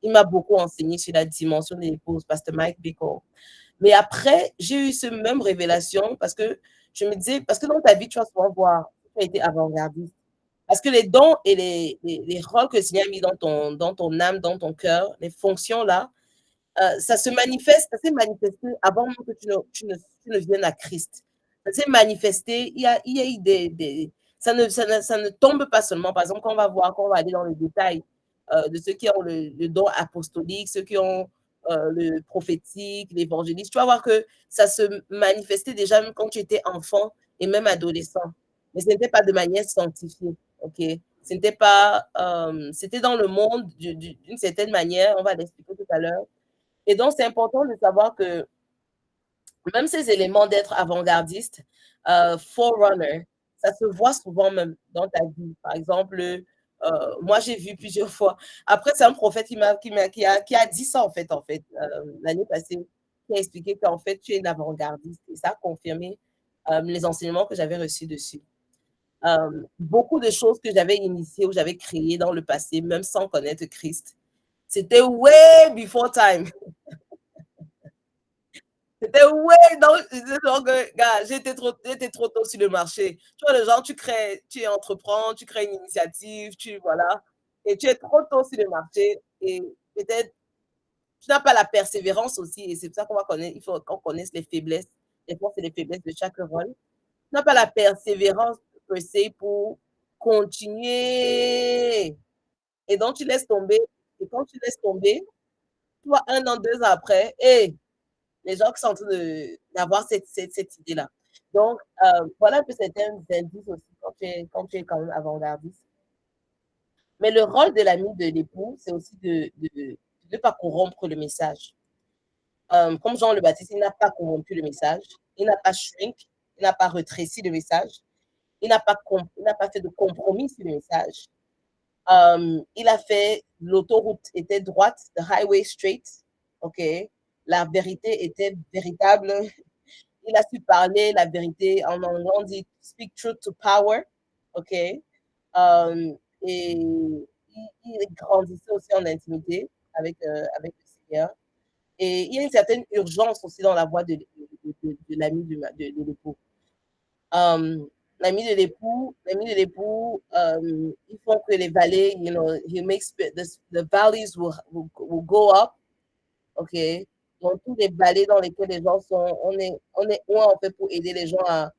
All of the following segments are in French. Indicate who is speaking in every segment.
Speaker 1: Il m'a beaucoup enseigné sur la dimension de l'épouse, Pasteur Mike Bickle. Mais après, j'ai eu ce même révélation parce que je me disais, parce que dans ta vie, tu vas souvent voir, tu as été avant-gardiste. Parce que les dons et les rôles que le Seigneur a mis dans ton âme, dans ton cœur, les fonctions là, ça se manifeste, ça s'est manifesté avant même que tu ne viennes à Christ. Ça s'est manifesté, il y a eu ça ne tombe pas seulement. Par exemple, quand on va voir, quand on va aller dans le détail de ceux qui ont le don apostolique, ceux qui ont le prophétique, l'évangéliste, tu vas voir que ça se manifestait déjà même quand tu étais enfant et même adolescent. Mais ce n'était pas de manière scientifique, ok? Ce n'était pas, c'était dans le monde d'une certaine manière, on va l'expliquer tout à l'heure. Et donc, c'est important de savoir que même ces éléments d'être avant-gardiste, forerunner, ça se voit souvent même dans ta vie. Par exemple, moi, j'ai vu plusieurs fois. Après, c'est un prophète qui a dit ça, en fait l'année passée, qui a expliqué qu'en fait, tu es une avant-gardiste. Et ça a confirmé les enseignements que j'avais reçus dessus. Beaucoup de choses que j'avais initiées ou j'avais créées dans le passé, même sans connaître Christ, c'était way before time. C'était ouais, donc, gars, j'étais trop tôt sur le marché. Tu vois, le genre, tu entreprends, tu crées une initiative, voilà, et tu es trop tôt sur le marché, et peut-être, tu n'as pas la persévérance aussi, et c'est pour ça qu'on va connaître, il faut qu'on connaisse les forces et les faiblesses de chaque rôle. Tu n'as pas la persévérance, per se, pour continuer. Et donc, tu laisses tomber, et quand tu laisses tomber, tu vois, 1 an, 2 ans après, et les gens qui sont en train d'avoir cette idée-là. Donc, voilà un peu certains indices aussi quand tu es quand même avant-gardiste. Mais le rôle de l'ami de l'époux, c'est aussi de ne pas corrompre le message. Comme Jean le Baptiste, il n'a pas corrompu le message, il n'a pas shrink, il n'a pas rétréci le message, il n'a pas fait de compromis sur le message. Il a fait, l'autoroute était droite, the highway straight, ok? La vérité était véritable. Il a su parler la vérité. En anglais, on dit speak truth to power. OK? Et il grandissait aussi en intimité avec le Seigneur. Et il y a une certaine urgence aussi dans la voix de l'ami de l'époux. L'ami de l'époux, il faut que les vallées, you know, he makes the valleys will go up. OK? Donc, tous les vallées dans lesquelles les gens sont, on est loin, en fait, pour aider les gens à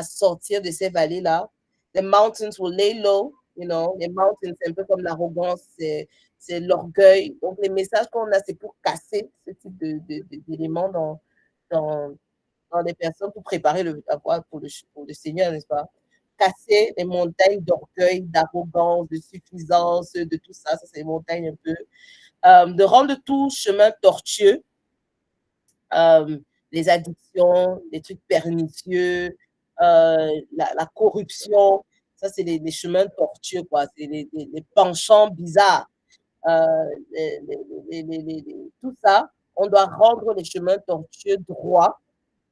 Speaker 1: sortir de ces vallées-là. The mountains will lay low, you know. Les mountains, c'est un peu comme l'arrogance, c'est l'orgueil. Donc, les messages qu'on a, c'est pour casser ce type d'éléments dans, dans les personnes pour préparer la voie pour le Seigneur, n'est-ce pas? Casser les montagnes d'orgueil, d'arrogance, de suffisance, de tout ça. Ça, c'est les montagnes un peu. De rendre tout chemin tortueux, les addictions, les trucs pernicieux, la corruption, ça c'est les chemins tortueux, quoi, c'est les penchants bizarres, tout ça, on doit rendre les chemins tortueux droits,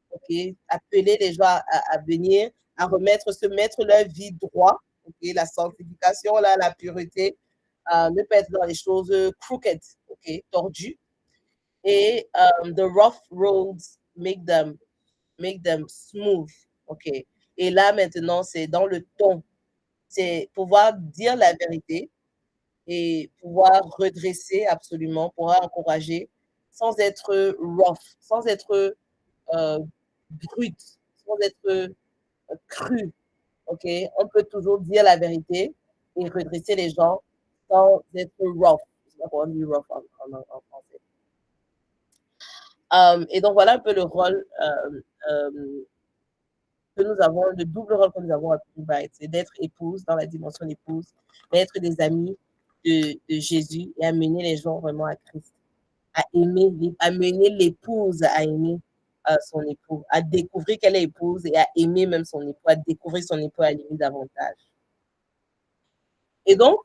Speaker 1: ok, appeler les gens à venir, à se mettre leur vie droit, ok, la sanctification, là, la pureté, ne pas être dans les choses crooked, ok, tordues. Et the rough roads make them smooth. OK. Et là, maintenant, c'est dans le ton. C'est pouvoir dire la vérité et pouvoir redresser absolument, pouvoir encourager sans être rough, sans être brut, sans être cru. OK. On peut toujours dire la vérité et redresser les gens sans être rough. C'est pas comment on dit rough en français. Et donc, voilà un peu le rôle que nous avons, le double rôle que nous avons à Dubaï, c'est d'être épouse dans la dimension d'épouse, d'être des amis de Jésus et amener les gens vraiment à Christ, à amener l'épouse à aimer son époux, à découvrir qu'elle est épouse et à aimer même son époux, à découvrir son époux à l'aimer davantage. Et donc,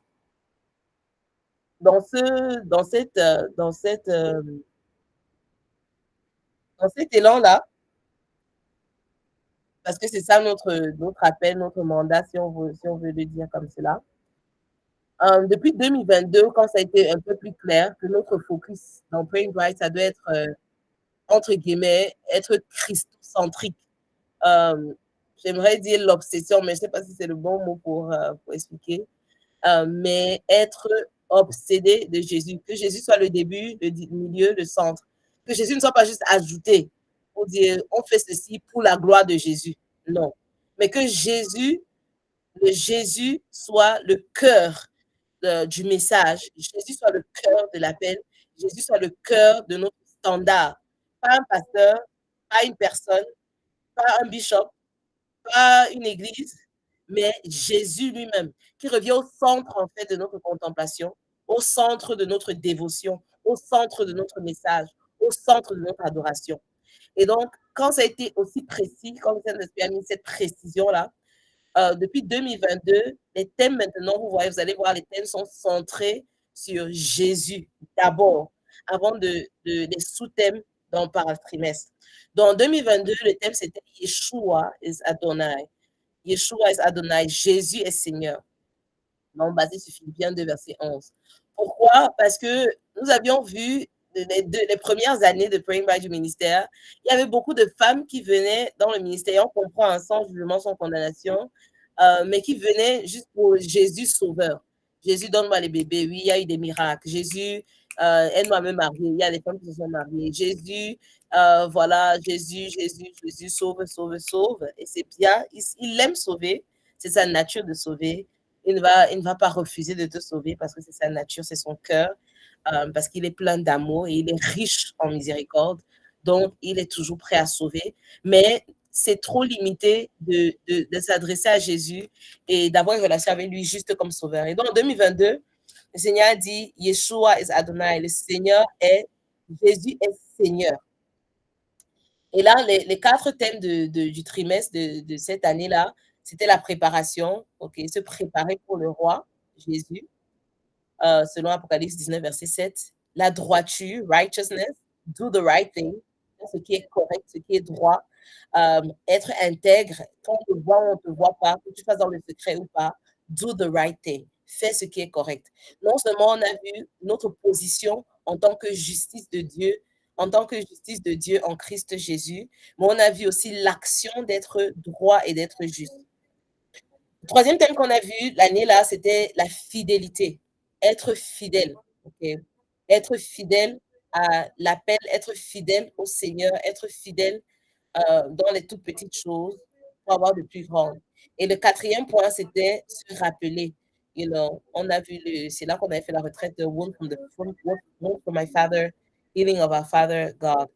Speaker 1: dans cet élan-là, parce que c'est ça notre appel, notre mandat, si on veut le dire comme cela. Depuis 2022, quand ça a été un peu plus clair que notre focus dans Brain Bright, ça doit être, entre guillemets, être christocentrique. Euh, J'aimerais dire l'obsession, mais je ne sais pas si c'est le bon mot pour expliquer. Mais être obsédé de Jésus. Que Jésus soit le début, le milieu, le centre. Que Jésus ne soit pas juste ajouté pour dire on fait ceci pour la gloire de Jésus. Non. Mais que Jésus, le Jésus soit le cœur du message. Jésus soit le cœur de l'appel. Jésus soit le cœur de notre standard. Pas un pasteur, pas une personne, pas un bishop, pas une église, mais Jésus lui-même, qui revient au centre en fait de notre contemplation, au centre de notre dévotion, au centre de notre message, au centre de notre adoration. Et donc, quand ça a été aussi précis, quand le Saint-Esprit a mis cette précision-là, depuis 2022, les thèmes maintenant, vous voyez, vous allez voir, les thèmes sont centrés sur Jésus d'abord, avant les sous-thèmes par trimestre. Donc, en 2022, le thème, c'était Yeshua is Adonai. Yeshua is Adonai. Jésus est Seigneur. Donc, basé sur Philippiens 2, verset 11. Pourquoi? Parce que nous avions vu les premières années de Praying by du ministère, il y avait beaucoup de femmes qui venaient dans le ministère, on comprend un sans jugement, sans condamnation, mais qui venaient juste pour Jésus sauveur. Jésus, donne-moi les bébés. Oui, il y a eu des miracles. Jésus, aide-moi à me marier. Il y a des femmes qui se sont mariées. Jésus, voilà, Jésus, sauve, sauve, sauve. Et c'est bien, il aime sauver. C'est sa nature de sauver. Il ne va pas refuser de te sauver parce que c'est sa nature, c'est son cœur, parce qu'il est plein d'amour et il est riche en miséricorde. Donc, il est toujours prêt à sauver. Mais c'est trop limité de s'adresser à Jésus et d'avoir une relation avec lui juste comme sauveur. Et donc, en 2022, le Seigneur a dit, Yeshua is Adonai, le Seigneur est, Jésus est Seigneur. Et là, les 4 thèmes du trimestre de cette année-là, c'était la préparation, ok, se préparer pour le roi, Jésus, selon Apocalypse 19, verset 7. La droiture, righteousness, do the right thing, ce qui est correct, ce qui est droit. Être intègre, quand on te voit ou on ne te voit pas, que tu fasses dans le secret ou pas, do the right thing, fais ce qui est correct. Non seulement on a vu notre position en tant que justice de Dieu, en tant que justice de Dieu en Christ Jésus, mais on a vu aussi l'action d'être droit et d'être juste. Le troisième thème qu'on a vu l'année là, c'était la fidélité. Être fidèle. Okay? Être fidèle à l'appel, être fidèle au Seigneur, être fidèle dans les toutes petites choses pour avoir de plus grandes. Et le quatrième point, c'était se rappeler. You know, on a vu, c'est là qu'on avait fait la retraite de Wound from my Father, Healing of our Father God.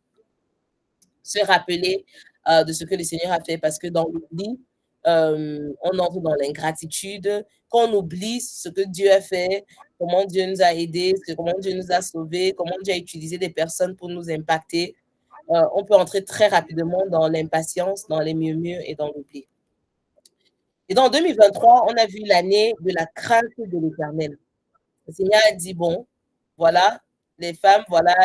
Speaker 1: Se rappeler de ce que le Seigneur a fait parce que dans l'oubli, on entre dans l'ingratitude. Quand on oublie ce que Dieu a fait, comment Dieu nous a aidés, comment Dieu nous a sauvés, comment Dieu a utilisé des personnes pour nous impacter, on peut entrer très rapidement dans l'impatience, dans les murmures et dans l'oubli. Et dans 2023, on a vu l'année de la crainte de l'Éternel. Le Seigneur a dit, bon, voilà, les femmes, voilà,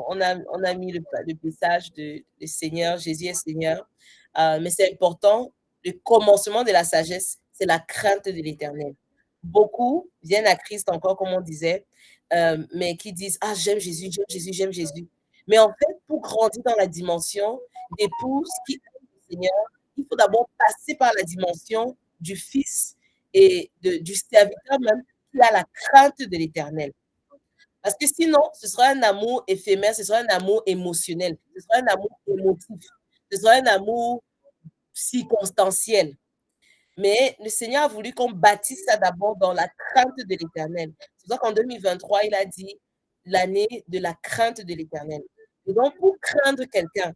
Speaker 1: on a mis le message de Seigneur, Jésus est Seigneur. Mais c'est important, le commencement de la sagesse, c'est la crainte de l'Éternel. Beaucoup viennent à Christ encore, comme on disait, mais qui disent, ah, j'aime Jésus, j'aime Jésus, j'aime Jésus. Mais en fait, pour grandir dans la dimension d'épouse qui aime le Seigneur, il faut d'abord passer par la dimension du Fils et du serviteur même qui a la crainte de l'Éternel. Parce que sinon, ce sera un amour éphémère, ce sera un amour émotionnel, ce sera un amour émotif, ce sera un amour circonstanciel. Mais le Seigneur a voulu qu'on bâtisse ça d'abord dans la crainte de l'Éternel. C'est pour ça qu'en 2023, il a dit l'année de la crainte de l'Éternel. Et donc, pour craindre quelqu'un,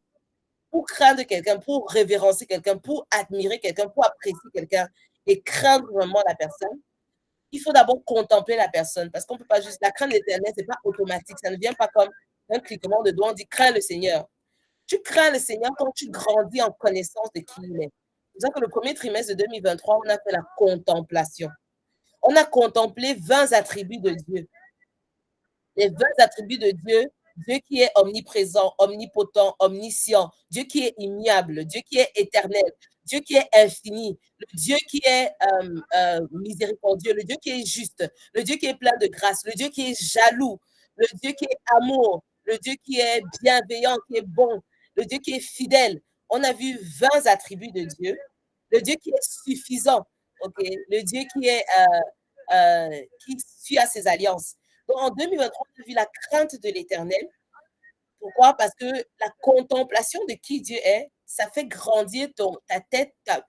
Speaker 1: pour révérencer quelqu'un, pour admirer quelqu'un, pour apprécier quelqu'un et craindre vraiment la personne, il faut d'abord contempler la personne parce qu'on ne peut pas juste. La crainte de l'Éternel, ce n'est pas automatique. Ça ne vient pas comme un cliquement de doigt. On dit crains le Seigneur. Tu crains le Seigneur quand tu grandis en connaissance de qui il est. C'est pour ça que le premier trimestre de 2023, on a fait la contemplation. On a contemplé 20 attributs de Dieu. Les 20 attributs de Dieu, Dieu qui est omniprésent, omnipotent, omniscient, Dieu qui est immuable, Dieu qui est éternel, Dieu qui est infini, le Dieu qui est miséricordieux, le Dieu qui est juste, le Dieu qui est plein de grâce, le Dieu qui est jaloux, le Dieu qui est amour, le Dieu qui est bienveillant, qui est bon, le Dieu qui est fidèle. On a vu 20 attributs de Dieu. Le Dieu qui est suffisant, ok? Le Dieu qui suit à ses alliances. Donc en 2023, on a vu la crainte de l'Éternel. Pourquoi? Parce que la contemplation de qui Dieu est, ça fait grandir ta tête, ta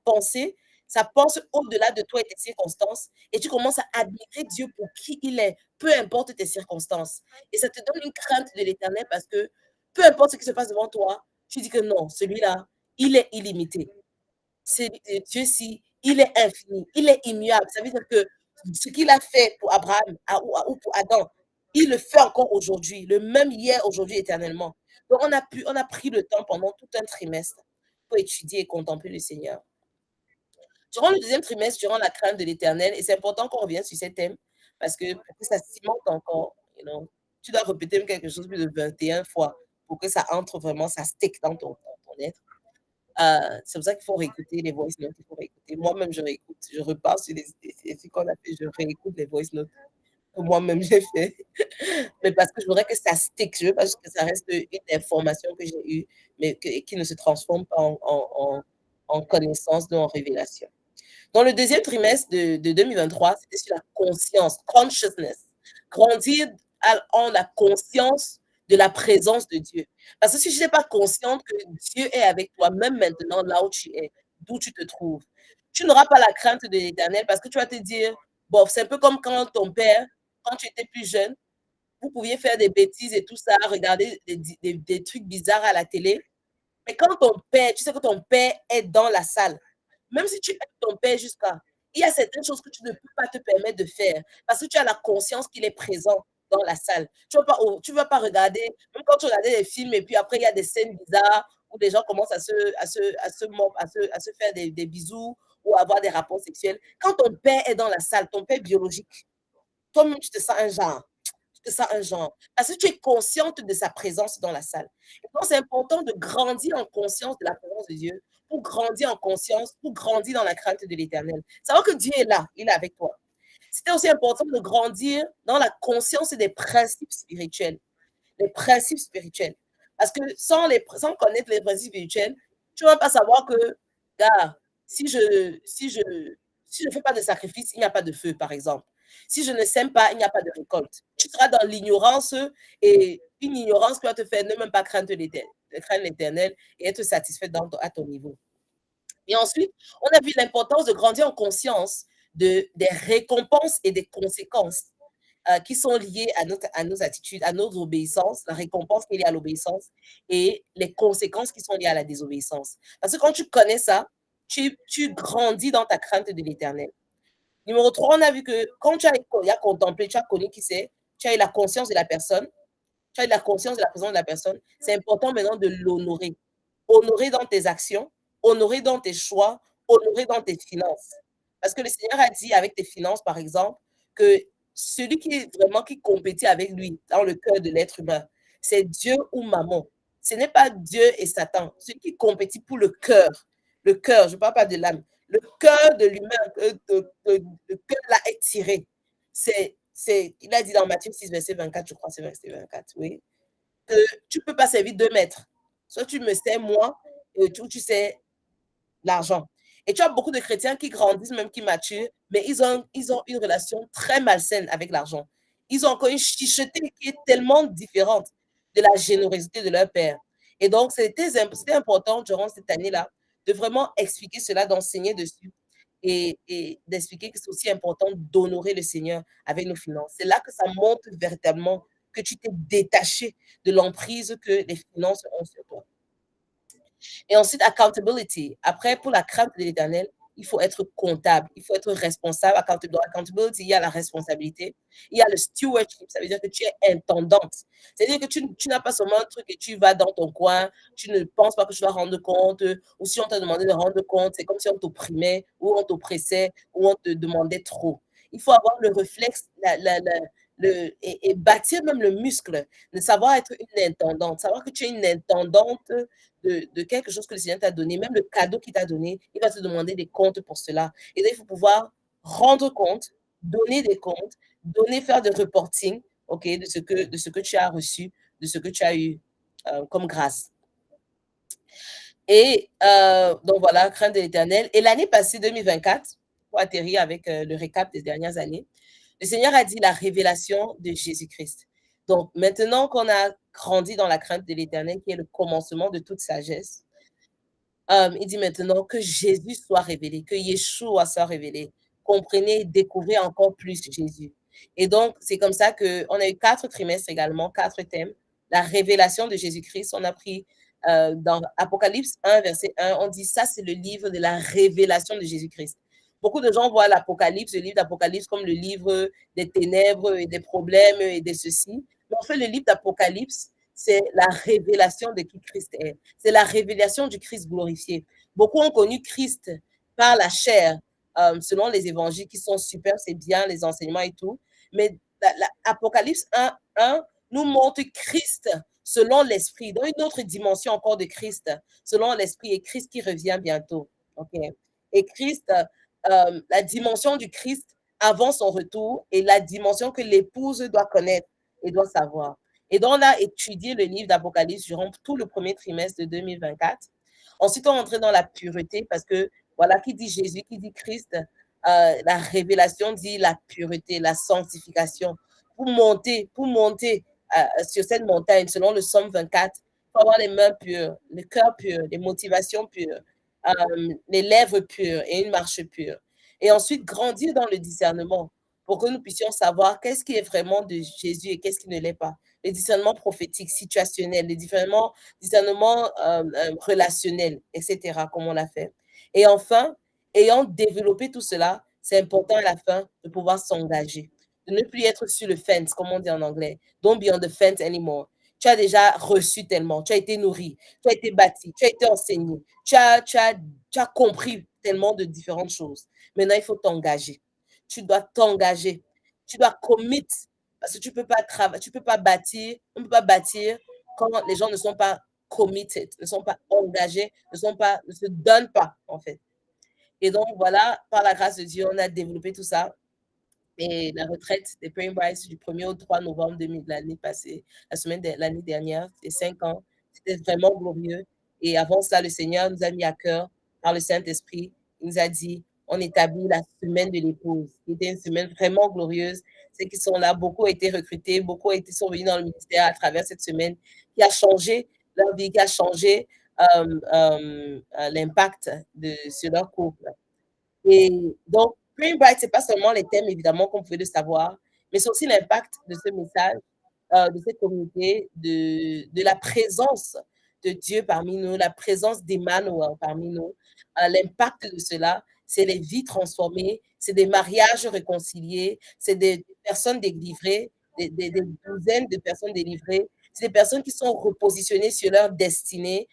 Speaker 1: pensée, ça pense au-delà de toi et tes circonstances, et tu commences à admirer Dieu pour qui il est, peu importe tes circonstances. Et ça te donne une crainte de l'Éternel parce que peu importe ce qui se passe devant toi, tu dis que non, celui-là, il est illimité. C'est Dieu-ci, il est infini, il est immuable. Ça veut dire que ce qu'il a fait pour Abraham ou pour Adam, il le fait encore aujourd'hui, le même hier, aujourd'hui, éternellement. Donc, on a pris le temps pendant tout un trimestre pour étudier et contempler le Seigneur. Durant le deuxième trimestre, durant la crainte de l'Éternel, et c'est important qu'on revienne sur ces thèmes, parce que pour que ça cimente encore, tu dois répéter quelque chose plus de 21 fois pour que ça entre vraiment, ça stick dans ton être. C'est pour ça qu'il faut réécouter les voice notes. Il faut réécouter. Moi-même, je réécoute. Je repars sur les trucs qu'on a fait. Je réécoute les voice notes que moi-même j'ai fait. Mais parce que je voudrais que ça stick. Je veux pas juste que ça reste une information que j'ai eue, mais qui ne se transforme pas en connaissance, ou en révélation. Dans le deuxième trimestre de 2023, c'était sur la conscience, consciousness. Grandir en la conscience de la présence de Dieu. Parce que si je n'étais pas consciente que Dieu est avec toi, même maintenant, là où tu es, d'où tu te trouves, tu n'auras pas la crainte de l'Éternel parce que tu vas te dire, bon, c'est un peu comme quand ton père, quand tu étais plus jeune, vous pouviez faire des bêtises et tout ça, regarder des trucs bizarres à la télé. Mais quand ton père, tu sais que ton père est dans la salle, même si tu aimes ton père jusqu'à, il y a certaines choses que tu ne peux pas te permettre de faire parce que tu as la conscience qu'il est présent dans la salle. Tu vas pas regarder, même quand tu regardes des films et puis après il y a des scènes bizarres où les gens commencent à se faire des bisous ou à avoir des rapports sexuels. Quand ton père est dans la salle, ton père biologique, toi-même tu te sens un genre. Tu te sens un genre. Parce que tu es consciente de sa présence dans la salle. Et donc, c'est important de grandir en conscience de la présence de Dieu, pour grandir en conscience, pour grandir dans la crainte de l'Éternel. Savoir que Dieu est là, il est avec toi. C'était aussi important de grandir dans la conscience des principes spirituels. Les principes spirituels. Parce que sans connaître les principes spirituels, tu ne vas pas savoir que, gars, si je ne fais pas de sacrifice, il n'y a pas de feu, par exemple. Si je ne sème pas, il n'y a pas de récolte. Tu seras dans l'ignorance et une ignorance qui va te faire ne même pas craindre l'Éternel et être satisfait à ton niveau. Et ensuite, on a vu l'importance de grandir en conscience des récompenses et des conséquences qui sont liées à nos attitudes, à nos obéissances, la récompense qui est liée à l'obéissance et les conséquences qui sont liées à la désobéissance. Parce que quand tu connais ça, tu grandis dans ta crainte de l'Éternel. Numéro 3, on a vu que quand tu as contemplé, tu as connu qui c'est, tu as eu la conscience de la personne, tu as eu la conscience de la présence de la personne, c'est important maintenant de l'honorer. Honorer dans tes actions, honorer dans tes choix, honorer dans tes finances. Parce que le Seigneur a dit avec tes finances, par exemple, que celui qui compétit avec lui dans le cœur de l'être humain, c'est Dieu ou Mammon. Ce n'est pas Dieu et Satan. Celui qui compétit pour le cœur, je ne parle pas de l'âme, le cœur de l'humain, le cœur là est tiré. Il a dit dans Matthieu 6, verset 24, je crois, c'est verset 24, oui, que tu ne peux pas servir 2 maîtres. Soit tu me sers moi, et tu sais l'argent. Et tu as beaucoup de chrétiens qui grandissent, même qui maturent, mais ils ont une relation très malsaine avec l'argent. Ils ont encore une chicheté qui est tellement différente de la générosité de leur père. Et donc, c'était important durant cette année-là de vraiment expliquer cela, d'enseigner dessus et d'expliquer que c'est aussi important d'honorer le Seigneur avec nos finances. C'est là que ça montre véritablement que tu t'es détaché de l'emprise que les finances ont sur toi. Et ensuite, accountability. Après, pour la crainte de l'Éternel, il faut être comptable, il faut être responsable. Dans accountability, il y a la responsabilité, il y a le stewardship, ça veut dire que tu es intendante. C'est-à-dire que tu n'as pas seulement un truc et tu vas dans ton coin, tu ne penses pas que tu dois rendre compte, ou si on t'a demandé de rendre compte, c'est comme si on t'opprimait, ou on t'oppressait, ou on te demandait trop. Il faut avoir le réflexe, et bâtir même le muscle, de savoir être une intendante, savoir que tu es une intendante de quelque chose que le Seigneur t'a donné, même le cadeau qu'il t'a donné, il va te demander des comptes pour cela. Et donc, il faut pouvoir rendre compte, donner des comptes, donner, faire de reporting, ok, de ce que tu as reçu, de ce que tu as eu comme grâce. Et donc voilà, crainte de l'Éternel. Et l'année passée, 2024, pour atterrir avec le récap des dernières années, le Seigneur a dit la révélation de Jésus-Christ. Donc maintenant qu'on a grandi dans la crainte de l'Éternel, qui est le commencement de toute sagesse, il dit maintenant que Jésus soit révélé, que Yeshua soit révélé. Comprenez, découvrez encore plus Jésus. Et donc, c'est comme ça qu'on a eu 4 trimestres également, 4 thèmes. La révélation de Jésus-Christ, on a pris dans Apocalypse 1, verset 1, on dit ça, c'est le livre de la révélation de Jésus-Christ. Beaucoup de gens voient l'Apocalypse, le livre d'Apocalypse, comme le livre des ténèbres et des problèmes et de ceci. Mais en fait, le livre d'Apocalypse, c'est la révélation de qui Christ est. C'est la révélation du Christ glorifié. Beaucoup ont connu Christ par la chair, selon les évangiles qui sont super, c'est bien, les enseignements et tout. Mais l'Apocalypse 1 nous montre Christ selon l'esprit, dans une autre dimension encore de Christ, selon l'esprit, et Christ qui revient bientôt. Okay? Et Christ, la dimension du Christ avant son retour et la dimension que l'épouse doit connaître et doit savoir. Et donc, on a étudié le livre d'Apocalypse durant tout le premier trimestre de 2024. Ensuite, on est entré dans la pureté parce que, voilà, qui dit Jésus, qui dit Christ, la révélation dit la pureté, la sanctification. Pour monter sur cette montagne, selon le Somme 24, il faut avoir les mains pures, le cœur pur, les motivations pures, les lèvres pures et une marche pure. Et ensuite, grandir dans le discernement pour que nous puissions savoir qu'est-ce qui est vraiment de Jésus et qu'est-ce qui ne l'est pas. Les discernements prophétiques, situationnels, les différents discernements relationnels, etc., comme on l'a fait. Et enfin, ayant développé tout cela, c'est important à la fin de pouvoir s'engager, de ne plus être sur le fence, comme on dit en anglais. Don't be on the fence anymore. Tu as déjà reçu tellement, tu as été nourri, tu as été bâti, tu as été enseigné, tu as compris tellement de différentes choses. Maintenant, il faut t'engager. Tu dois t'engager. Tu dois commit. Parce que tu ne peux pas travailler, tu peux pas bâtir, on ne peut pas bâtir quand les gens ne sont pas committed, ne sont pas engagés, ne se donnent pas, en fait. Et donc, voilà, par la grâce de Dieu, on a développé tout ça. Et la retraite des Praying Brides du 1er au 3 novembre 2000, l'année passée, la semaine de l'année dernière, c'est 5 ans. C'était vraiment glorieux. Et avant ça, le Seigneur nous a mis à cœur par le Saint-Esprit. Il nous a dit, on établit la semaine de l'épouse, qui était une semaine vraiment glorieuse. Ceux qui sont là, beaucoup ont été recrutés, beaucoup sont venus dans le ministère à travers cette semaine, qui a changé leur vie, qui a changé l'impact sur leur couple. Et donc, Green Bright, ce n'est pas seulement les thèmes, évidemment, qu'on pouvait le savoir, mais c'est aussi l'impact de ce message, de cette communauté, de la présence de Dieu parmi nous, la présence d'Emmanuel parmi nous. L'impact de cela, c'est les vies transformées, c'est des mariages réconciliés, c'est des personnes délivrées, des douzaines de personnes délivrées, c'est des personnes qui sont repositionnées sur leur destinée.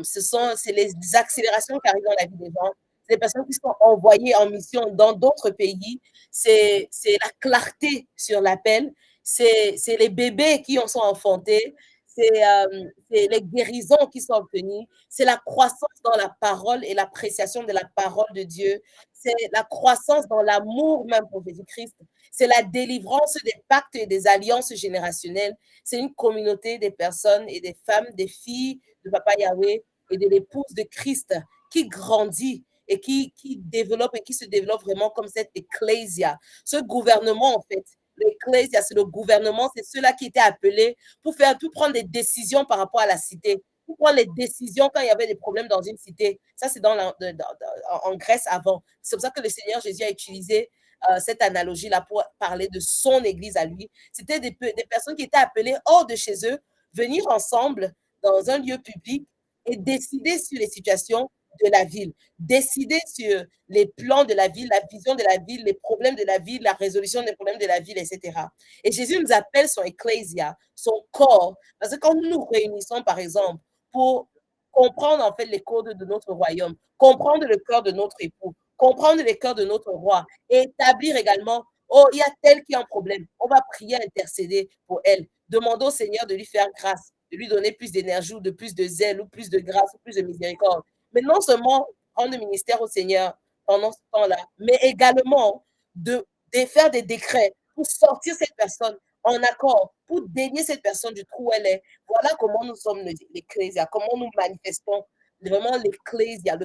Speaker 1: C'est les accélérations qui arrivent dans la vie des gens. C'est des personnes qui sont envoyées en mission dans d'autres pays. C'est la clarté sur l'appel. C'est les bébés qui en sont enfantés. C'est les guérisons qui sont obtenues. C'est la croissance dans la parole et l'appréciation de la parole de Dieu. C'est la croissance dans l'amour même pour Jésus-Christ. C'est la délivrance des pactes et des alliances générationnelles. C'est une communauté des personnes et des femmes, des filles de Papa Yahweh et de l'épouse de Christ qui grandit et qui développe et qui se développe vraiment comme cette ecclésia. Ce gouvernement, en fait, l'ecclésia, c'est le gouvernement, c'est ceux-là qui étaient appelés pour prendre des décisions par rapport à la cité, pour prendre les décisions quand il y avait des problèmes dans une cité. Ça, c'est en Grèce avant. C'est pour ça que le Seigneur Jésus a utilisé cette analogie-là pour parler de son église à lui. C'était des personnes qui étaient appelées hors de chez eux, venir ensemble dans un lieu public et décider sur les situations de la ville, décider sur les plans de la ville, la vision de la ville, les problèmes de la ville, la résolution des problèmes de la ville, etc. Et Jésus nous appelle son ecclésia, son corps, parce que quand nous nous réunissons, par exemple, pour comprendre en fait les codes de notre royaume, comprendre le cœur de notre époux, comprendre le cœur de notre roi et établir également Oh, il y a tel qui a un problème. On va prier, intercéder pour elle. Demandons au Seigneur de lui faire grâce, de lui donner plus d'énergie ou de plus de zèle ou plus de grâce ou plus de miséricorde. Mais non seulement rendre le ministère au Seigneur pendant ce temps-là, mais également de faire des décrets pour sortir cette personne en accord, pour dénier cette personne du trou où elle est. Voilà comment nous sommes l'Ecclésia, comment nous manifestons vraiment l'Ecclésia,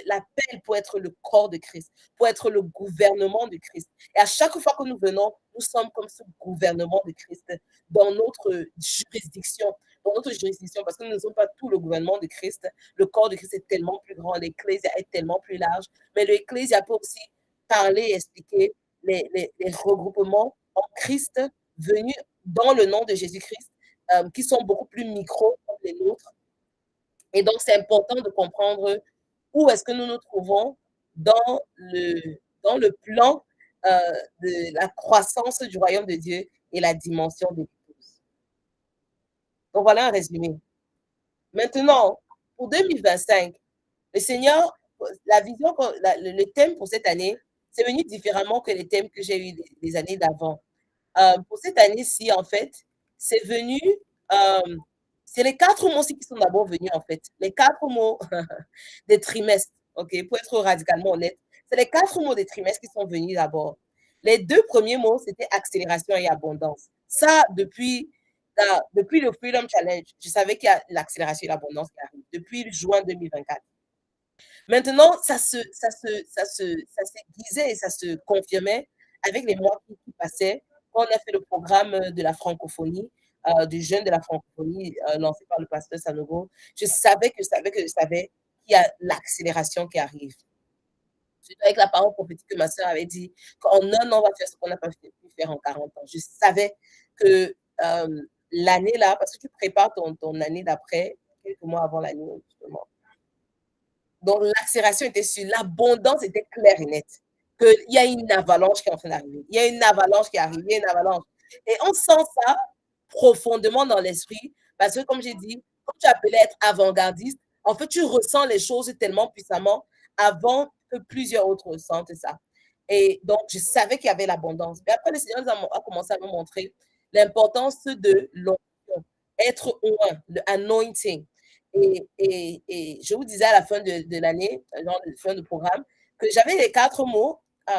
Speaker 1: l'appel pour être le corps de Christ, pour être le gouvernement de Christ. Et à chaque fois que nous venons, nous sommes comme ce gouvernement de Christ dans notre juridiction, parce que nous ne sommes pas tout le gouvernement de Christ. Le corps de Christ est tellement plus grand, l'Ecclésia est tellement plus large, mais l'Ecclésia peut aussi parler et expliquer les regroupements en Christ venus dans le nom de Jésus-Christ, qui sont beaucoup plus micro que les nôtres. Et donc, c'est important de comprendre où est-ce que nous nous trouvons dans le plan de la croissance du royaume de Dieu et la dimension de l'épouse. Donc, voilà un résumé. Maintenant, pour 2025, le Seigneur, la vision, le thème pour cette année, c'est venu différemment que les thèmes que j'ai eus les années d'avant. Pour cette année-ci, en fait, c'est venu, c'est les 4 mots aussi qui sont d'abord venus, en fait. Les 4 mots des trimestres, OK, pour être radicalement honnête. C'est les 4 mots des trimestres qui sont venus d'abord. Les 2 premiers mots, c'était accélération et abondance. Ça, depuis le Freedom Challenge, je savais qu'il y a l'accélération et l'abondance qui arrivent, depuis juin 2024. Maintenant, ça s'aiguisait et ça se confirmait avec les mois qui passaient. Quand on a fait le programme de la francophonie, du jeûne de la francophonie lancé par le pasteur Sanogo, je savais qu'il y a l'accélération qui arrive. Surtout avec la parole prophétique que ma sœur avait dit qu'en un an, on va faire ce qu'on n'a pas pu faire en 40 ans. Je savais que l'année là, parce que tu prépares ton année d'après, quelques mois avant l'année, justement. Donc, l'accélération était sûre, l'abondance était claire et nette. Qu'il y a une avalanche qui est en train d'arriver. Il y a une avalanche qui arrive, il y a une avalanche. Et on sent ça profondément dans l'esprit, parce que, comme j'ai dit, comme tu appelais être avant-gardiste, en fait, tu ressens les choses tellement puissamment avant que plusieurs autres ressentent ça. Et donc, je savais qu'il y avait l'abondance. Mais après, le Seigneur a commencé à nous montrer l'importance de l'onction, être oint, le anointing. Et je vous disais à la fin de l'année, genre la fin du programme, que j'avais les 4 mots,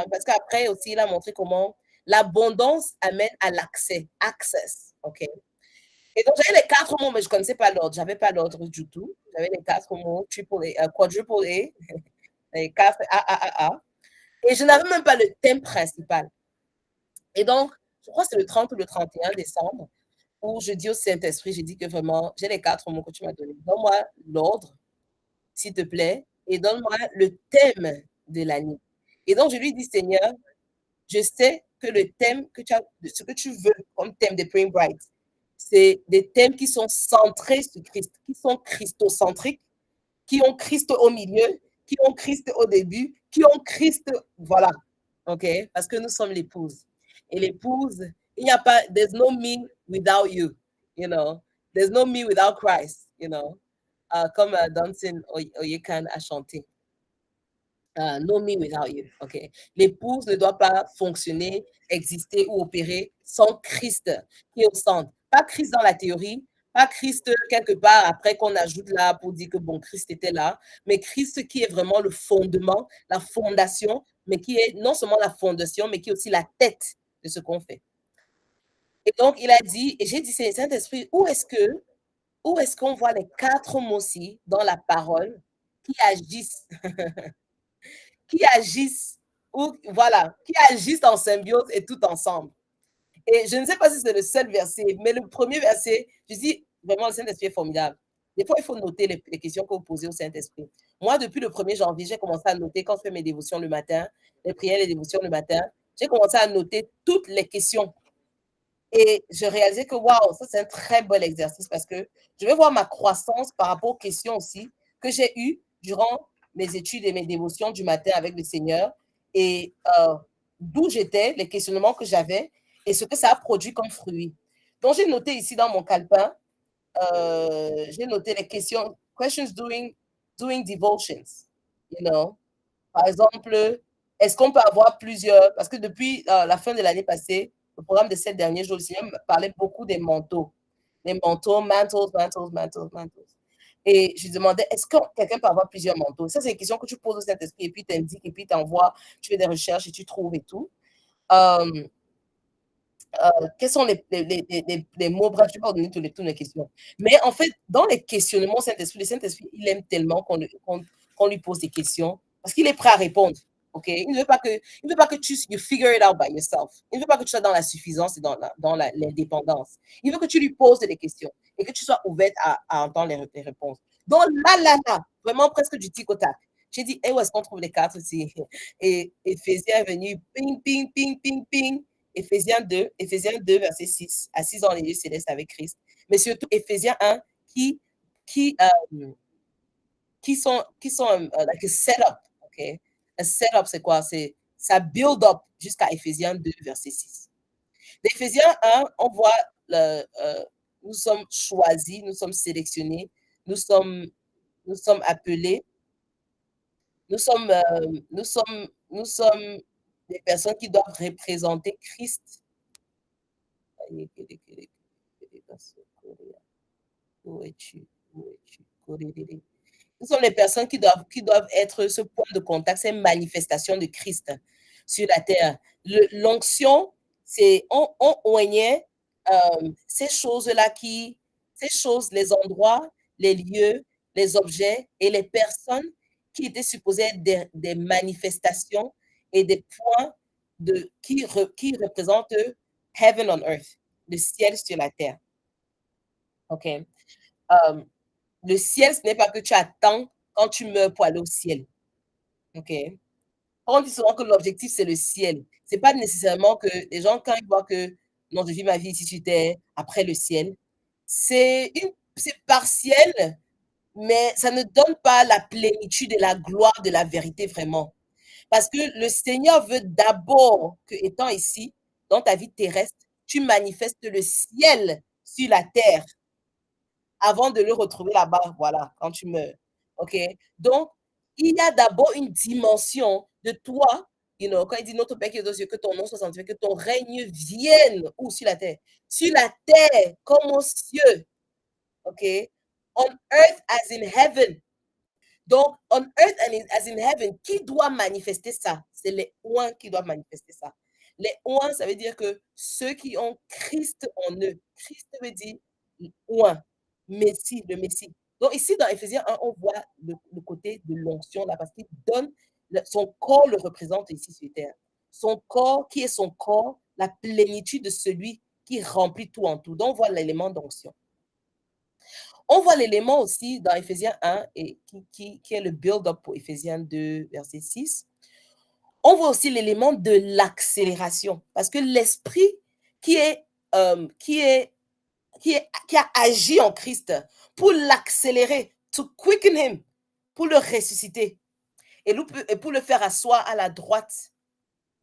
Speaker 1: parce qu'après aussi, il a montré comment l'abondance amène à l'accès, access, OK? Et donc, j'avais les 4 mots, mais je ne connaissais pas l'ordre. Je n'avais pas l'ordre du tout. J'avais les 4 mots, quadruple A, les 4 A. Et je n'avais même pas le thème principal. Et donc, je crois que c'est le 30 ou le 31 décembre où je dis au Saint-Esprit, je dis que vraiment, j'ai les 4 mots que tu m'as donnés. Donne-moi l'ordre, s'il te plaît, et donne-moi le thème de l'année. Et donc, je lui dis, Seigneur, je sais que le thème que tu as, ce que tu veux comme thème de Praying Bright, c'est des thèmes qui sont centrés sur Christ, qui sont christocentriques, qui ont Christ au milieu, qui ont Christ au début, qui ont Christ, voilà, ok, parce que nous sommes l'épouse. Et l'épouse, il n'y a pas, there's no me without you, you know, there's no me without Christ, you know, comme Dancing Oyekan a chanté. No me without you. OK. L'épouse ne doit pas fonctionner, exister ou opérer sans Christ qui est au centre. Pas Christ dans la théorie, pas Christ quelque part après qu'on ajoute là pour dire que bon, Christ était là, mais Christ qui est vraiment le fondement, la fondation, mais qui est non seulement la fondation, mais qui est aussi la tête de ce qu'on fait. Et donc, il a dit, et j'ai dit, c'est Saint-Esprit, où est-ce qu'on voit les 4 mots-ci dans la parole qui agissent qui agissent ou voilà, qui agissent en symbiose et tout ensemble. Et je ne sais pas si c'est le seul verset, mais le premier verset, je dis vraiment le Saint-Esprit est formidable. Des fois, il faut noter les questions que vous posez au Saint-Esprit. Moi, depuis le 1er janvier, j'ai commencé à noter quand je fais mes dévotions le matin, les prières, les dévotions le matin, j'ai commencé à noter toutes les questions. Et je réalisais que waouh, ça c'est un très bon exercice parce que je vais voir ma croissance par rapport aux questions aussi que j'ai eues durant mes études et mes dévotions du matin avec le Seigneur et d'où j'étais, les questionnements que j'avais et ce que ça a produit comme fruit. Donc j'ai noté ici dans mon calepin, j'ai noté les questions, questions doing devotions, you know. Par exemple, Est-ce qu'on peut avoir plusieurs? Parce que depuis la fin de l'année passée, le programme de 7 derniers jours, le Seigneur me parlait beaucoup des manteaux. Les manteaux, mantles, mantles, mantles, mantles. Et je demandais, est-ce que quelqu'un peut avoir plusieurs manteaux? Ça, c'est une question que tu poses au Saint-Esprit et puis t'indiques et puis t'envoies, tu fais des recherches et tu trouves et tout. Euh, quels sont les mots? Bref, je ne vais pas donner toutes les questions. Mais en fait, dans les questionnements au Saint-Esprit, le Saint-Esprit, il aime tellement qu'on lui pose des questions parce qu'il est prêt à répondre. OK? Il ne veut pas que tu you figure it out by yourself. Il ne veut pas que tu sois dans la suffisance et dans l'indépendance. Il veut que tu lui poses des questions et que tu sois ouverte à entendre les réponses. Donc là, vraiment presque du tic au tac. J'ai dit, hey, où est-ce qu'on trouve les quatre ici? Et Éphésiens est venu, ping, ping, ping, ping, ping. Éphésiens 2, verset 6, assis dans les lieux célestes avec Christ. Mais surtout Éphésiens 1, qui, qui, euh, qui sont like a setup. OK? Un setup, c'est quoi? Ça build up jusqu'à Éphésiens 2, verset 6. D'Éphésiens 1, on voit nous sommes choisis, nous sommes sélectionnés, nous sommes, nous sommes appelés, nous sommes, nous sommes, nous sommes des personnes qui doivent représenter Christ. Où es-tu? Où es-tu? Nous sommes les personnes qui doivent être ce point de contact, cette manifestation de Christ sur la terre. L'onction, c'est on oignait ces choses-là ces choses, les endroits, les lieux, les objets et les personnes qui étaient supposées être des manifestations et des points qui représentent heaven on earth, le ciel sur la terre. OK? Le ciel, ce n'est pas que tu attends quand tu meurs pour aller au ciel. OK? On dit souvent que l'objectif, c'est le ciel. Ce n'est pas nécessairement que les gens, quand ils voient que non, je vis ma vie ici sur terre, après le ciel, c'est partiel, mais ça ne donne pas la plénitude et la gloire de la vérité vraiment. Parce que le Seigneur veut d'abord que, étant ici, dans ta vie terrestre, tu manifestes le ciel sur la terre avant de le retrouver là-bas, voilà, quand tu meurs. OK? Donc, il y a d'abord une dimension de toi, quand il dit notre Père qui est aux cieux, que ton nom soit sanctifié, que ton règne vienne où sur la terre? Sur la terre comme aux cieux. OK? On earth as in heaven. Donc, on earth as in heaven, qui doit manifester ça? C'est les oins qui doivent manifester ça. Les oins, ça veut dire que ceux qui ont Christ en eux. Christ veut dire oin, Messie, le Messie. Donc, ici, dans Éphésiens 1, on voit le côté de l'onction là, parce qu'il donne, son corps le représente ici sur terre. Son corps, qui est son corps, la plénitude de celui qui remplit tout en tout. Donc, on voit l'élément d'onction. On voit l'élément aussi dans Éphésiens 1 et qui est le build-up pour Éphésiens 2, verset 6. On voit aussi l'élément de l'accélération parce que l'esprit qui a agi en Christ pour l'accélérer, to quicken him, pour le ressusciter et pour le faire asseoir à la droite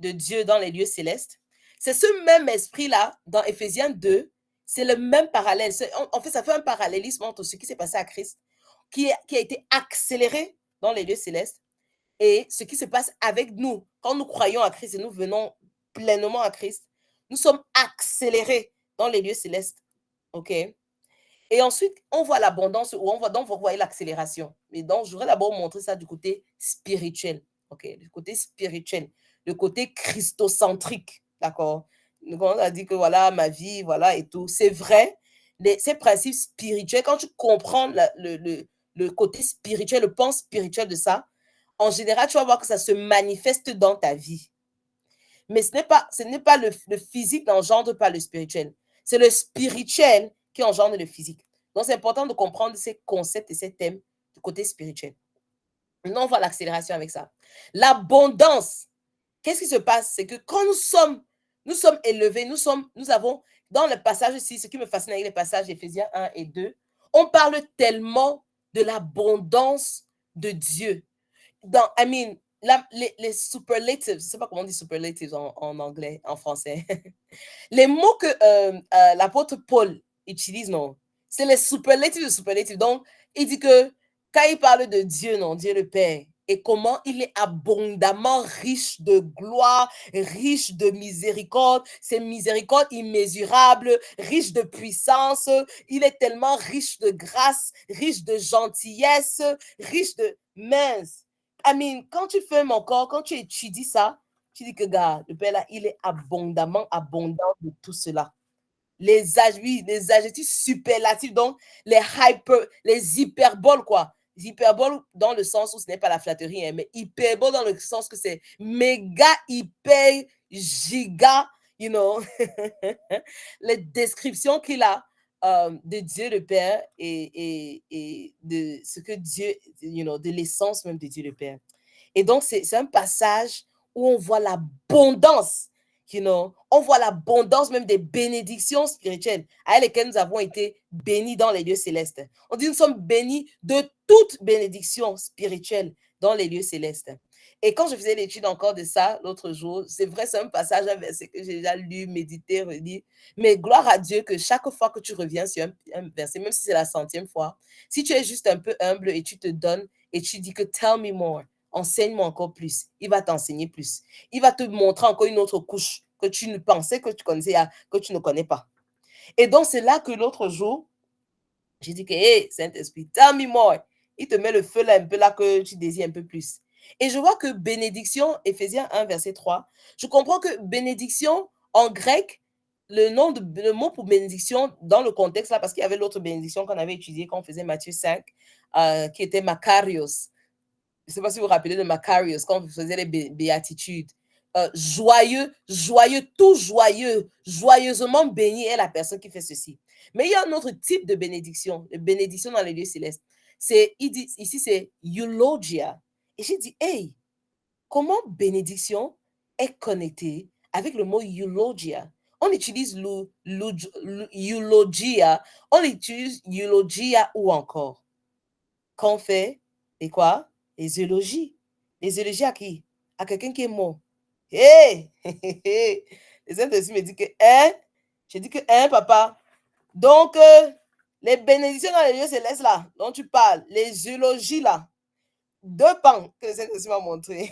Speaker 1: de Dieu dans les lieux célestes. C'est ce même esprit-là, dans Éphésiens 2, c'est le même parallèle. En fait, ça fait un parallélisme entre ce qui s'est passé à Christ, qui a été accéléré dans les lieux célestes, et ce qui se passe avec nous. Quand nous croyons à Christ et nous venons pleinement à Christ, nous sommes accélérés dans les lieux célestes. OK? Et ensuite, on voit l'abondance, ou vous voyez l'accélération. Mais donc, je voudrais d'abord montrer ça du côté spirituel. OK? Du côté spirituel. Le côté christocentrique. D'accord? Donc, on a dit que voilà, ma vie, voilà, et tout. C'est vrai. Ces principes spirituels, quand tu comprends le côté spirituel, le pan spirituel de ça, en général, tu vas voir que ça se manifeste dans ta vie. Mais ce n'est pas le physique n'engendre pas le spirituel. C'est le spirituel qui engendre le physique. Donc, c'est important de comprendre ces concepts et ces thèmes du côté spirituel. Maintenant, on voit l'accélération avec ça. L'abondance. Qu'est-ce qui se passe? C'est que quand nous sommes élevés, nous avons, dans le passage ici, ce qui me fascine avec les passages d'Éphésiens 1 et 2, on parle tellement de l'abondance de Dieu. Les superlatives, je ne sais pas comment on dit superlatives en anglais, en français. Les mots que l'apôtre Paul utilise, non, c'est les superlatives de superlatives. Donc, il dit que quand il parle de Dieu, non, Dieu le Père, et comment il est abondamment riche de gloire, riche de miséricorde, ses miséricordes immésurables, riche de puissance, il est tellement riche de grâce, riche de gentillesse, riche de mince. I mean, quand tu fais mon corps, quand tu étudies ça, tu dis que, gars, le Père là, il est abondamment abondant de tout cela. Oui, les adjectifs superlatifs, donc les hyperboles, quoi. Les hyperboles dans le sens où ce n'est pas la flatterie, hein, mais hyperbole dans le sens que c'est méga, hyper, giga, you know, les descriptions qu'il a de Dieu le Père et de ce que Dieu, you know, de l'essence même de Dieu le Père. Et donc, c'est un passage où on voit l'abondance, you know, on voit l'abondance même des bénédictions spirituelles avec lesquelles nous avons été bénis dans les lieux célestes. On dit nous sommes bénis de toute bénédiction spirituelle dans les lieux célestes. Et quand je faisais l'étude encore de ça l'autre jour, c'est vrai, c'est un passage, un verset que j'ai déjà lu, médité, redit. Mais gloire à Dieu que chaque fois que tu reviens sur un verset, même si c'est la 100e fois, si tu es juste un peu humble et tu te donnes et tu dis que tell me more, enseigne-moi encore plus, il va t'enseigner plus. Il va te montrer encore une autre couche que tu ne pensais que tu connaissais, que tu ne connais pas. Et donc, c'est là que l'autre jour, j'ai dit que, hey, Saint-Esprit, tell me more. Il te met le feu là, un peu là, que tu désires un peu plus. Et je vois que bénédiction, Éphésiens 1, verset 3, je comprends que bénédiction, en grec, le mot pour bénédiction, dans le contexte là, parce qu'il y avait l'autre bénédiction qu'on avait étudiée quand on faisait Matthieu 5, qui était Makarios. Je ne sais pas si vous vous rappelez de Makarios, quand on faisait les béatitudes. Joyeux, joyeux, tout joyeux, joyeusement béni est la personne qui fait ceci. Mais il y a un autre type de bénédiction dans les lieux célestes. Ici, c'est eulogia. Et j'ai dit, hey, comment bénédiction est connectée avec le mot eulogia? On utilise eulogia, on utilise eulogia ou encore quand on fait, et quoi? Les élogies. Les élogies à qui? À quelqu'un qui est mort. Hé! Les Saint-Esprit me dit que, hein? Je dis que, hein, papa? Donc, les bénédictions dans les lieux célestes, là, dont tu parles, les eulogies, là, deux pans que le Saint-Esprit m'a montré.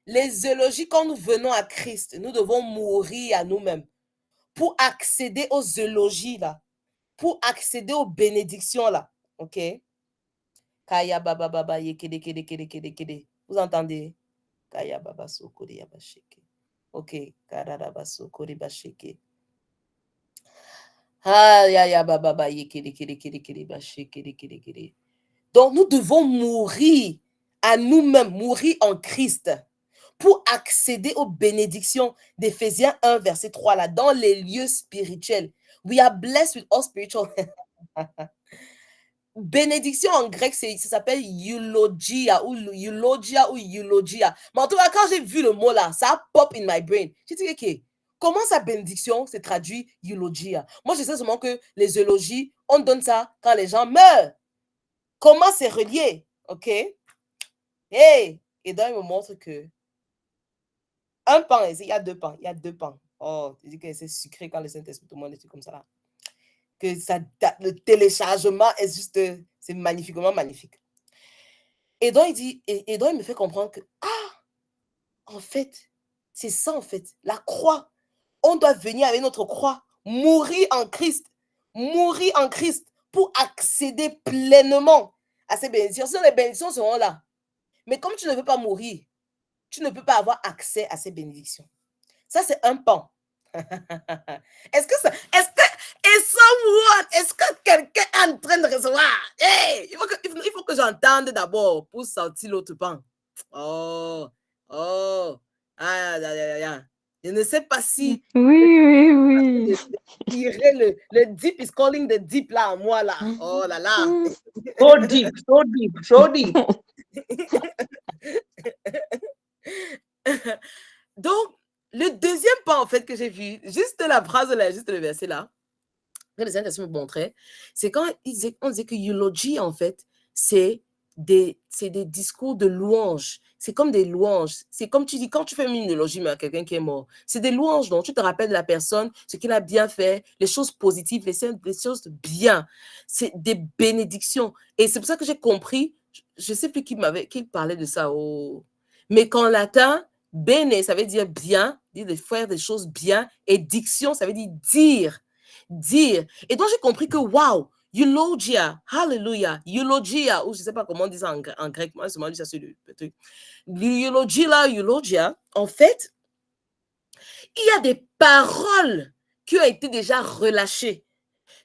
Speaker 1: Les eulogies, quand nous venons à Christ, nous devons mourir à nous-mêmes pour accéder aux eulogies, là, pour accéder aux bénédictions, là, ok? Kaya baba baba yekede kede kede kede kede. Vous entendez? Kaya baba sokori yabasheke. Ok. Karada basokori basheke. Ah ya ya baba baba yekede kede kede kede basheke kede kede kede. Donc nous devons mourir à nous-mêmes, mourir en Christ pour accéder aux bénédictions d'Éphésiens 1 verset 3 là dans les lieux spirituels. We are blessed with all spiritual. Bénédiction en grec, ça s'appelle eulogia ou eulogia. Mais en tout cas, quand j'ai vu le mot là, ça a pop in my brain. J'ai dit, ok, comment sa bénédiction se traduit eulogia? Moi, je sais seulement que les eulogies, on donne ça quand les gens meurent. Comment c'est relié? Ok? Hey! Et donc, il me montre que un pain, il y a deux pains. Il y a deux pains. Oh, tu dis que c'est sucré quand le Saint-Esprit te montre des trucs comme ça là. Que ça, le téléchargement est juste, c'est magnifiquement magnifique. Et donc, il me fait comprendre que, en fait, c'est ça, en fait, la croix. On doit venir avec notre croix, mourir en Christ pour accéder pleinement à ces bénédictions. Sinon, les bénédictions seront là. Mais comme tu ne veux pas mourir, tu ne peux pas avoir accès à ces bénédictions. Ça, c'est un pan. Est-ce que quelqu'un est en train de recevoir? Hey, il faut que j'entende d'abord pour sortir l'autre pan. Oh, je ne sais pas si
Speaker 2: Oui.
Speaker 1: le deep is calling the deep là en moi là. Oh là là.
Speaker 3: So deep, so deep, so deep.
Speaker 1: Donc, le deuxième pas, en fait, que j'ai vu, juste la phrase là, juste le verset là, que le Saint-Esprit me montrait, c'est quand on disait que eulogie, en fait, c'est des discours de louange. C'est comme des louanges. C'est comme tu dis, quand tu fais une eulogie à quelqu'un qui est mort, c'est des louanges, donc tu te rappelles de la personne, ce qu'il a bien fait, les choses positives, les choses bien. C'est des bénédictions. Et c'est pour ça que j'ai compris, je ne sais plus qui parlait de ça. Mais qu'en latin, bene, ça veut dire bien, dire de faire des choses bien, et diction, ça veut dire dire, dire. Et donc, j'ai compris que, waouh, eulogia, hallelujah, eulogia, ou je ne sais pas comment on dit ça en grec, moi, je dis ça sur le truc. Eulogia, en fait, il y a des paroles qui ont été déjà relâchées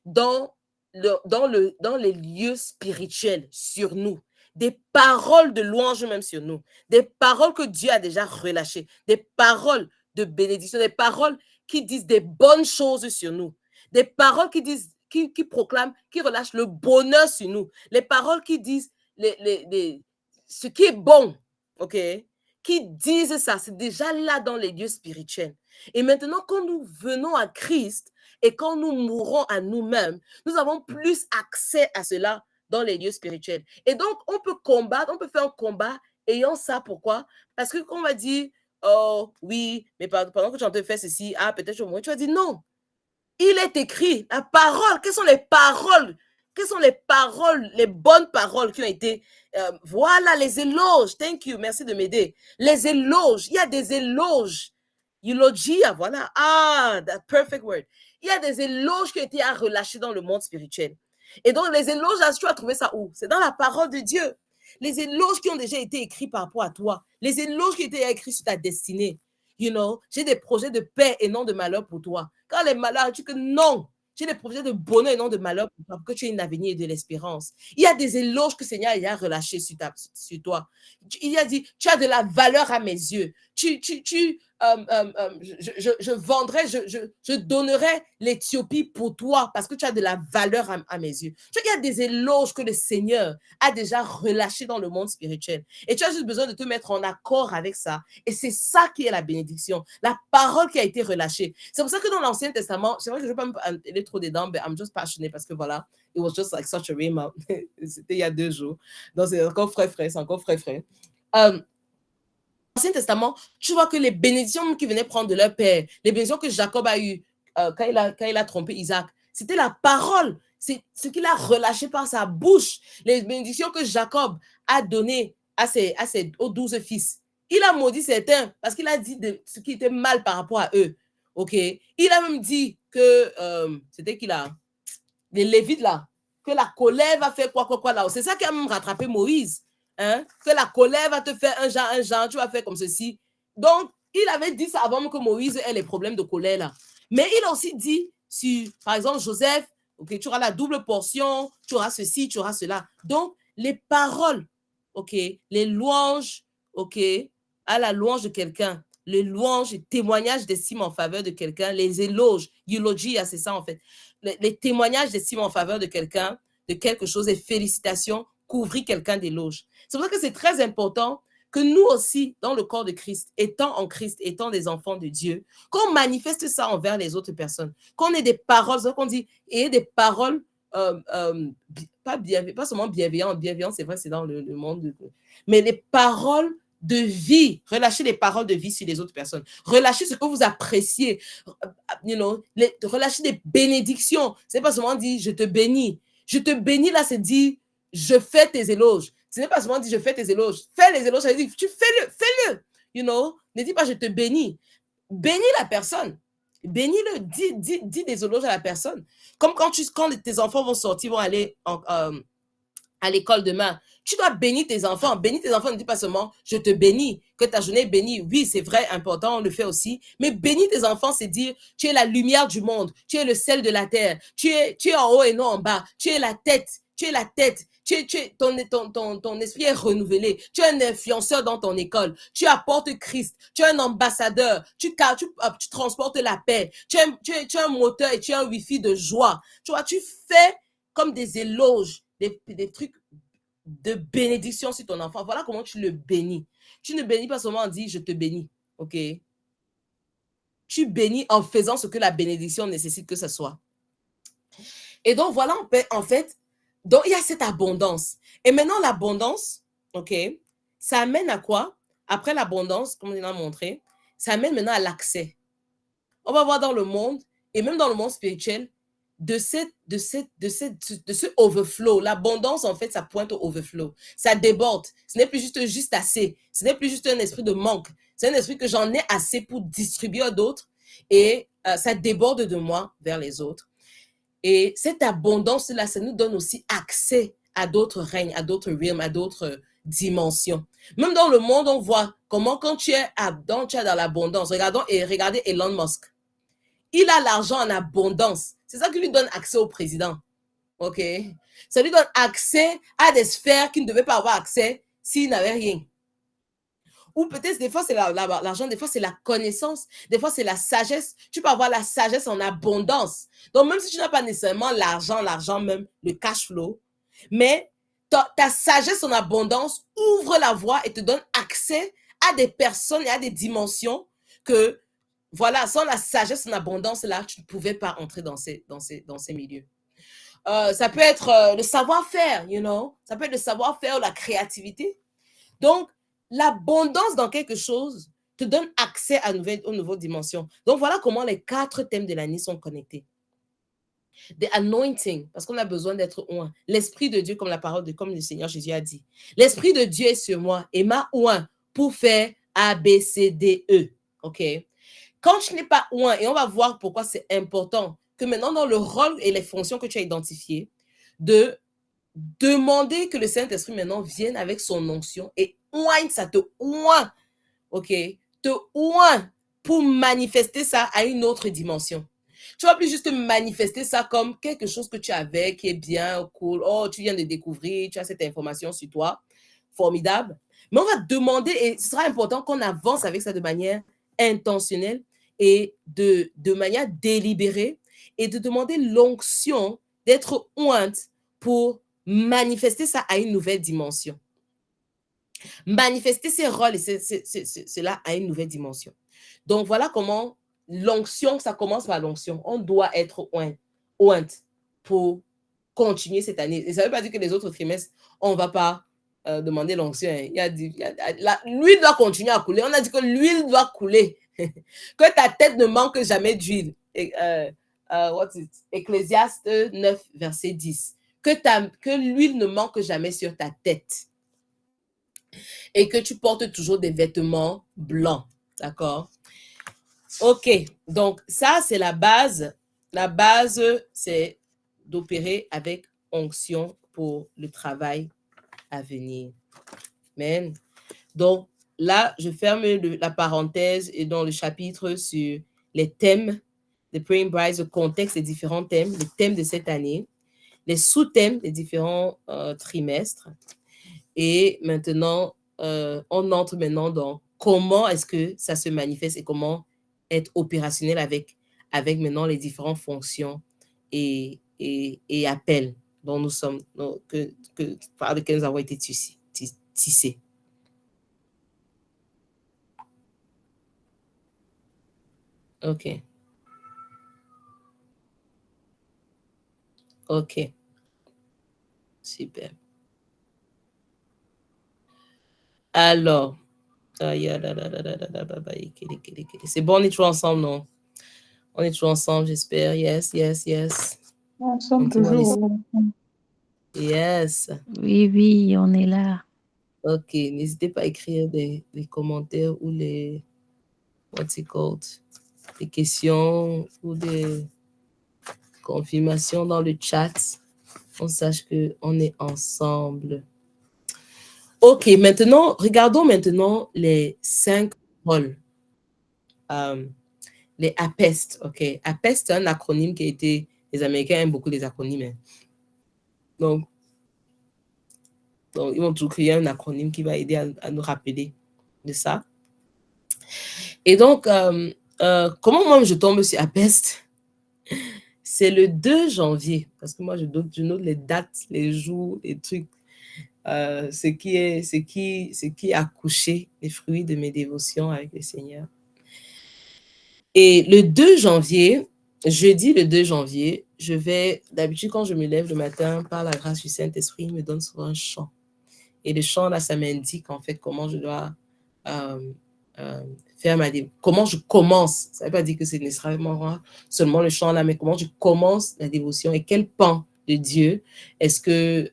Speaker 1: dans les lieux spirituels sur nous. Des paroles de louange même sur nous. Des paroles que Dieu a déjà relâchées. Des paroles de bénédiction. Des paroles qui disent des bonnes choses sur nous. Des paroles qui disent, qui proclament, qui relâchent le bonheur sur nous. Les paroles qui disent ce qui est bon. OK? Qui disent ça. C'est déjà là dans les lieux spirituels. Et maintenant, quand nous venons à Christ, et quand nous mourons à nous-mêmes, nous avons plus accès à cela dans les lieux spirituels. Et donc, on peut combattre, on peut faire un combat ayant ça. Pourquoi? Parce que quand on va dire, oh oui, mais pendant que tu en te fais ceci, ah, peut-être au moins, tu vas dire non. Il est écrit, la parole, quelles sont les paroles? Quelles sont les paroles, les bonnes paroles qui ont été, voilà, les éloges, thank you, merci de m'aider. Les éloges, il y a des éloges. Eulogia, voilà, that perfect word. Il y a des éloges qui ont été relâchés dans le monde spirituel. Et donc, les éloges, tu as trouvé ça où? C'est dans la parole de Dieu. Les éloges qui ont déjà été écrits par rapport à toi. Les éloges qui ont été écrits sur ta destinée. You know, j'ai des projets de paix et non de malheur pour toi. Quand les malheurs, tu dis que non, j'ai des projets de bonheur et non de malheur pour toi, pour que tu aies un avenir et de l'espérance. Il y a des éloges que le Seigneur a relâchés sur toi. Il a dit, tu as de la valeur à mes yeux. Je vendrai, je donnerai l'Éthiopie pour toi parce que tu as de la valeur à mes yeux. Tu vois, il y a des éloges que le Seigneur a déjà relâchés dans le monde spirituel. Et tu as juste besoin de te mettre en accord avec ça. Et c'est ça qui est la bénédiction, la parole qui a été relâchée. C'est pour ça que dans l'Ancien Testament, c'est vrai que je ne vais pas aller trop dedans, mais I'm just passionate parce que voilà, it was just like such a rhema. C'était il y a 2 jours. Donc c'est encore frais, c'est encore frais. L'Ancien Testament, tu vois que les bénédictions qui venaient prendre de leur père, les bénédictions que Jacob a eues quand il a trompé Isaac, c'était la parole, c'est ce qu'il a relâché par sa bouche. Les bénédictions que Jacob a données aux 12 fils. Il a maudit certains parce qu'il a dit ce qui était mal par rapport à eux. OK? Il a même dit que, c'était qu'il a, les Lévites là, que la colère va faire quoi là. C'est ça qui a même rattrapé Moïse. Hein, que la colère va te faire un genre, tu vas faire comme ceci. Donc, il avait dit ça avant que Moïse ait les problèmes de colère là. Mais il a aussi dit, par exemple, Joseph, ok, tu auras la double portion, tu auras ceci, tu auras cela. Donc, les paroles, ok, les louanges, ok, à la louange de quelqu'un, les louanges, les témoignages d'estime en faveur de quelqu'un, les éloges, eulogia, c'est ça en fait, les témoignages d'estime en faveur de quelqu'un, de quelque chose, et félicitations, couvrir quelqu'un d'éloges. C'est pour ça que c'est très important que nous aussi, dans le corps de Christ, étant en Christ, étant des enfants de Dieu, qu'on manifeste ça envers les autres personnes, qu'on ait des paroles, qu'on dit, et des paroles, pas seulement bienveillant, c'est vrai, c'est dans le monde, mais les paroles de vie, relâchez les paroles de vie sur les autres personnes, relâchez ce que vous appréciez, relâchez des bénédictions, c'est pas seulement dire, je te bénis là, c'est dire, je fais tes éloges. Ce n'est pas seulement dire je fais tes éloges. Fais les éloges, ça veut dire tu fais-le. You know? Ne dis pas je te bénis. Bénis la personne. Bénis-le. Dis des éloges à la personne. Comme quand tes enfants vont sortir, vont aller à l'école demain. Tu dois bénir tes enfants. Bénis tes enfants, ne dis pas seulement je te bénis, que ta journée est bénie. Oui, c'est vrai, important, on le fait aussi. Mais bénir tes enfants, c'est dire tu es la lumière du monde, tu es le sel de la terre, tu es en haut et non en bas, tu es la tête. Ton esprit est renouvelé. Tu es un influenceur dans ton école. Tu apportes Christ. Tu es un ambassadeur. Tu transportes la paix. Tu es un moteur et tu es un wifi de joie. Tu vois, tu fais comme des éloges, des trucs de bénédiction sur ton enfant. Voilà comment tu le bénis. Tu ne bénis pas seulement en disant je te bénis. OK? Tu bénis en faisant ce que la bénédiction nécessite que ce soit. Et donc, voilà, en fait, donc il y a cette abondance. Et maintenant, l'abondance, OK, ça amène à quoi? Après l'abondance, comme on a montré, ça amène maintenant à l'accès. On va voir dans le monde, et même dans le monde spirituel, de ce overflow. L'abondance, en fait, ça pointe au overflow. Ça déborde. Ce n'est plus juste assez. Ce n'est plus juste un esprit de manque. C'est un esprit que j'en ai assez pour distribuer à d'autres et ça déborde de moi vers les autres. Et cette abondance-là, ça nous donne aussi accès à d'autres règnes, à d'autres realms, à d'autres dimensions. Même dans le monde, on voit comment quand tu es dans l'abondance. Regardez Elon Musk. Il a l'argent en abondance. C'est ça qui lui donne accès au président. OK? Ça lui donne accès à des sphères qu'il ne devait pas avoir accès s'il n'avait rien. Ou peut-être des fois, c'est l'argent, des fois, c'est la connaissance, des fois, c'est la sagesse. Tu peux avoir la sagesse en abondance. Donc, même si tu n'as pas nécessairement l'argent même, le cash flow, mais ta sagesse en abondance ouvre la voie et te donne accès à des personnes et à des dimensions que, voilà, sans la sagesse en abondance, là, tu ne pouvais pas entrer dans ces milieux. Ça peut être le savoir-faire, ça peut être le savoir-faire ou la créativité. Donc, l'abondance dans quelque chose te donne accès aux nouvelles dimensions. Donc, voilà comment les 4 thèmes de l'année sont connectés. The anointing, parce qu'on a besoin d'être oint. L'Esprit de Dieu, comme le Seigneur Jésus a dit. L'Esprit de Dieu est sur moi et m'a oint pour faire A, B, C, D, E. OK? Quand tu n'es pas oint, et on va voir pourquoi c'est important que maintenant, dans le rôle et les fonctions que tu as identifiées, de demander que le Saint-Esprit maintenant vienne avec son onction et oigne, ça te oint, ok, te oint pour manifester ça à une autre dimension. Tu vas plus juste manifester ça comme quelque chose que tu avais, qui est bien, cool, oh, tu viens de découvrir, tu as cette information sur toi, formidable. Mais on va demander, et ce sera important qu'on avance avec ça de manière intentionnelle et de manière délibérée, et de demander l'onction d'être ointe pour manifester ça à une nouvelle dimension. Manifester ses rôles et cela à une nouvelle dimension. Donc, voilà comment l'onction, ça commence par l'onction. On doit être ointe pour continuer cette année. Et ça ne veut pas dire que les autres trimestres, on ne va pas demander l'onction. L'huile doit continuer à couler. On a dit que l'huile doit couler. Que ta tête ne manque jamais d'huile. Ecclésiaste 9, verset 10. Que l'huile ne manque jamais sur ta tête. Et que tu portes toujours des vêtements blancs. D'accord? OK. Donc, ça, c'est la base. La base, c'est d'opérer avec onction pour le travail à venir. Amen. Donc, là, je ferme la parenthèse et dans le chapitre sur les thèmes de Praying Brides, le contexte des différents thèmes, les thèmes de cette année, les sous-thèmes des différents trimestres. Et maintenant, on entre maintenant dans comment est-ce que ça se manifeste et comment être opérationnel avec maintenant les différentes fonctions et appels dont nous sommes, par lesquels nous avons été tissés. OK. OK. Super. Alors, c'est bon, on est toujours ensemble, non? On est toujours ensemble, j'espère. Yes.
Speaker 3: Ensemble toujours.
Speaker 1: Yes.
Speaker 2: Oui, on est là.
Speaker 1: OK, n'hésitez pas à écrire des commentaires ou les questions ou des confirmations dans le chat. On sache qu'on est ensemble. OK, maintenant, regardons maintenant les 5 rôles. Les APEST, OK. APEST, c'est un acronyme qui a été... Les Américains aiment beaucoup les acronymes. Hein. Donc, ils vont toujours créer un acronyme qui va aider à nous rappeler de ça. Et donc, comment moi je tombe sur APEST? C'est le 2 janvier, parce que moi je note les dates, les jours, les trucs, ce qui a couché les fruits de mes dévotions avec le Seigneur. Et le 2 janvier, jeudi le 2 janvier, d'habitude quand je me lève le matin, par la grâce du Saint-Esprit, il me donne souvent un chant. Et le chant là, ça m'indique en fait comment je dois comment je commence. Ça ne veut pas dire que c'est nécessairement seulement le chant là, mais comment je commence la dévotion et quel pan de Dieu est-ce que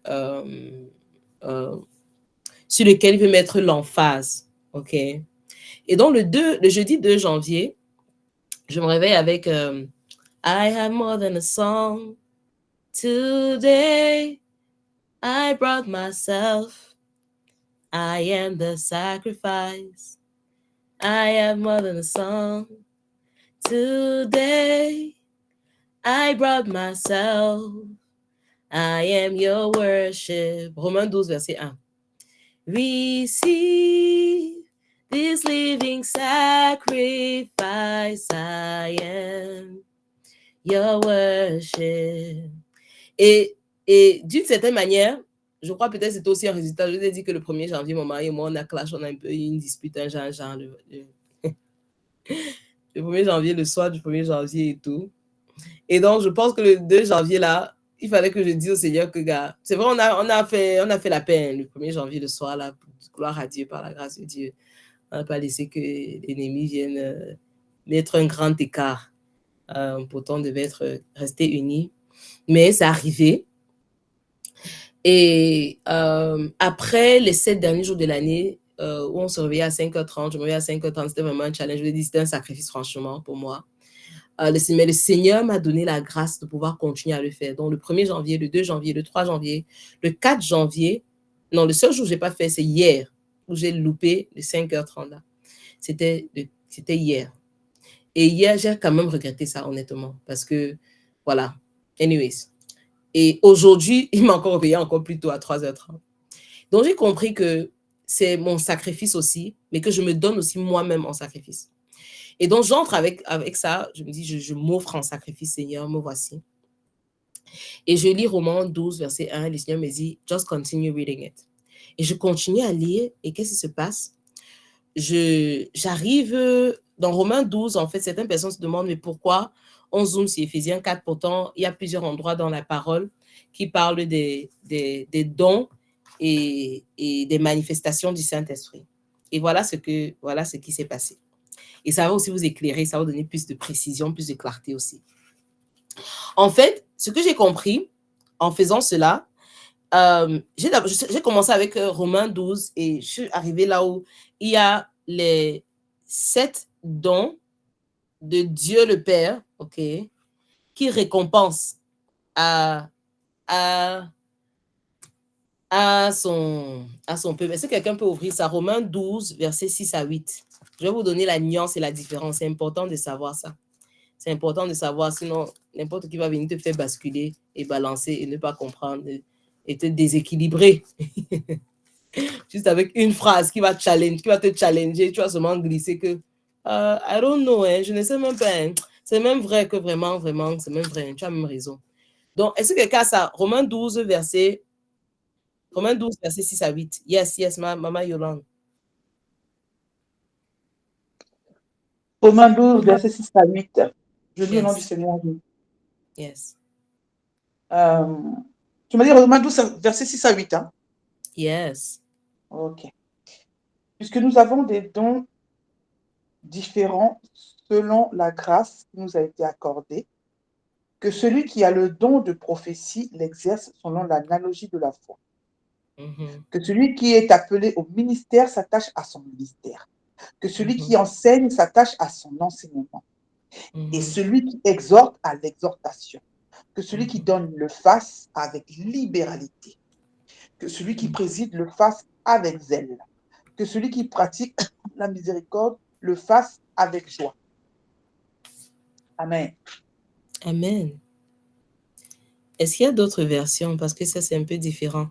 Speaker 1: sur lequel il veut mettre l'emphase. OK? Et donc, le jeudi 2 janvier, je me réveille avec I have more than a song. Today, I brought myself. I am the sacrifice. I have more than a song. Today, I brought myself. I am your worship. Romains 12, verset 1. Receive this living sacrifice. I am your worship. Et d'une certaine manière, je crois peut-être c'est aussi un résultat. Je vous ai dit que le 1er janvier, mon mari et moi, on a clash, on a un peu eu une dispute, un genre le 1er janvier, le soir du 1er janvier et tout. Et donc, je pense que le 2 janvier, là, il fallait que je dise au Seigneur que, gars, c'est vrai, on a fait la peine le 1er janvier, le soir, là, gloire à Dieu, par la grâce de Dieu. On n'a pas laissé que l'ennemi vienne mettre un grand écart. Pourtant, on devait rester unis. Mais c'est arrivé. Et après les 7 derniers jours de l'année, où on se réveillait à 5h30, je me réveillais à 5h30, c'était vraiment un challenge. Je l'ai dit, c'était un sacrifice, franchement, pour moi. Mais le Seigneur m'a donné la grâce de pouvoir continuer à le faire. Donc, le 1er janvier, le 2 janvier, le 3 janvier, le 4 janvier, non, le seul jour que je n'ai pas fait, c'est hier, où j'ai loupé les 5h30 là. C'était hier. Et hier, j'ai quand même regretté ça, honnêtement, parce que, voilà, anyways. Et aujourd'hui, il m'a encore réveillé encore plus tôt à 3h30. Donc, j'ai compris que c'est mon sacrifice aussi, mais que je me donne aussi moi-même en sacrifice. Et donc, j'entre avec ça, je me dis, je m'offre en sacrifice, Seigneur, me voici. Et je lis Romains 12, verset 1, le Seigneur me dit, just continue reading it. Et je continue à lire, et qu'est-ce qui se passe? J'arrive dans Romains 12, en fait, certaines personnes se demandent, mais pourquoi on zoome sur Éphésiens 4? Pourtant, il y a plusieurs endroits dans la parole qui parlent des dons et des manifestations du Saint-Esprit. Et voilà ce qui s'est passé. Et ça va aussi vous éclairer, ça va vous donner plus de précision, plus de clarté aussi. En fait, ce que j'ai compris en faisant cela, j'ai commencé avec Romains 12 et je suis arrivée là où il y a les 7 dons de Dieu le Père, ok, qui récompensent à son peuple. Est-ce que quelqu'un peut ouvrir ça? Romains 12, versets 6 à 8. Je vais vous donner la nuance et la différence. C'est important de savoir ça. C'est important de savoir, sinon n'importe qui va venir te faire basculer et balancer et ne pas comprendre et te déséquilibrer. Juste avec une phrase qui va te challenger, tu vas seulement glisser que I don't know, je ne sais même pas. C'est même vrai que vraiment, c'est même vrai. Tu as même raison. Donc, est-ce que quelqu'un a ça? Romains 12, verset 6 à 8. Yes, Maman Yolande.
Speaker 3: Romains 12, verset 6 à 8. Je lis au nom du Seigneur.
Speaker 1: Yes.
Speaker 3: Tu m'as dit Romains 12, verset 6 à 8, hein?
Speaker 1: Yes.
Speaker 3: Ok. Puisque nous avons des dons différents selon la grâce qui nous a été accordée, que celui qui a le don de prophétie l'exerce selon l'analogie de la foi. Que celui qui est appelé au ministère s'attache à son ministère. Que celui qui enseigne s'attache à son enseignement. Et celui qui exhorte à l'exhortation. Que celui qui donne le fasse avec libéralité. Que celui qui préside le fasse avec zèle. Que celui qui pratique la miséricorde le fasse avec joie. Amen.
Speaker 1: Amen. Est-ce qu'il y a d'autres versions? Parce que ça, c'est un peu différent.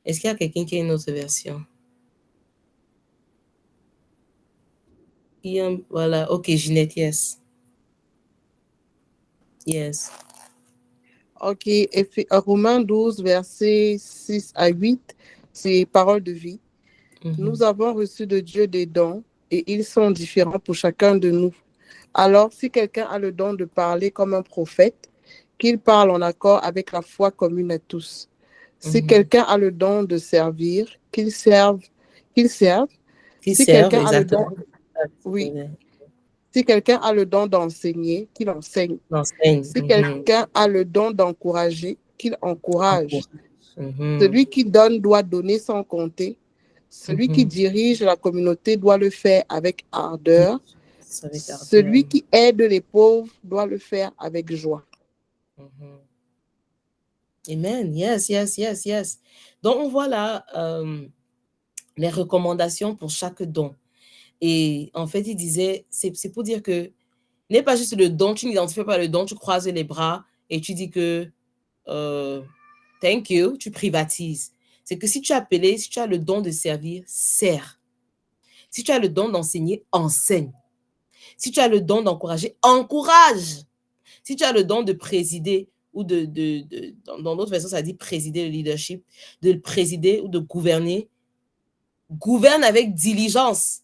Speaker 1: Est-ce qu'il y a quelqu'un qui a une autre version? Voilà. Ok, Ginette, yes. Yes.
Speaker 4: Ok, Romains 12, versets 6 à 8, c'est parole de vie. Nous avons reçu de Dieu des dons et ils sont différents pour chacun de nous. Alors, si quelqu'un a le don de parler comme un prophète, qu'il parle en accord avec la foi commune à tous. Si quelqu'un a le don de servir, qu'il serve. Si quelqu'un a le don Oui. Si quelqu'un a le don d'enseigner, qu'il enseigne. Si quelqu'un a le don d'encourager, qu'il encourage. Celui qui donne doit donner sans compter. Celui qui dirige la communauté doit le faire avec ardeur. Celui qui aide les pauvres doit le faire avec joie.
Speaker 1: Amen. Yes, yes, yes, yes. Donc, on voit là les recommandations pour chaque don. Et en fait, il disait, c'est pour dire que n'est pas juste le don, tu n'identifies pas le don, tu croises les bras et tu dis que thank you, tu privatises. C'est que si tu es appelé, si tu as le don de servir, sers. Si tu as le don d'enseigner, enseigne. Si tu as le don d'encourager, encourage. Si tu as le don de présider, ou dans d'autres versions, ça dit présider le leadership, de présider ou de gouverner, gouverne avec diligence.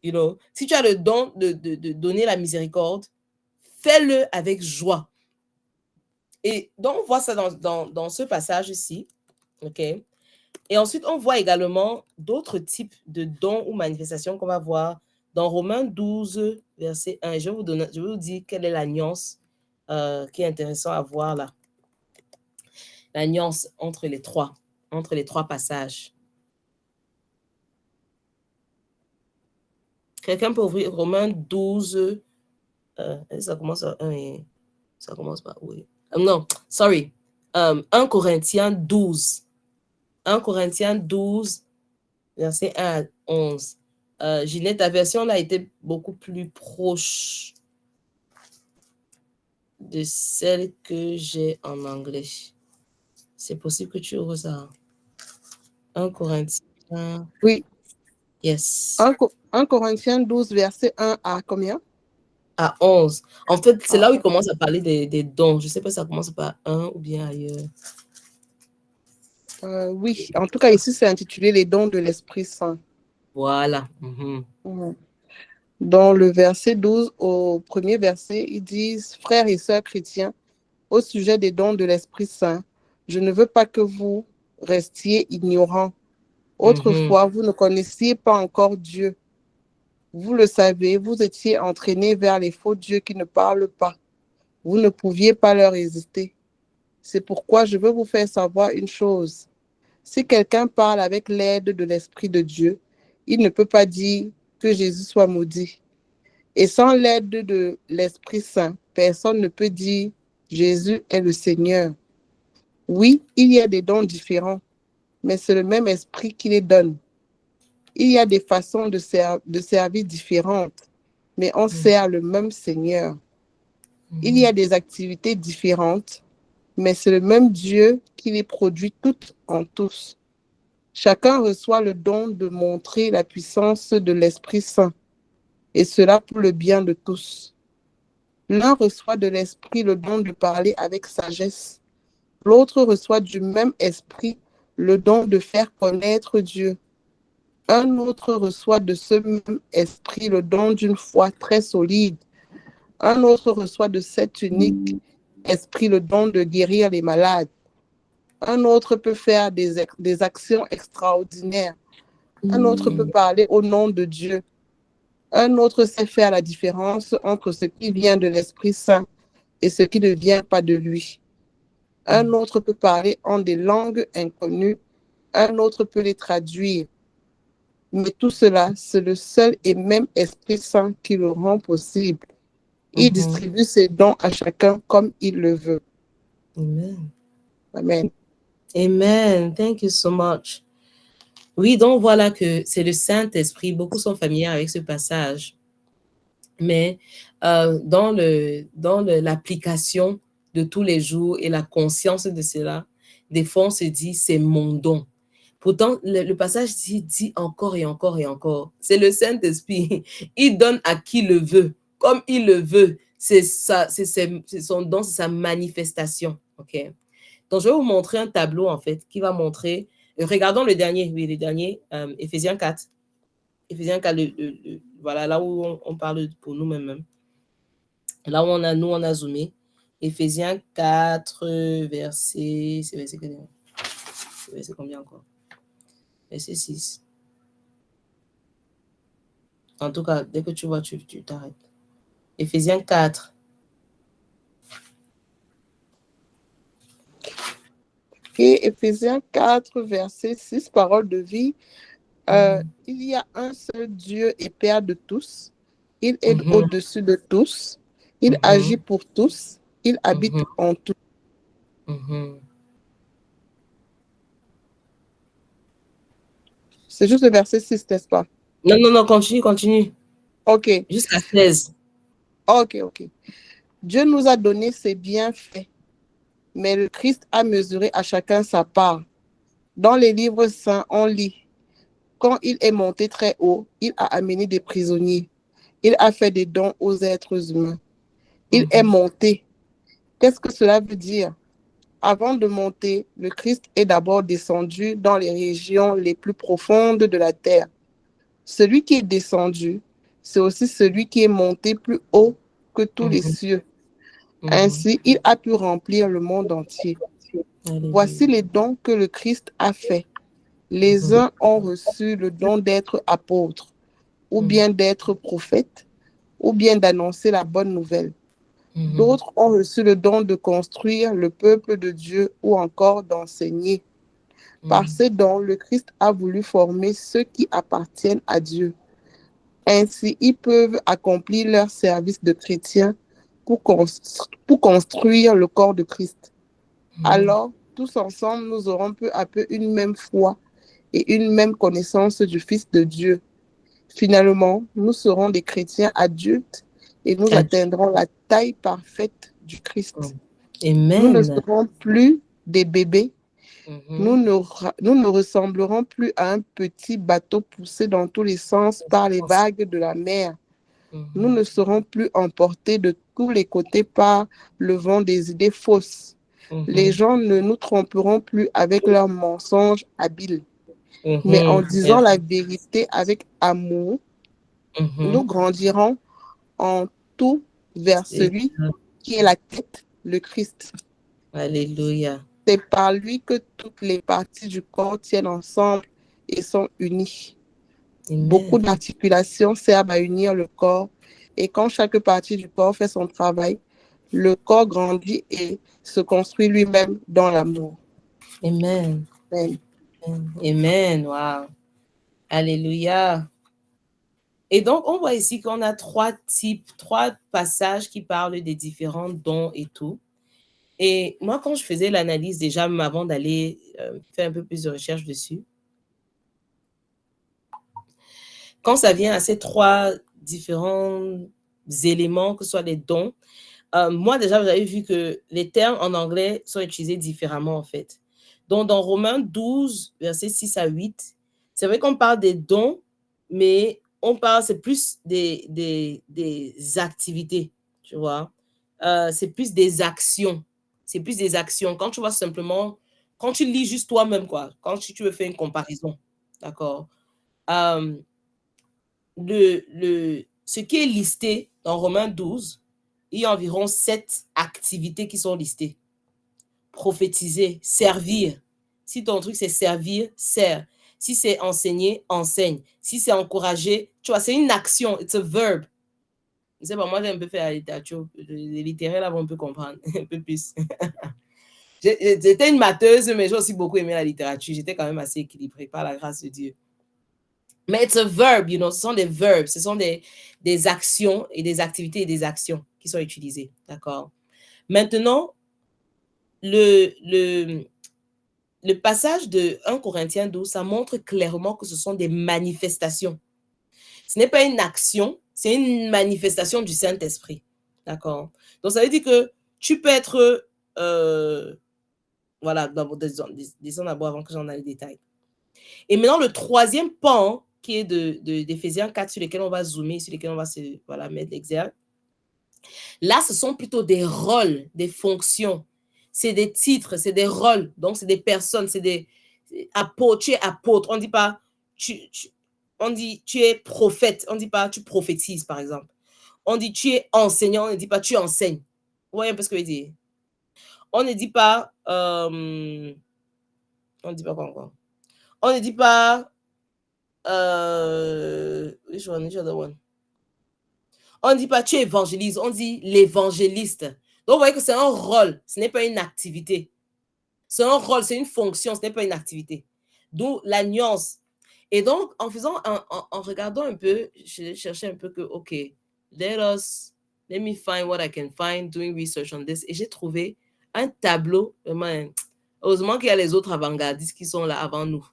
Speaker 1: You know? Si tu as le don de donner la miséricorde, fais-le avec joie. Et donc, on voit ça dans ce passage-ci. OK? Et ensuite, on voit également d'autres types de dons ou manifestations qu'on va voir dans Romains 12, verset 1. Je vais vous dire quelle est la nuance qui est intéressant à voir là. La nuance entre les trois passages. Quelqu'un peut ouvrir Romains 12, ça commence par 1 et ça commence par oui. Non, sorry. 1 Corinthiens 12. 1 Corinthiens 12, verset 1 à 11. Ginette, ta version là était beaucoup plus proche de celle que j'ai en anglais. C'est possible que tu ouvres ça. 1 Corinthiens.
Speaker 4: Oui.
Speaker 1: Yes.
Speaker 4: 1 Corinthiens 12, verset 1 à combien?
Speaker 1: À 11. En fait, c'est là où il commence à parler des dons. Je ne sais pas si ça commence par 1 ou bien ailleurs.
Speaker 4: Oui, en tout cas, ici, c'est intitulé les dons de l'Esprit Saint.
Speaker 1: Voilà.
Speaker 4: Dans le verset 12, au premier verset, ils disent, frères et sœurs chrétiens, au sujet des dons de l'Esprit Saint, je ne veux pas que vous restiez ignorants. Autrefois, vous ne connaissiez pas encore Dieu. Vous le savez, vous étiez entraînés vers les faux dieux qui ne parlent pas. Vous ne pouviez pas leur résister. C'est pourquoi je veux vous faire savoir une chose. Si quelqu'un parle avec l'aide de l'Esprit de Dieu, il ne peut pas dire que Jésus soit maudit. Et sans l'aide de l'Esprit Saint, personne ne peut dire Jésus est le Seigneur. Oui, il y a des dons différents, mais c'est le même Esprit qui les donne. Il y a des façons de servir différentes, mais on sert le même Seigneur. Il y a des activités différentes, mais c'est le même Dieu qui les produit toutes en tous. Chacun reçoit le don de montrer la puissance de l'Esprit Saint, et cela pour le bien de tous. L'un reçoit de l'Esprit le don de parler avec sagesse. L'autre reçoit du même Esprit le don de faire connaître Dieu. Un autre reçoit de ce même Esprit le don d'une foi très solide. Un autre reçoit de cet unique Esprit le don de guérir les malades. Un autre peut faire des actions extraordinaires. Un autre peut parler au nom de Dieu. Un autre sait faire la différence entre ce qui vient de l'Esprit Saint et ce qui ne vient pas de lui. Un autre peut parler en des langues inconnues. Un autre peut les traduire. Mais tout cela, c'est le seul et même Esprit Saint qui le rend possible. Il distribue ses dons à chacun comme il le veut.
Speaker 1: Amen.
Speaker 4: Amen.
Speaker 1: Amen. Thank you so much. Oui, donc voilà que c'est le Saint-Esprit. Beaucoup sont familiers avec ce passage. Mais dans l'application de tous les jours et la conscience de cela, des fois on se dit c'est mon don. Pourtant, le passage dit encore et encore et encore. C'est le Saint-Esprit. Il donne à qui le veut, comme il le veut. C'est son don, c'est sa manifestation. OK? Donc, je vais vous montrer un tableau, en fait, qui va montrer... regardons le dernier, Éphésiens 4. Éphésiens 4, voilà, là où on parle pour nous-mêmes. Là où on a zoomé. Éphésiens 4, verset... C'est verset combien encore? Verset 6. En tout cas, dès que tu vois, tu t'arrêtes. Éphésiens 4.
Speaker 4: Et Éphésiens 4, verset 6, parole de vie. Il y a un seul Dieu et Père de tous. Il est au-dessus de tous. Il agit pour tous. Il habite en tous. C'est juste le verset 6, n'est-ce pas?
Speaker 1: Non, non, non, continue, continue.
Speaker 4: OK.
Speaker 1: Jusqu'à 16.
Speaker 4: OK, OK. Dieu nous a donné ses bienfaits, mais le Christ a mesuré à chacun sa part. Dans les livres saints, on lit: quand il est monté très haut, il a amené des prisonniers. Il a fait des dons aux êtres humains. Il est monté. Qu'est-ce que cela veut dire? Avant de monter, le Christ est d'abord descendu dans les régions les plus profondes de la terre. Celui qui est descendu, c'est aussi celui qui est monté plus haut que tous les cieux. Ainsi, il a pu remplir le monde entier. Voici les dons que le Christ a faits. Les uns ont reçu le don d'être apôtres, ou bien d'être prophètes, ou bien d'annoncer la bonne nouvelle. D'autres ont reçu le don de construire le peuple de Dieu ou encore d'enseigner. Par ces dons, le Christ a voulu former ceux qui appartiennent à Dieu. Ainsi, ils peuvent accomplir leur service de chrétien pour construire le corps de Christ. Alors, tous ensemble, nous aurons peu à peu une même foi et une même connaissance du Fils de Dieu. Finalement, nous serons des chrétiens adultes et nous atteindrons la taille parfaite du Christ.
Speaker 1: Amen.
Speaker 4: Nous ne serons plus des bébés. Nous ne ressemblerons plus à un petit bateau poussé dans tous les sens par les vagues de la mer. Nous ne serons plus emportés de tous les côtés par le vent des idées fausses. Les gens ne nous tromperont plus avec leurs mensonges habiles. Mais en disant la vérité avec amour, nous grandirons en tout vers celui qui est la tête, le Christ.
Speaker 1: Alléluia.
Speaker 4: C'est par lui que toutes les parties du corps tiennent ensemble et sont unies. Beaucoup d'articulations servent à unir le corps, et quand chaque partie du corps fait son travail, le corps grandit et se construit lui-même dans l'amour.
Speaker 1: Amen.
Speaker 4: Amen.
Speaker 1: Amen. Wow. Alléluia. Et donc, on voit ici qu'on a trois passages qui parlent des différents dons et tout. Et moi, quand je faisais l'analyse déjà, même avant d'aller faire un peu plus de recherche dessus, quand ça vient à ces trois différents éléments, que ce soit les dons, moi déjà, vous avez vu que les termes en anglais sont utilisés différemment en fait. Donc, dans Romains 12, versets 6 à 8, c'est vrai qu'on parle des dons, mais on parle, c'est plus des activités, tu vois. C'est plus des actions. C'est plus des actions. Quand tu vois simplement, quand tu lis juste toi-même, quoi, quand tu veux faire une comparaison, d'accord. Ce qui est listé dans Romains 12, il y a environ 7 activités qui sont listées. Prophétiser, servir. Si ton truc c'est servir, sers. Si c'est enseigner, enseigne. Si c'est encourager, tu vois, c'est une action, it's a verb. Je sais pas, moi j'ai un peu fait la littérature, les littéraires là vont un peu comprendre, un peu plus. J'étais une matheuse, mais j'ai aussi beaucoup aimé la littérature. J'étais quand même assez équilibrée par la grâce de Dieu. Mais it's a verb, you know, ce sont des verbes, ce sont des actions et des activités et des actions qui sont utilisées, d'accord? Maintenant, le passage de 1 Corinthiens 12, ça montre clairement que ce sont des manifestations. Ce n'est pas une action, c'est une manifestation du Saint-Esprit, d'accord? Donc, ça veut dire que tu peux être, voilà, disons d'abord avant que j'en aille les détails. Et maintenant, le troisième pan, qui est d'Éphésiens 4, sur lesquels on va zoomer, sur lesquels on va voilà, mettre l'exergue. Là, ce sont plutôt des rôles, des fonctions. C'est des titres, c'est des rôles. Donc, c'est des personnes, c'est des apôtres. Tu es apôtre. On ne dit pas, on dit tu es prophète. On ne dit pas tu prophétises, par exemple. On dit tu es enseignant. On ne dit pas tu enseignes. Vous voyez un peu ce que je veux dire? On ne dit pas, on ne dit pas quoi encore. On ne dit pas which other one? On ne dit pas tu évangélises, on dit l'évangéliste. Donc, vous voyez que c'est un rôle, ce n'est pas une activité. C'est un rôle, c'est une fonction, ce n'est pas une activité. D'où la nuance. Et donc, en regardant un peu, je cherchais un peu que, OK, let me find what I can find, doing research on this. Et j'ai trouvé un tableau, vraiment, heureusement qu'il y a les autres avant-gardistes qui sont là avant nous.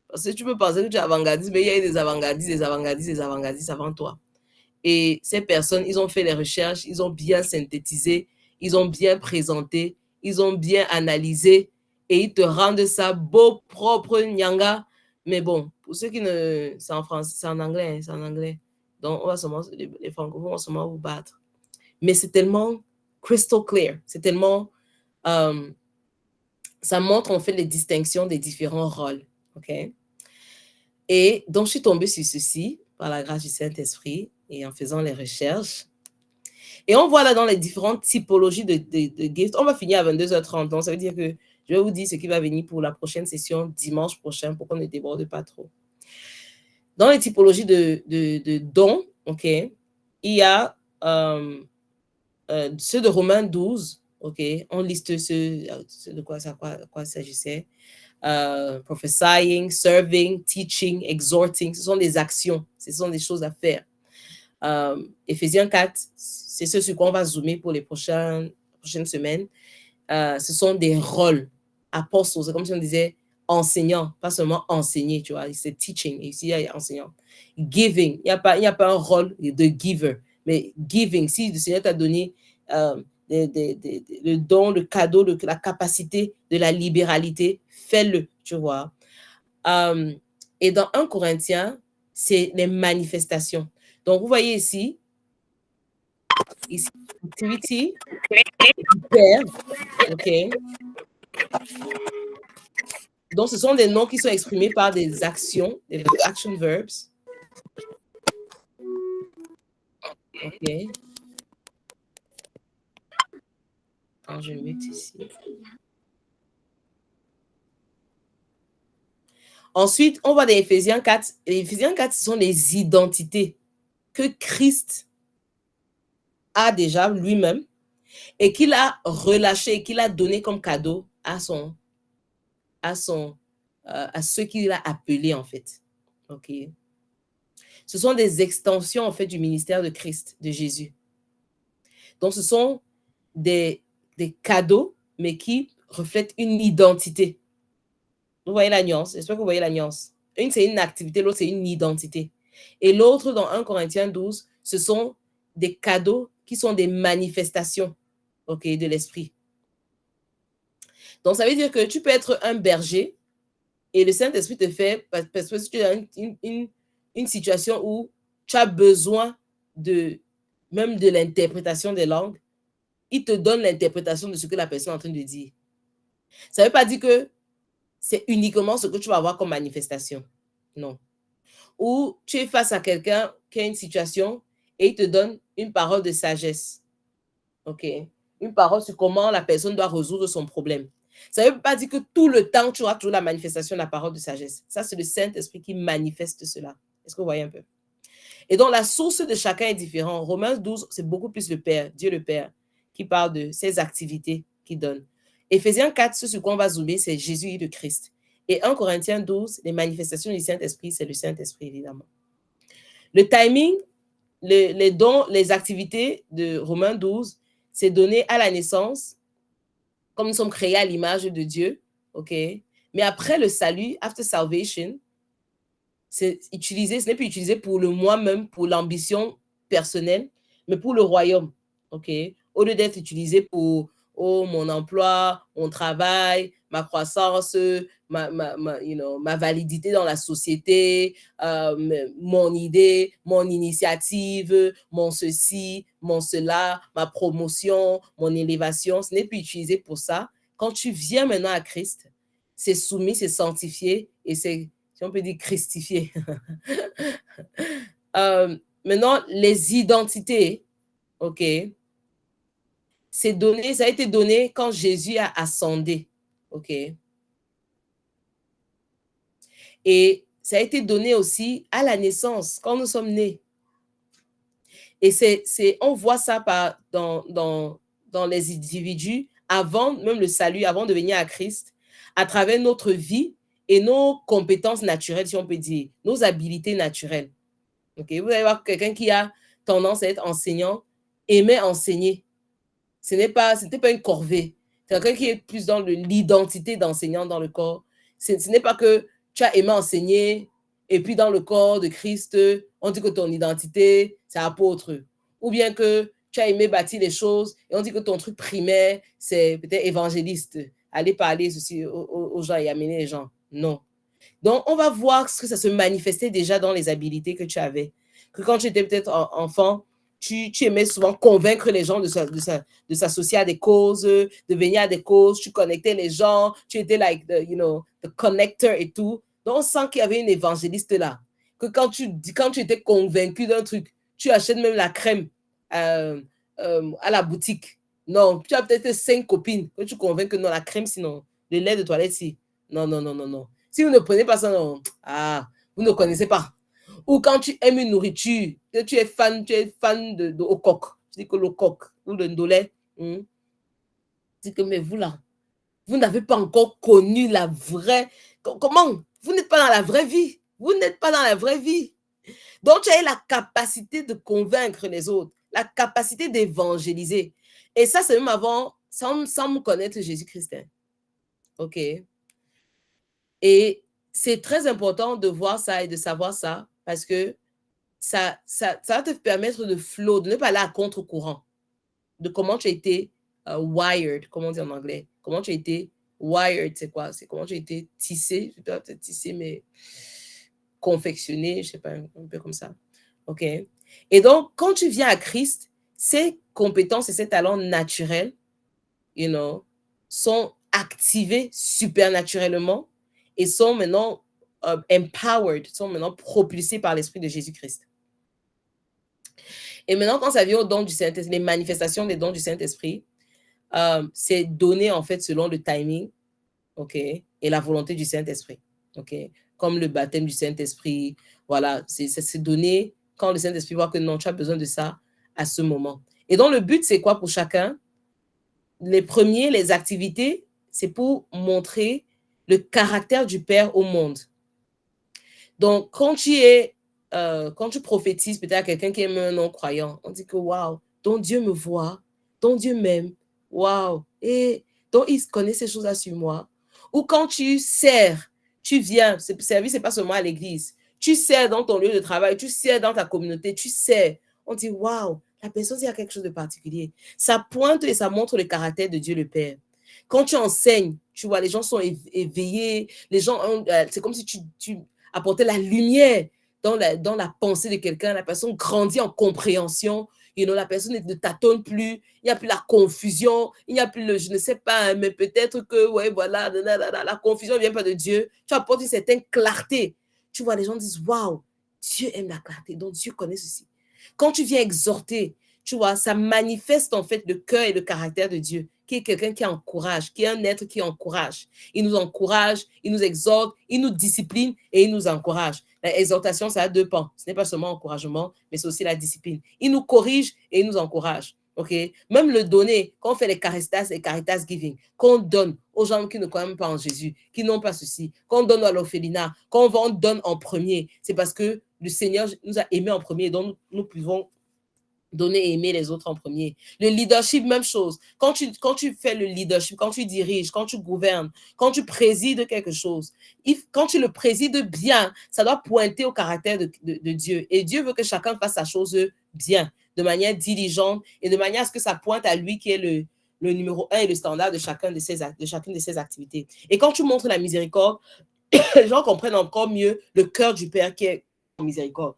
Speaker 1: Parce que tu peux penser que tu es avant-gardiste, mais il y a des avant-gardistes avant toi. Et ces personnes, ils ont fait les recherches, ils ont bien synthétisé, ils ont bien présenté, ils ont bien analysé et ils te rendent ça beau, propre, nyanga. Mais bon, pour ceux qui ne... C'est en français, c'est en anglais, c'est en anglais. Donc, on va seulement, les francophones vont seulement vous battre. Mais c'est tellement crystal clear, c'est tellement... ça montre en fait les distinctions des différents rôles. OK? Et donc, je suis tombée sur ceci par la grâce du Saint-Esprit et en faisant les recherches. Et on voit là dans les différentes typologies de gifts. On va finir à 22h30. Donc, ça veut dire que je vais vous dire ce qui va venir pour la prochaine session dimanche prochain pour qu'on ne déborde pas trop. Dans les typologies de dons, OK, il y a ceux de Romains 12. OK, on liste ceux de quoi s'agissait. Prophesying, serving, teaching, exhorting, ce sont des actions, ce sont des choses à faire. Éphésiens 4, c'est ce sur quoi on va zoomer pour les prochaines semaines. Ce sont des rôles. Apostles, c'est comme si on disait enseignant, pas seulement enseigner, tu vois, c'est teaching, et ici il y a enseignant. Giving, il n'y a pas un rôle de giver, mais giving, si le Seigneur t'a donné le don, le cadeau, la capacité de la libéralité, fais-le, tu vois. Et dans 1 Corinthiens, c'est les manifestations. Donc, vous voyez ici, activity, OK. Donc, ce sont des noms qui sont exprimés par des actions, des action verbs. OK. Alors, je vais mettre ici. Ensuite, on voit dans Éphésiens 4. Éphésiens 4, ce sont les identités que Christ a déjà lui-même et qu'il a relâché, qu'il a donné comme cadeau à ceux qu'il a appelés, en fait. OK. Ce sont des extensions, en fait, du ministère de Christ, de Jésus. Donc, ce sont des cadeaux, mais qui reflètent une identité. Vous voyez la nuance? J'espère que vous voyez la nuance. Une, c'est une activité, l'autre, c'est une identité. Et l'autre, dans 1 Corinthiens 12, ce sont des cadeaux qui sont des manifestations, OK, de l'esprit. Donc, ça veut dire que tu peux être un berger et le Saint-Esprit te fait, parce que tu as une situation où tu as besoin même de l'interprétation des langues, il te donne l'interprétation de ce que la personne est en train de dire. Ça ne veut pas dire que c'est uniquement ce que tu vas avoir comme manifestation. Non. Ou tu es face à quelqu'un qui a une situation et il te donne une parole de sagesse. OK. Une parole sur comment la personne doit résoudre son problème. Ça ne veut pas dire que tout le temps, tu auras toujours la manifestation de la parole de sagesse. Ça, c'est le Saint-Esprit qui manifeste cela. Est-ce que vous voyez un peu? Et donc, la source de chacun est différente. Romains 12, c'est beaucoup plus le Père, Dieu le Père, qui parle de ses activités qu'il donne. Éphésiens 4, ce sur quoi on va zoomer, c'est Jésus et le Christ. Et 1 Corinthiens 12, les manifestations du Saint-Esprit, c'est le Saint-Esprit, évidemment. Le timing, les dons, les activités de Romains 12, c'est donné à la naissance, comme nous sommes créés à l'image de Dieu, OK? Mais après le salut, after salvation, c'est utilisé, ce n'est plus utilisé pour le moi-même, pour l'ambition personnelle, mais pour le royaume, OK? Au lieu d'être utilisé pour mon emploi, mon travail, ma croissance, ma validité dans la société, mon idée, mon initiative, mon ceci, mon cela, ma promotion, mon élévation, ce n'est plus utilisé pour ça. Quand tu viens maintenant à Christ, c'est soumis, c'est sanctifié et c'est, si on peut dire, christifié. Maintenant, les identités, OK, ça a été donné quand Jésus a ascendé, OK. Et ça a été donné aussi à la naissance, quand nous sommes nés. Et on voit ça dans les individus, avant même le salut, avant de venir à Christ, à travers notre vie et nos compétences naturelles, si on peut dire, nos habiletés naturelles. Okay? Vous allez voir quelqu'un qui a tendance à être enseignant, aimait enseigner. Ce n'était pas une corvée. C'est quelqu'un qui est plus dans l'identité d'enseignant dans le corps. Ce n'est pas que tu as aimé enseigner et puis dans le corps de Christ, on dit que ton identité, c'est apôtre. Ou bien que tu as aimé bâtir les choses et on dit que ton truc primaire, c'est peut-être évangéliste. Aller parler ceci aux gens et amener les gens. Non. Donc, on va voir ce que ça se manifestait déjà dans les habilités que tu avais. Que quand tu étais peut-être enfant, tu aimais souvent convaincre les gens de s'associer à des causes, de venir à des causes, tu connectais les gens, tu étais like the connector et tout. Donc, on sent qu'il y avait une évangéliste là. Que quand tu étais convaincu d'un truc, tu achètes même la crème à la boutique. Non, tu as peut-être 5 copines que tu convaincs que non, la crème, sinon, le lait de toilette, si. Non, non, non, non, non. Si vous ne prenez pas ça, non. Ah, vous ne connaissez pas. Ou quand tu aimes une nourriture, que tu es fan de au coq. Tu dis que le coq ou le ndolé. Tu dis que, mais vous là, vous n'avez pas encore connu la vraie. Comment? Vous n'êtes pas dans la vraie vie. Vous n'êtes pas dans la vraie vie. Donc, tu as la capacité de convaincre les autres, la capacité d'évangéliser. Et ça, c'est même avant, sans me connaître Jésus-Christ. OK? Et c'est très important de voir ça et de savoir ça parce que ça va te permettre de flow, de ne pas aller à contre-courant de comment tu as été wired, comment on dit en anglais, comment tu as été wired, c'est quoi? C'est comment tu as été tissé, je ne sais pas peut-être tissé, mais confectionné, je ne sais pas, un peu comme ça. OK? Et donc, quand tu viens à Christ, ces compétences et ces talents naturels, sont activés supernaturellement et sont maintenant empowered, sont maintenant propulsés par l'Esprit de Jésus-Christ. Et maintenant, quand ça vient aux dons du Saint-Esprit, les manifestations des dons du Saint-Esprit, c'est donné en fait selon le timing, OK, et la volonté du Saint-Esprit, OK, comme le baptême du Saint-Esprit, voilà, c'est donné quand le Saint-Esprit voit que non, tu as besoin de ça à ce moment. Et donc, le but, c'est quoi pour chacun? Les activités, c'est pour montrer le caractère du Père au monde. Donc, quand tu prophétises peut-être à quelqu'un qui est un non-croyant, on dit que waouh, ton Dieu me voit, ton Dieu m'aime, waouh, et donc il connaît ces choses-là sur moi. Ou quand tu sers, tu viens, servir, c'est pas seulement à l'église, tu sers dans ton lieu de travail, tu sers dans ta communauté, tu sers, on dit waouh, la personne, il y a quelque chose de particulier. Ça pointe et ça montre le caractère de Dieu le Père. Quand tu enseignes, tu vois, les gens sont éveillés, les gens, c'est comme si tu apportais la lumière dans la pensée de quelqu'un, la personne grandit en compréhension, la personne ne tâtonne plus, il n'y a plus la confusion, il n'y a plus je ne sais pas, mais peut-être que, ouais, voilà, la confusion ne vient pas de Dieu, tu apportes une certaine clarté. Tu vois, les gens disent, waouh, Dieu aime la clarté, donc Dieu connaît ceci. Quand tu viens exhorter, tu vois, ça manifeste en fait le cœur et le caractère de Dieu, qui est quelqu'un qui encourage, qui est un être qui encourage. Il nous encourage, il nous exhorte, il nous discipline et il nous encourage. L'exhortation, ça a 2 pans. Ce n'est pas seulement encouragement, mais c'est aussi la discipline. Il nous corrige et il nous encourage. OK? Même le donner, quand on fait les caritas giving, qu'on donne aux gens qui ne croient même pas en Jésus, qui n'ont pas ceci, qu'on donne à l'orphelinat, qu'on donne en premier, c'est parce que le Seigneur nous a aimés en premier, donc nous pouvons donner et aimer les autres en premier. Le leadership, même chose. Quand tu fais le leadership, quand tu diriges, quand tu gouvernes, quand tu présides quelque chose, quand tu le présides bien, ça doit pointer au caractère de Dieu. Et Dieu veut que chacun fasse sa chose bien, de manière diligente et de manière à ce que ça pointe à lui qui est le numéro 1 et le standard de chacune de ses activités. Et quand tu montres la miséricorde, les gens comprennent encore mieux le cœur du Père qui est miséricorde.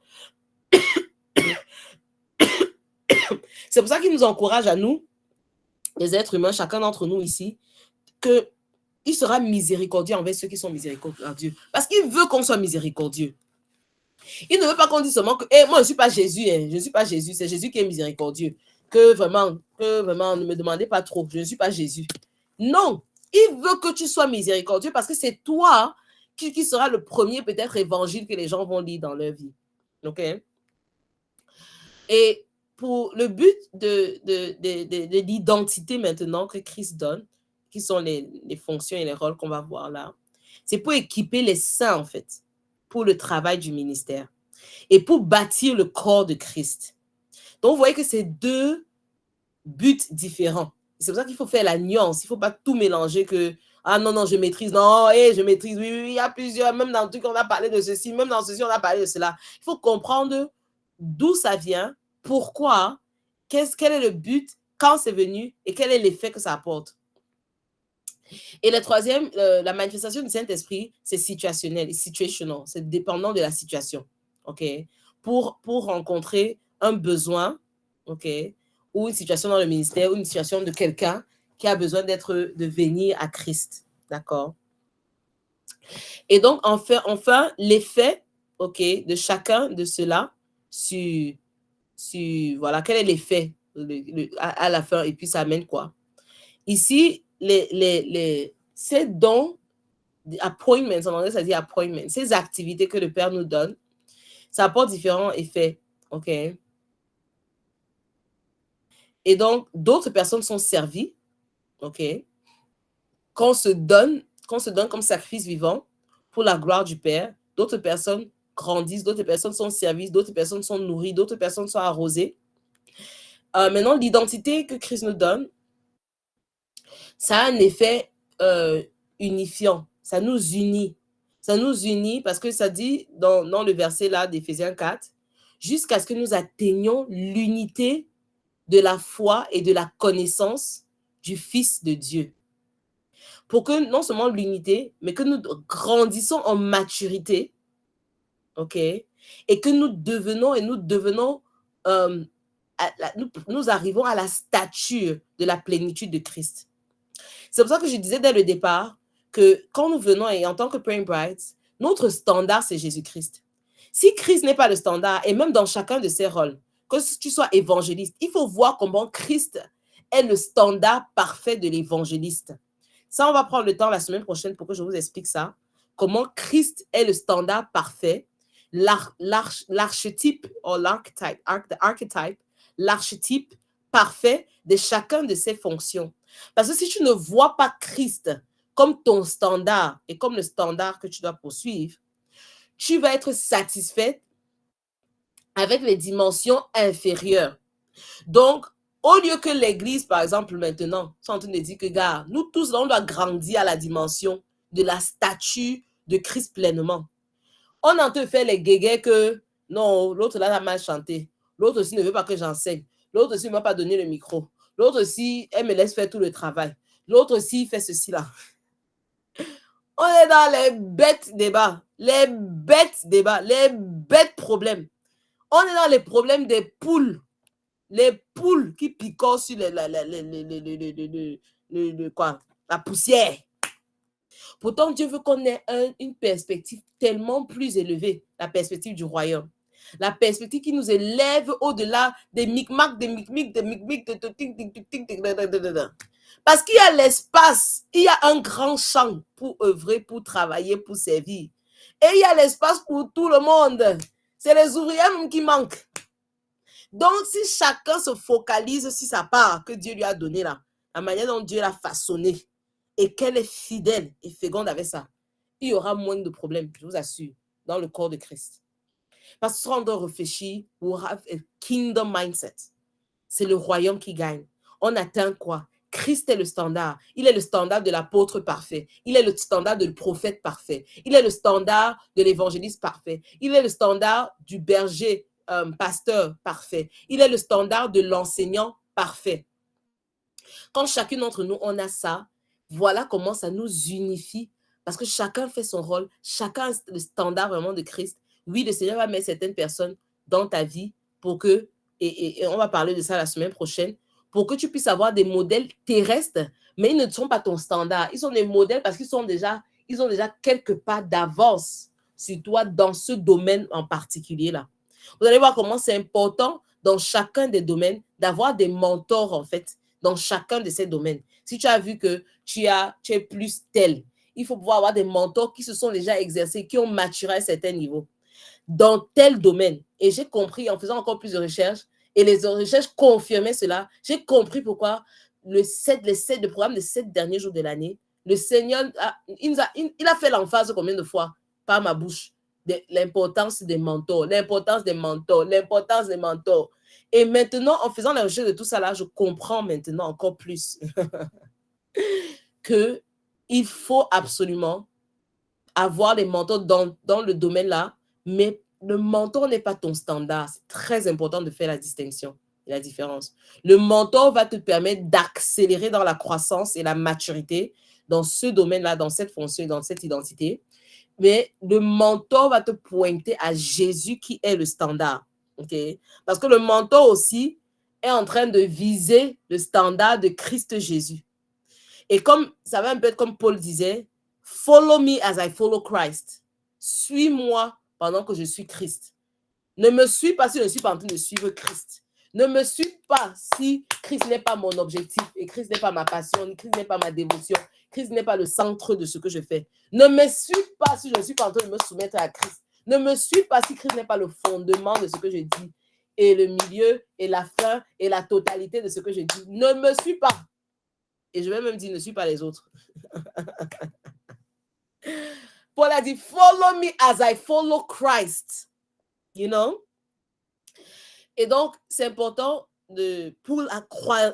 Speaker 1: C'est pour ça qu'il nous encourage à nous, les êtres humains, chacun d'entre nous ici, qu'il sera miséricordieux envers ceux qui sont miséricordieux. Parce qu'il veut qu'on soit miséricordieux. Il ne veut pas qu'on dise seulement que moi, je ne suis pas Jésus, je ne suis pas Jésus, c'est Jésus qui est miséricordieux. Que vraiment, ne me demandez pas trop, je ne suis pas Jésus. Non, il veut que tu sois miséricordieux parce que c'est toi qui sera le premier peut-être évangile que les gens vont lire dans leur vie. OK? Et pour le but de l'identité maintenant que Christ donne, qui sont les fonctions et les rôles qu'on va voir là, c'est pour équiper les saints, en fait, pour le travail du ministère et pour bâtir le corps de Christ. Donc, vous voyez que c'est deux buts différents. C'est pour ça qu'il faut faire la nuance. Il ne faut pas tout mélanger que ah non, je maîtrise. Non, je maîtrise. Oui, il y a plusieurs. Même dans le truc, on a parlé de ceci. Même dans ceci, on a parlé de cela. Il faut comprendre d'où ça vient, pourquoi, quel est le but, quand c'est venu et quel est l'effet que ça apporte. Et le troisième, la manifestation du Saint-Esprit, c'est situationnel, situational. C'est dépendant de la situation. OK? Pour rencontrer un besoin, OK? Ou une situation dans le ministère, ou une situation de quelqu'un qui a besoin de venir à Christ. D'accord? Et donc, enfin l'effet, OK, de chacun de cela voilà, quel est l'effet à la fin, et puis ça amène quoi? Ici, ces dons, appointments, en anglais, ça dit appointments, ces activités que le Père nous donne, ça apporte différents effets, OK? Et donc, d'autres personnes sont servies, OK? Qu'on se donne comme sacrifice vivant pour la gloire du Père. D'autres personnes grandissent, d'autres personnes sont servies, d'autres personnes sont nourries, d'autres personnes sont arrosées. Maintenant, l'identité que Christ nous donne, ça a un effet unifiant. Ça nous unit. Ça nous unit parce que ça dit dans le verset là d'Éphésiens 4, jusqu'à ce que nous atteignions l'unité de la foi et de la connaissance du Fils de Dieu. Pour que non seulement l'unité, mais que nous grandissons en maturité, OK? Et que nous devenons nous arrivons à la stature de la plénitude de Christ. C'est pour ça que je disais dès le départ que quand nous venons et en tant que Praying Brides, notre standard, c'est Jésus-Christ. Si Christ n'est pas le standard, et même dans chacun de ses rôles, que tu sois évangéliste, il faut voir comment Christ est le standard parfait de l'évangéliste. Ça, on va prendre le temps la semaine prochaine pour que je vous explique ça. Comment Christ est le standard parfait, l'archétype, l'archétype parfait de chacun de ses fonctions. Parce que si tu ne vois pas Christ comme ton standard et comme le standard que tu dois poursuivre, tu vas être satisfait avec les dimensions inférieures. Donc, au lieu que l'Église, par exemple, maintenant, sont en train de dire que, gars, nous tous, on doit grandir à la dimension de la statue de Christ pleinement. On est en train de faire les guéguets que, non, l'autre là a mal chanté. L'autre aussi ne veut pas que j'enseigne. L'autre aussi ne m'a pas donné le micro. L'autre aussi, elle me laisse faire tout le travail. L'autre aussi, fait ceci là. On est dans les bêtes débats, les bêtes problèmes. On est dans les problèmes des poules. Les poules qui picorent sur la poussière. Pourtant, Dieu veut qu'on ait une perspective tellement plus élevée, la perspective du royaume. La perspective qui nous élève au-delà des micmacs, parce qu'il y a l'espace, il y a un grand champ pour œuvrer, pour travailler, pour servir. Et il y a l'espace pour tout le monde. C'est les ouvriers même qui manquent. Donc, si chacun se focalise sur sa part que Dieu lui a donnée là, la manière dont Dieu l'a façonnée, et qu'elle est fidèle et féconde avec ça, il y aura moins de problèmes, je vous assure, dans le corps de Christ. Parce que ce sera on doit réfléchir, we have a kingdom mindset. C'est le royaume qui gagne. On atteint quoi? Christ est le standard. Il est le standard de l'apôtre parfait. Il est le standard du prophète parfait. Il est le standard de l'évangéliste parfait. Il est le standard du berger pasteur parfait. Il est le standard de l'enseignant parfait. Quand chacun d'entre nous, on a ça, voilà comment ça nous unifie. Parce que chacun fait son rôle. Chacun a le standard vraiment de Christ. Oui, le Seigneur va mettre certaines personnes dans ta vie pour que, et on va parler de ça la semaine prochaine, pour que tu puisses avoir des modèles terrestres, mais ils ne sont pas ton standard. Ils sont des modèles parce qu'ils ont déjà quelques pas d'avance sur toi dans ce domaine en particulier-là. Vous allez voir comment c'est important dans chacun des domaines d'avoir des mentors, en fait, dans chacun de ces domaines. Si tu as vu que tu es plus tel, il faut pouvoir avoir des mentors qui se sont déjà exercés, qui ont maturé à un certain niveau dans tel domaine. Et j'ai compris en faisant encore plus de recherches, et les recherches confirmaient cela, j'ai compris pourquoi le programme des 7 derniers jours de l'année, le Seigneur, il a fait l'emphase combien de fois par ma bouche, l'importance des mentors, l'importance des mentors, l'importance des mentors. Et maintenant, en faisant la recherche de tout ça là, je comprends maintenant encore plus qu'il faut absolument avoir les mentors dans le domaine là, mais le mentor n'est pas ton standard. C'est très important de faire la distinction et la différence. Le mentor va te permettre d'accélérer dans la croissance et la maturité dans ce domaine-là, dans cette fonction et dans cette identité. Mais le mentor va te pointer à Jésus qui est le standard. Okay? Parce que le mentor aussi est en train de viser le standard de Christ Jésus. Et comme ça va un peu être comme Paul disait, follow me as I follow Christ. Suis-moi pendant que je suis Christ. Ne me suis pas si je ne suis pas en train de suivre Christ. Ne me suis pas si Christ n'est pas mon objectif et Christ n'est pas ma passion, Christ n'est pas ma dévotion, Christ n'est pas le centre de ce que je fais. Ne me suis pas si je ne suis pas en train de me soumettre à Christ. Ne me suis pas si Christ n'est pas le fondement de ce que je dis et le milieu et la fin et la totalité de ce que je dis. Ne me suis pas. Et je vais même dire, ne suis pas les autres. Paul a dit, follow me as I follow Christ. You know? Et donc, c'est important pour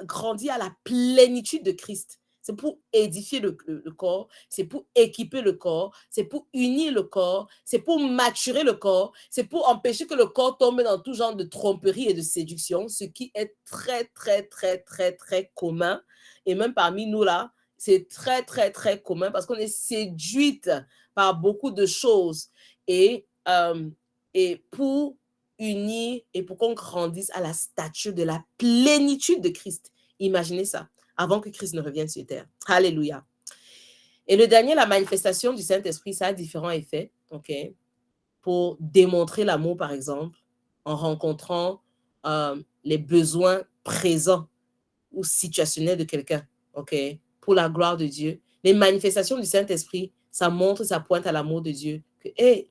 Speaker 1: grandir à la plénitude de Christ. C'est pour édifier le corps, c'est pour équiper le corps, c'est pour unir le corps, c'est pour maturer le corps, c'est pour empêcher que le corps tombe dans tout genre de tromperie et de séduction, ce qui est très, très, très, très, très commun. Et même parmi nous là, c'est très, très, très commun parce qu'on est séduite par beaucoup de choses. Et pour unir et pour qu'on grandisse à la stature de la plénitude de Christ. Imaginez ça, avant que Christ ne revienne sur terre. Alléluia. Et le dernier, la manifestation du Saint-Esprit, ça a différents effets, ok? Pour démontrer l'amour, par exemple, en rencontrant les besoins présents ou situationnels de quelqu'un, ok? Pour la gloire de Dieu. Les manifestations du Saint-Esprit, ça montre, ça pointe à l'amour de Dieu. Que, hey,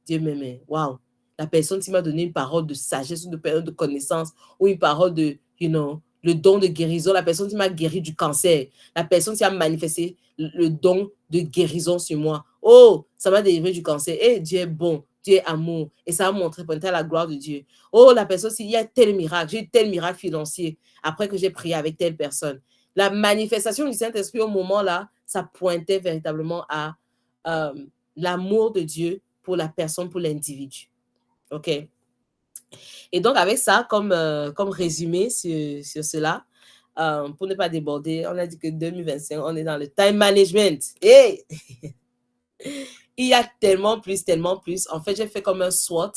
Speaker 1: Dieu m'aime, waouh! La personne qui m'a donné une parole de sagesse ou de connaissance ou une parole de, le don de guérison, la personne qui m'a guéri du cancer, la personne qui a manifesté le don de guérison sur moi. Oh, ça m'a délivré du cancer. Eh, Dieu est bon, Dieu est amour. Et ça a montré à la gloire de Dieu. Oh, la personne, il y a tel miracle, j'ai eu tel miracle financier après que j'ai prié avec telle personne. La manifestation du Saint-Esprit au moment-là, ça pointait véritablement à l'amour de Dieu pour la personne, pour l'individu. OK. Et donc, avec ça, comme résumé sur cela, pour ne pas déborder, on a dit que 2025, on est dans le time management. Hey! Il y a tellement plus. En fait, j'ai fait comme un SWOT.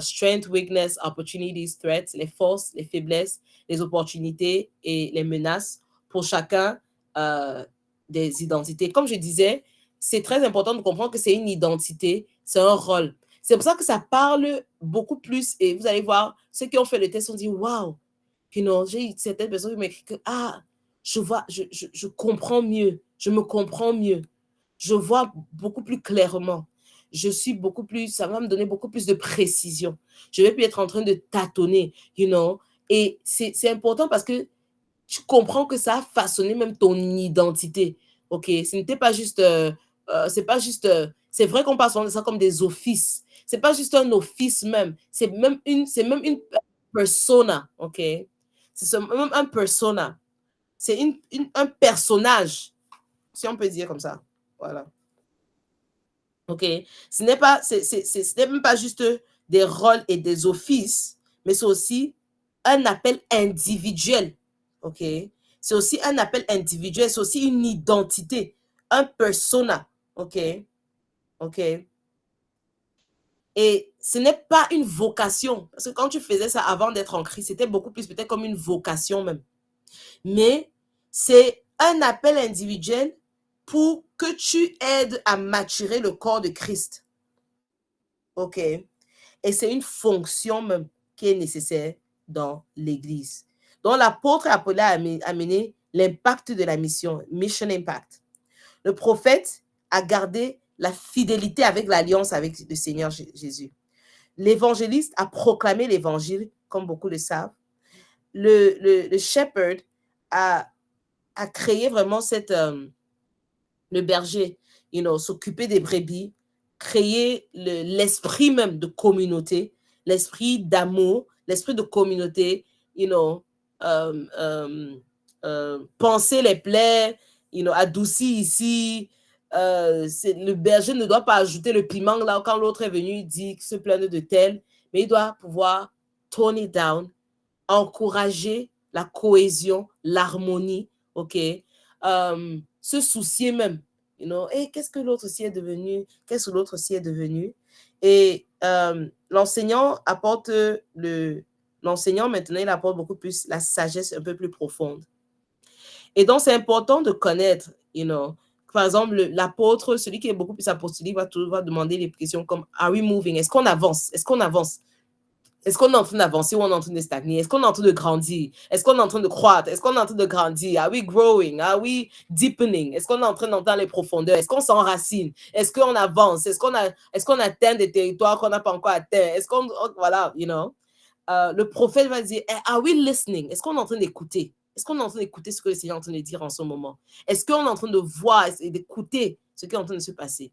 Speaker 1: Strength, weakness, opportunities, threats, les forces, les faiblesses, les opportunités et les menaces pour chacun des identités. Comme je disais, c'est très important de comprendre que c'est une identité, c'est un rôle. C'est pour ça que ça parle beaucoup plus. Et vous allez voir, ceux qui ont fait le test ont dit, waouh, j'ai eu certaines personnes qui m'ont écrit que, je vois, je comprends mieux, je me comprends mieux, je vois beaucoup plus clairement. Je suis beaucoup plus, ça va me donner beaucoup plus de précision. Je vais plus être en train de tâtonner, Et c'est important parce que tu comprends que ça a façonné même ton identité. OK? Ce n'était pas juste, c'est vrai qu'on parle souvent de ça comme des offices. C'est pas juste un office même. C'est même une persona. OK? C'est même un persona. C'est un personnage, si on peut dire comme ça. Voilà. OK? Ce n'est même pas juste des rôles et des offices, mais c'est aussi un appel individuel. OK? C'est aussi un appel individuel, c'est aussi une identité, un persona. OK? OK? Et ce n'est pas une vocation. Parce que quand tu faisais ça avant d'être en Christ, c'était beaucoup plus peut-être comme une vocation même. Mais c'est un appel individuel pour que tu aides à maturer le corps de Christ. OK? Et c'est une fonction même qui est nécessaire dans l'Église. Donc, l'apôtre a appelé à amener l'impact de la mission, mission impact. Le prophète à garder la fidélité avec l'alliance avec le Seigneur Jésus. L'évangéliste a proclamé l'évangile, comme beaucoup le savent. Le shepherd a créé vraiment le berger, s'occuper des brebis, créer l'esprit même de communauté, l'esprit d'amour, l'esprit de communauté, penser les plaies, adoucir ici. Le berger ne doit pas ajouter le piment là quand l'autre est venu dit se plaindre de tel, mais il doit pouvoir tone it down, encourager la cohésion, l'harmonie, ok, se soucier même, qu'est-ce que l'autre aussi est devenu, qu'est-ce que l'autre aussi est devenu. Et l'enseignant apporte l'enseignant maintenant, il apporte beaucoup plus la sagesse un peu plus profonde. Et donc, c'est important de connaître, par exemple, l'apôtre, celui qui est beaucoup plus apostolique, va demander des questions comme « Are we moving ?» Est-ce qu'on avance? Est-ce qu'on avance? Est-ce qu'on est en train d'avancer ou on est en train de stagner? Est-ce qu'on est en train de grandir? Est-ce qu'on est en train de croître? Est-ce qu'on est en train de grandir? Are we growing? Are we deepening? Est-ce qu'on est en train d'entrer dans les profondeurs? Est-ce qu'on s'enracine? Est-ce qu'on avance? Est-ce qu'on atteint des territoires qu'on n'a pas encore atteints? Est-ce qu'on... Voilà, le prophète va dire, are we listening? Est-ce qu'on est en train d'écouter? Est-ce qu'on est en train d'écouter ce que le Seigneur est en train de dire en ce moment? Est-ce qu'on est en train de voir et d'écouter ce qui est en train de se passer?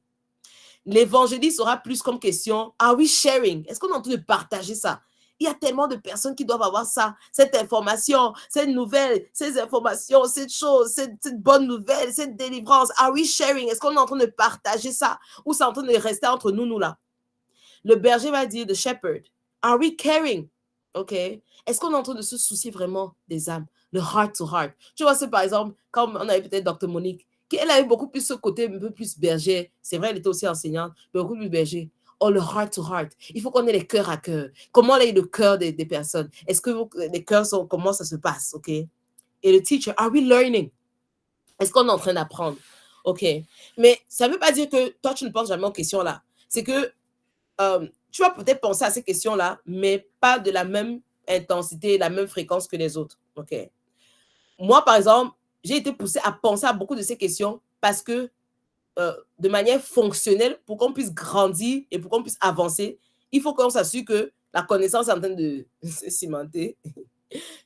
Speaker 1: L'évangéliste aura plus comme question, are we sharing? Est-ce qu'on est en train de partager ça? Il y a tellement de personnes qui doivent avoir ça, cette information, cette nouvelle, ces informations, cette chose, cette bonne nouvelle, cette délivrance. Are we sharing? Est-ce qu'on est en train de partager ça? Ou c'est en train de rester entre nous là? Le berger va dire, the shepherd, are we caring? OK? Est-ce qu'on est en train de se soucier vraiment des âmes? Le heart to heart. Tu vois, c'est par exemple, comme on avait peut-être Dr. Monique, elle avait beaucoup plus ce côté un peu plus berger. C'est vrai, elle était aussi enseignante, mais beaucoup plus berger. Oh, le heart to heart. Il faut qu'on ait les cœurs à cœur. Comment est le cœur des personnes? Est-ce que les cœurs sont, comment ça se passe? OK? Et le teacher, are we learning? Est-ce qu'on est en train d'apprendre? OK? Mais ça ne veut pas dire que toi, tu ne penses jamais aux questions là. C'est que tu vas peut-être penser à ces questions-là, mais pas de la même intensité, la même fréquence que les autres. OK? Moi, par exemple, j'ai été poussée à penser à beaucoup de ces questions parce que de manière fonctionnelle, pour qu'on puisse grandir et pour qu'on puisse avancer, il faut qu'on s'assure que la connaissance est en train de se cimenter,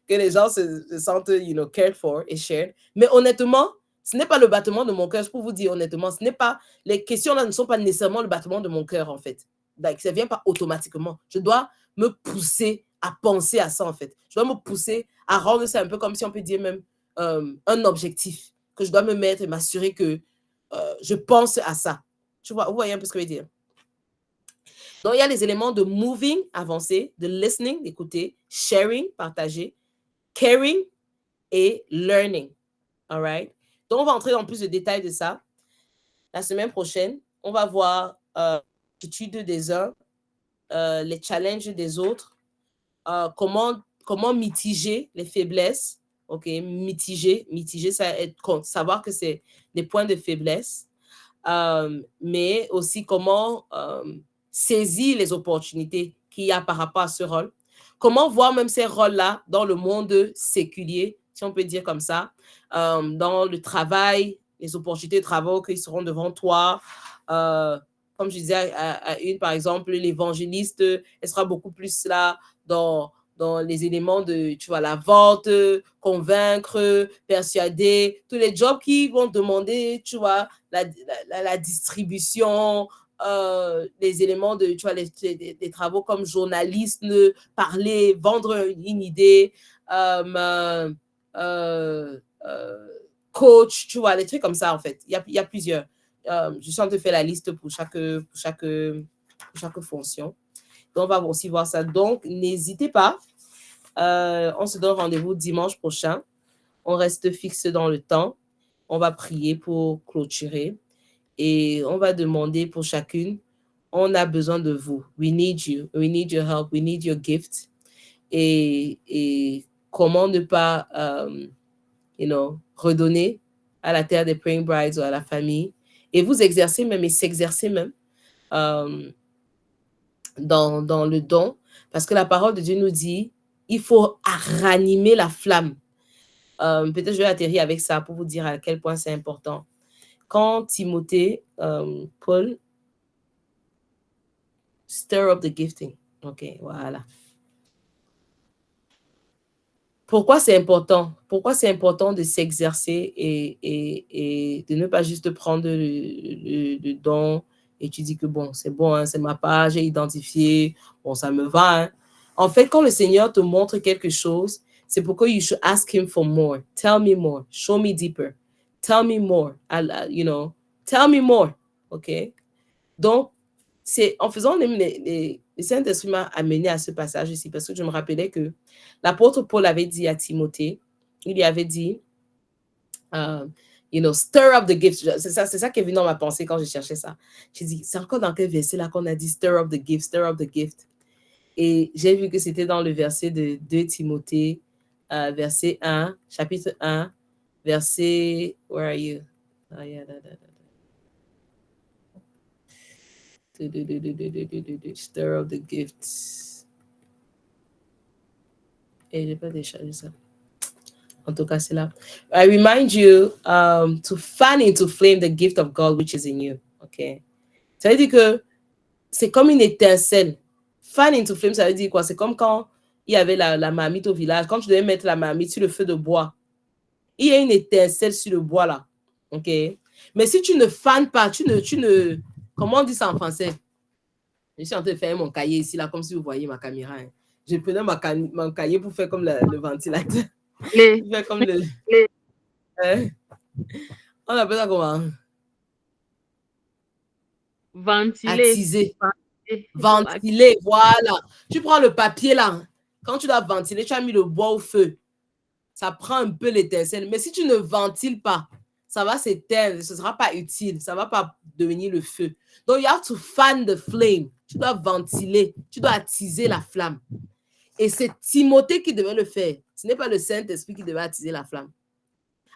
Speaker 1: que les gens se sentent, cared for et shared. Mais honnêtement, ce n'est pas le battement de mon cœur, je peux vous dire honnêtement, les questions-là ne sont pas nécessairement le battement de mon cœur, en fait. Donc, ça ne vient pas automatiquement. Je dois me pousser à penser à ça, en fait. Je dois me pousser à rendre ça un peu comme si on peut dire même un objectif que je dois me mettre et m'assurer que je pense à ça. Tu vois, vous voyez un peu ce que je veux dire? Donc, il y a les éléments de moving, avancer, de listening, d'écouter, sharing, partager, caring et learning. All right? Donc, on va entrer dans plus de détails de ça. La semaine prochaine, on va voir l'étude des uns, les challenges des autres, comment mitiger les faiblesses. OK, mitiger, ça savoir que c'est des points de faiblesse, mais aussi comment saisir les opportunités qu'il y a par rapport à ce rôle. Comment voir même ces rôles-là dans le monde séculier, si on peut dire comme ça, dans le travail, les opportunités de travail qui seront devant toi. Comme je disais à une, par exemple, l'évangéliste, elle sera beaucoup plus là dans les éléments de, tu vois, la vente, convaincre, persuader, tous les jobs qui vont demander, tu vois, la distribution, les éléments de, tu vois, des travaux comme journaliste, parler, vendre une idée, coach, tu vois, des trucs comme ça, en fait. Il y a plusieurs. Je suis en train de faire la liste pour chaque fonction. Donc, on va aussi voir ça. Donc, n'hésitez pas. On se donne rendez-vous dimanche prochain. On reste fixe dans le temps. On va prier pour clôturer. Et on va demander pour chacune, on a besoin de vous. We need you. We need your help. We need your gift. Et comment ne pas, redonner à la terre des Praying Brides ou à la famille. Et vous exercer même et s'exercer même dans le don. Parce que la parole de Dieu nous dit, il faut ranimer la flamme. Peut-être je vais atterrir avec ça pour vous dire à quel point c'est important. quand Timothée, Paul, stir up the gifting. OK, voilà. Pourquoi c'est important? Pourquoi c'est important de s'exercer et de ne pas juste prendre le don et tu dis que bon, c'est bon, hein, c'est ma part, j'ai identifié, bon, ça me va. Hein. En fait, quand le Seigneur te montre quelque chose, c'est pourquoi you should ask him for more. Tell me more. Show me deeper. Tell me more. You know, tell me more. OK? Donc, c'est en faisant le Saint-Esprit m'a amené à ce passage ici parce que je me rappelais que l'apôtre Paul avait dit à Timothée, il lui avait dit, you know, stir up the gift. C'est ça qui est venu dans ma pensée quand je cherchais ça. J'ai dit, c'est encore dans quel verset là qu'on a dit stir up the gift, stir up the gift. Et j'ai vu que c'était dans le verset de 2 Timothée, verset 1, chapitre 1, verset, where are you? Oh, yeah, stir up the gifts. Et j'ai pas déchargé ça. En tout cas, c'est là. I remind you to fan into flame the gift of God which is in you. OK? Ça veut dire que c'est comme une étincelle. Fan into flame, ça veut dire quoi? C'est comme quand il y avait la marmite au village. Quand tu devais mettre la marmite sur le feu de bois, il y a une étincelle sur le bois là. OK? Mais si tu ne fanes pas, tu ne... Comment on dit ça en français? Je suis en train de faire mon cahier ici, là, comme si vous voyez ma caméra. Hein. Je prenais mon cahier pour faire comme le ventilateur. Faire comme le... Hein? On appelle ça comment?
Speaker 2: Ventiler.
Speaker 1: Attiser. Ventiler, voilà. Tu prends le papier, là. Quand tu dois ventiler, tu as mis le bois au feu. Ça prend un peu l'étincelle. Mais si tu ne ventiles pas, ça va s'éteindre. Ce ne sera pas utile. Ça ne va pas devenir le feu. Donc, you have to fan the flame. Tu dois ventiler. Tu dois attiser la flamme. Et c'est Timothée qui devait le faire. Ce n'est pas le Saint-Esprit qui devait attiser la flamme.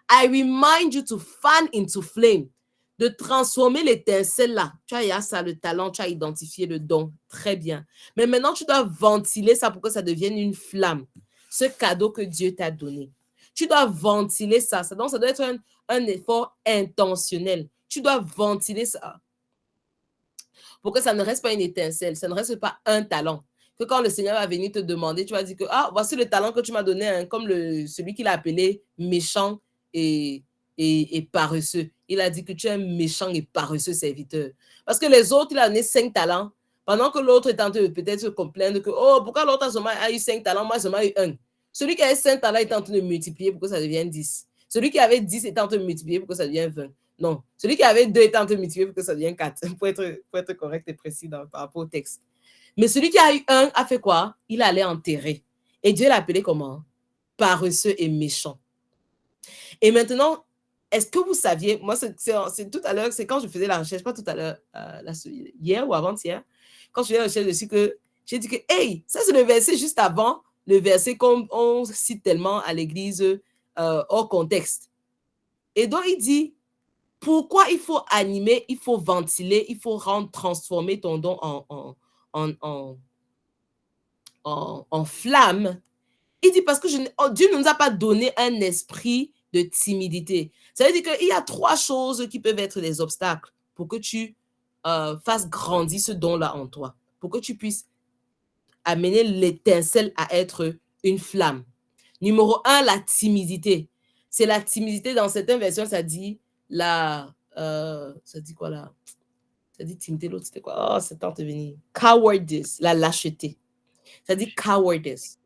Speaker 1: I remind you to fan into flame. De transformer l'étincelle là. Tu as ça, le talent, tu as identifié le don. Très bien. Mais maintenant, tu dois ventiler ça pour que ça devienne une flamme. Ce cadeau que Dieu t'a donné. Tu dois ventiler ça. Donc, ça doit être un effort intentionnel. Tu dois ventiler ça pour que ça ne reste pas une étincelle, ça ne reste pas un talent. Que quand le Seigneur va venir te demander, tu vas dire que voici le talent que tu m'as donné, hein, comme celui qu'il a appelé méchant et paresseux. Il a dit que tu es un méchant et paresseux serviteur. Parce que les autres, il a donné 5 talents, pendant que l'autre est en train de peut-être se complaindre que pourquoi l'autre a eu 5 talents, moi seulement eu 1. Celui qui a eu 5 talents est en train de multiplier pour que ça devienne 10. Celui qui avait 10 est en train de multiplier pour que ça devienne 20. Non, celui qui avait 2 est en train de multiplier pour que ça devienne 4, pour être correct et précis par rapport au texte. Mais celui qui a eu 1 a fait quoi? Il allait enterrer. Et Dieu l'a appelé comment? Paresseux et méchant. Et maintenant, est-ce que vous saviez, moi c'est tout à l'heure, c'est quand je faisais la recherche, pas tout à l'heure, hier ou avant-hier, quand je faisais la recherche dessus, que j'ai dit que, hey, ça c'est le verset juste avant, le verset qu'on cite tellement à l'église hors contexte. Et donc il dit, pourquoi il faut animer, il faut ventiler, il faut transformer ton don en flamme. Il dit parce que Dieu ne nous a pas donné un esprit de timidité. Ça veut dire qu'il y a 3 choses qui peuvent être des obstacles pour que tu fasses grandir ce don-là en toi, pour que tu puisses amener l'étincelle à être une flamme. Numéro 1, la timidité. C'est la timidité, dans certaines versions, ça dit ça dit quoi là? Ça dit timidité, l'autre c'était quoi? Oh, c'est en venir. Cowardice, la lâcheté. Ça dit cowardice.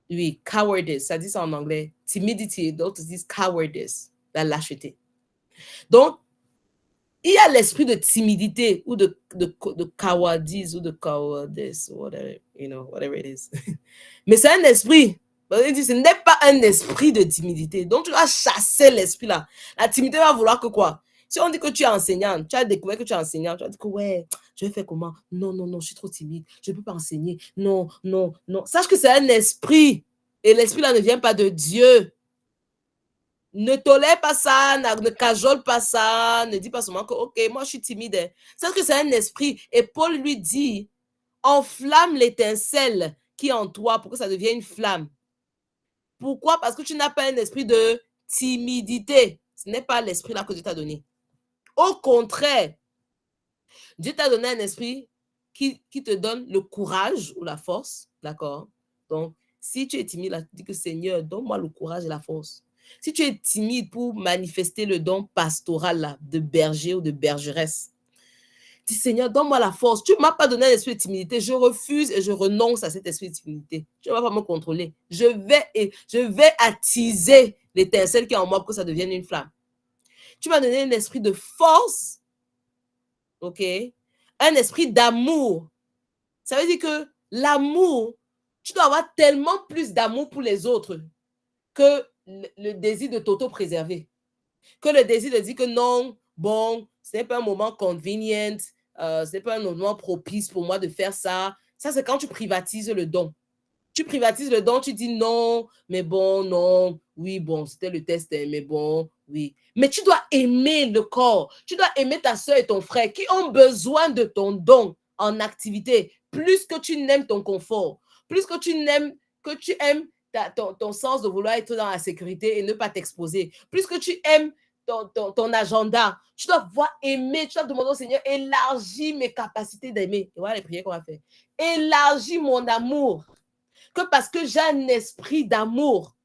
Speaker 1: Oui, cowardice, ça dit ça en anglais. Timidity, d'autres disent cowardice, la lâcheté. Donc, il y a l'esprit de timidité ou de cowardice ou de cowardice, whatever, whatever it is. Mais c'est un esprit. Ce n'est pas un esprit de timidité. Donc, tu dois chasser l'esprit là. La timidité va vouloir que quoi? Si on dit que tu es enseignante, tu as découvert que tu es enseignante, tu vas dire que ouais, je vais faire comment? Non, je suis trop timide, je ne peux pas enseigner. Non. Sache que c'est un esprit. Et l'esprit là ne vient pas de Dieu. Ne tolère pas ça, ne cajole pas ça, ne dis pas seulement que ok, moi je suis timide. Sache que c'est un esprit. Et Paul lui dit, enflamme l'étincelle qui est en toi pour que ça devienne une flamme. Pourquoi? Parce que tu n'as pas un esprit de timidité. Ce n'est pas l'esprit là que Dieu t'a donné. Au contraire, Dieu t'a donné un esprit qui te donne le courage ou la force, d'accord? Donc, si tu es timide, là, dis que Seigneur, donne-moi le courage et la force. Si tu es timide pour manifester le don pastoral là, de berger ou de bergeresse, dis Seigneur, donne-moi la force. Tu ne m'as pas donné un esprit de timidité. Je refuse et je renonce à cet esprit de timidité. Tu ne vas pas me contrôler. Je vais attiser l'étincelle qui est en moi pour que ça devienne une flamme. Tu m'as donné un esprit de force, ok? Un esprit d'amour. Ça veut dire que l'amour, tu dois avoir tellement plus d'amour pour les autres que le désir de t'auto-préserver. Que le désir de dire que non, bon, ce n'est pas un moment convenient, ce n'est pas un moment propice pour moi de faire ça. Ça, c'est quand tu privatises le don. Tu privatises le don, tu dis non, mais bon, non, oui, bon, c'était le test, mais bon, oui. Mais tu dois aimer le corps, tu dois aimer ta soeur et ton frère qui ont besoin de ton don en activité, plus que tu n'aimes ton confort, plus que tu aimes ton sens de vouloir être dans la sécurité et ne pas t'exposer, plus que tu aimes ton agenda, tu dois pouvoir aimer, tu dois demander au Seigneur, élargis mes capacités d'aimer. Et voilà les prières qu'on va faire. Élargis mon amour. Que parce que j'ai un esprit d'amour,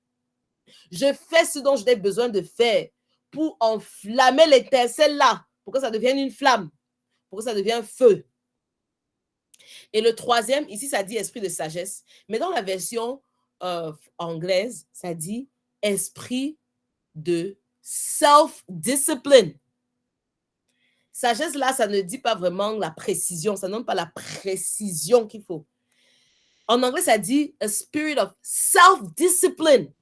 Speaker 1: je fais ce dont j'ai besoin de faire pour enflammer l'étincelle là, pour que ça devienne une flamme, pour que ça devienne un feu. Et le troisième, ici, ça dit esprit de sagesse, mais dans la version anglaise, ça dit esprit de self-discipline. Sagesse là, ça ne dit pas vraiment la précision, ça ne donne pas la précision qu'il faut. En anglais, ça dit a spirit of self-discipline.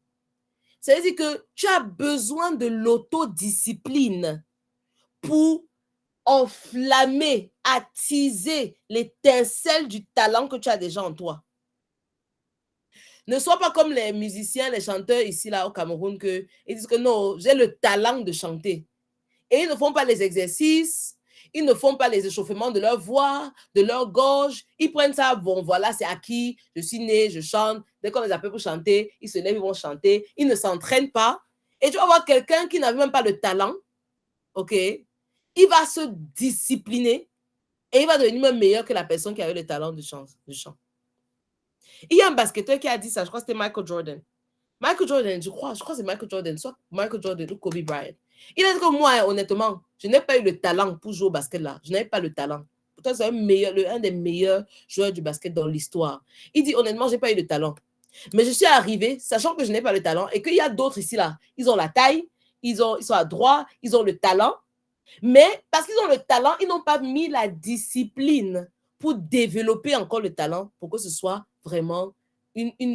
Speaker 1: Ça veut dire que tu as besoin de l'autodiscipline pour enflammer, attiser l'étincelle du talent que tu as déjà en toi. Ne sois pas comme les musiciens, les chanteurs ici, là, au Cameroun, ils disent que non, j'ai le talent de chanter. Et ils ne font pas les exercices, ils ne font pas les échauffements de leur voix, de leur gorge. Ils prennent ça, bon, voilà, c'est acquis, je suis né, je chante. Dès qu'on les appelle pour chanter, ils se lèvent, ils vont chanter. Ils ne s'entraînent pas. Et tu vas voir quelqu'un qui n'avait même pas le talent, ok? Il va se discipliner et il va devenir même meilleur que la personne qui avait le talent de chant. Il y a un basketteur qui a dit ça, je crois que c'était Michael Jordan. Michael Jordan, je crois que c'est Michael Jordan, soit Michael Jordan ou Kobe Bryant. Il a dit que moi, honnêtement, je n'ai pas eu le talent pour jouer au basket là. Je n'avais pas le talent. Pourtant, c'est un des meilleurs joueurs du basket dans l'histoire. Il dit, honnêtement, je n'ai pas eu le talent. Mais je suis arrivé, sachant que je n'ai pas le talent et qu'il y a d'autres ici là. Ils ont la taille, ils sont adroits, ils ont le talent. Mais parce qu'ils ont le talent, ils n'ont pas mis la discipline pour développer encore le talent pour que ce soit vraiment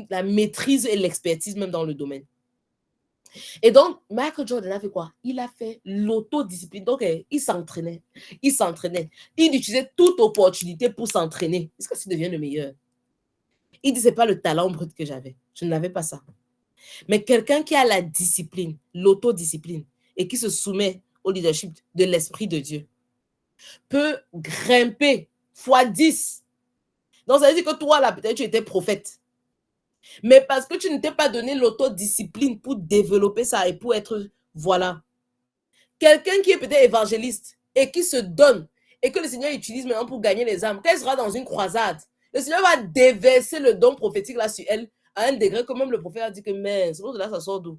Speaker 1: la maîtrise et l'expertise même dans le domaine. Et donc, Michael Jordan a fait quoi? Il a fait l'autodiscipline. Donc, il s'entraînait. Il utilisait toute opportunité pour s'entraîner. Est-ce que ça devient le meilleur? Il dit, ce n'est pas le talent brut que j'avais. Je n'avais pas ça. Mais quelqu'un qui a la discipline, l'autodiscipline, et qui se soumet au leadership de l'Esprit de Dieu, peut grimper x10. Donc, ça veut dire que toi, là, peut-être tu étais prophète. Mais parce que tu ne t'es pas donné l'autodiscipline pour développer ça et pour être, voilà. Quelqu'un qui est peut-être évangéliste et qui se donne et que le Seigneur utilise maintenant pour gagner les âmes, quand elle sera dans une croisade, le Seigneur va déverser le don prophétique là sur elle à un degré que même le prophète a dit que, mais ce là, ça sort d'où?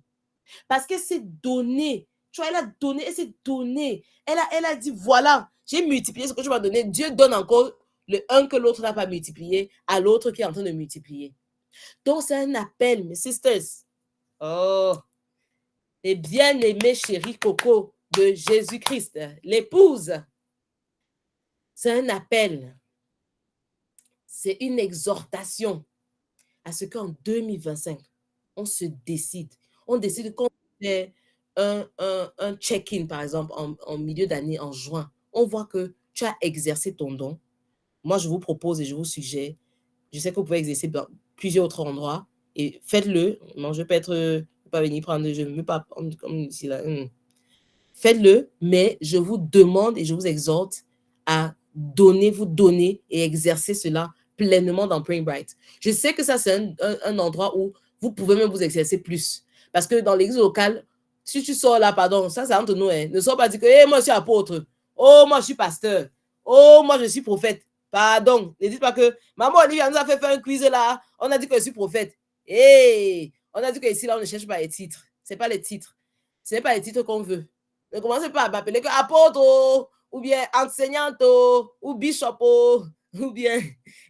Speaker 1: Parce qu'elle s'est donnée. Tu vois, elle a donné, elle s'est donnée. Elle a dit, voilà, j'ai multiplié ce que tu m'as donné. Dieu donne encore le un que l'autre n'a pas multiplié à l'autre qui est en train de multiplier. Donc, c'est un appel, mes sisters. Oh, les bien-aimés chéris Coco de Jésus-Christ, l'épouse. C'est un appel. C'est une exhortation à ce qu'en 2025, on se décide. On décide qu'on fait un check-in, par exemple, en milieu d'année, en juin. On voit que tu as exercé ton don. Moi, je vous propose et je vous suggère, je sais que vous pouvez exercer dans plusieurs autres endroits, et faites-le. Non, je ne vais pas venir prendre, je ne veux pas prendre comme ici là. Faites-le, mais je vous demande et je vous exhorte à vous donner et exercer cela pleinement dans Praying Bright. Je sais que ça, c'est un endroit où vous pouvez même vous exercer plus. Parce que dans l'église locale, Si tu sors là, pardon, ça c'est entre nous, hein. Ne sors pas dire que hey, moi je suis apôtre. Oh, moi je suis pasteur. Oh, moi je suis prophète. Pardon. Ne dites pas que maman Olivia nous a fait un quiz là. On a dit que je suis prophète. Hey, on a dit que ici là, on ne cherche pas les titres. Ce n'est pas les titres. Ce n'est pas les titres qu'on veut. Ne commencez pas à m'appeler que apôtre, ou bien enseignante, ou bishop, ou bien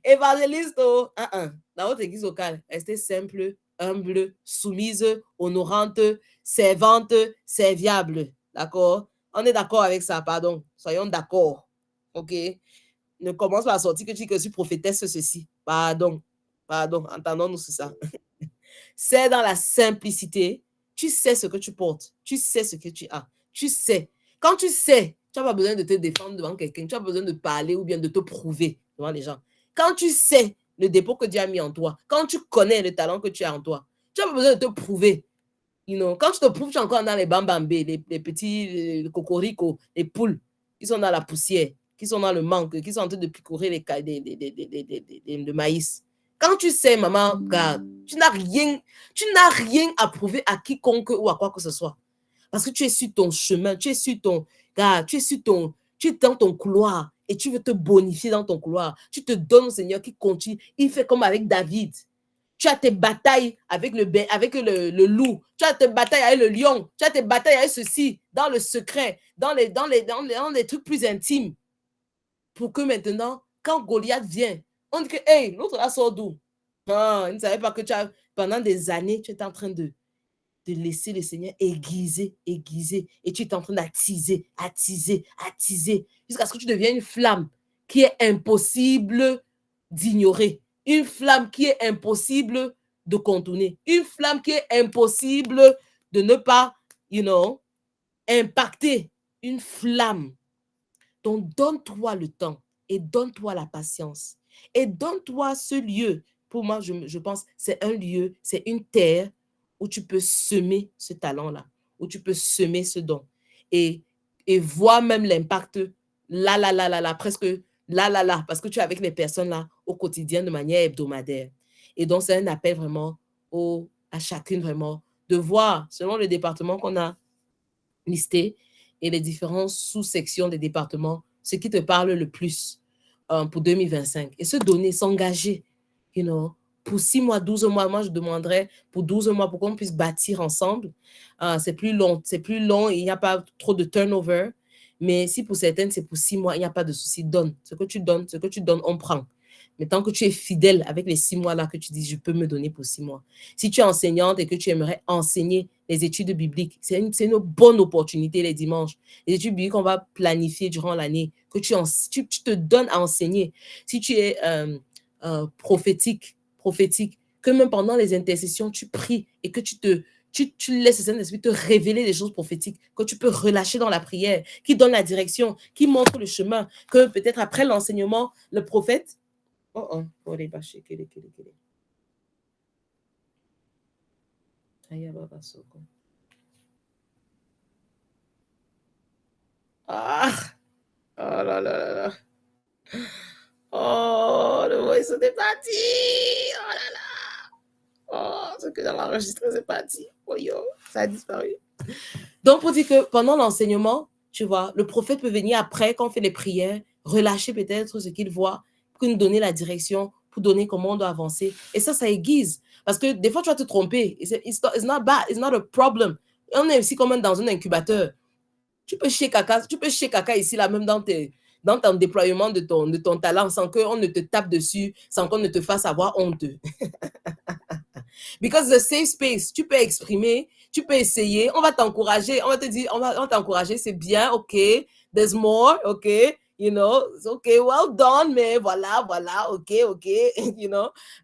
Speaker 1: évangéliste. Dans votre église locale, restez simple, humble, soumise, honorante, servante, serviable. D'accord? On est d'accord avec ça, pardon. Soyons d'accord. OK? Ne commence pas à sortir que tu dis que je suis prophétesse, ceci. Pardon. Pardon. Entendons-nous sur ça. C'est dans la simplicité. Tu sais ce que tu portes. Tu sais ce que tu as. Tu sais. Quand tu sais, tu n'as pas besoin de te défendre devant quelqu'un. Tu as besoin de parler ou bien de te prouver devant les gens. Quand tu sais le dépôt que Dieu a mis en toi, quand tu connais le talent que tu as en toi, tu n'as pas besoin de te prouver. You know, quand tu te prouves, tu es encore dans les bambambés, les petits cocoricots, les poules qui sont dans la poussière, qui sont dans le manque, qui sont en train de picorer le maïs. Quand tu sais, maman, regarde, tu n'as rien à prouver à quiconque ou à quoi que ce soit. Parce que tu es sur ton chemin, tu es dans ton couloir et tu veux te bonifier dans ton couloir. Tu te donnes au Seigneur qui continue. Il fait comme avec David. Tu as tes batailles avec le loup. Tu as tes batailles avec le lion. Tu as tes batailles avec ceci, dans le secret, dans les trucs plus intimes. Pour que maintenant, quand Goliath vient, on dit que, hey, l'autre là sort d'où? Il ne savait pas que pendant des années, tu étais en train de laisser le Seigneur aiguiser. Et tu es en train d'attiser, jusqu'à ce que tu deviennes une flamme qui est impossible d'ignorer. Une flamme qui est impossible de contourner. Une flamme qui est impossible de ne pas, impacter. Une flamme. Donc, donne-toi le temps et donne-toi la patience. Et donne-toi ce lieu. Pour moi, je pense, c'est un lieu, c'est une terre où tu peux semer ce talent-là, où tu peux semer ce don. Et voir même l'impact presque là, parce que tu es avec les personnes là au quotidien de manière hebdomadaire. Et donc, c'est un appel vraiment à chacune vraiment de voir, selon le département qu'on a listé et les différentes sous-sections des départements, ce qui te parle le plus pour 2025. Et se donner, s'engager, pour 6 mois, 12 mois. Moi, je demanderais pour 12 mois pour qu'on puisse bâtir ensemble. C'est plus long, et il n'y a pas trop de turnover. Mais si pour certaines, c'est pour 6 mois, il n'y a pas de souci. Donne. Ce que tu donnes, on prend. Mais tant que tu es fidèle avec les 6 mois là que tu dis, je peux me donner pour 6 mois. Si tu es enseignante et que tu aimerais enseigner les études bibliques, c'est une bonne opportunité les dimanches. Les études bibliques, on va planifier durant l'année, que tu te donnes à enseigner. Si tu es prophétique, que même pendant les intercessions, tu pries et que tu laisses le Saint-Esprit te révéler des choses prophétiques, que tu peux relâcher dans la prière, qui donne la direction, qui montre le chemin, que peut-être après l'enseignement, le prophète, ah, oh là là là là. Oh, le voice est parti. Oh là là. Oh, ce que j'avais enregistré, c'est parti. Oh yo, ça a disparu. Donc, pour dire que pendant l'enseignement, tu vois, le prophète peut venir après, quand on fait les prières, relâcher peut-être ce qu'il voit, pour nous donner la direction, pour donner comment on doit avancer. Et ça aiguise. Parce que des fois, tu vas te tromper. It's not bad. It's not a problem. On est aussi comme dans un incubateur. Tu peux chier caca ici, là, même dans ton déploiement de ton talent, sans qu'on ne te tape dessus, sans qu'on ne te fasse avoir honte. Because it's a safe space. Tu peux exprimer, tu peux essayer. On va t'encourager. On va te dire, on va t'encourager. C'est bien, OK. There's more, OK. It's OK. Well done, mais voilà, OK.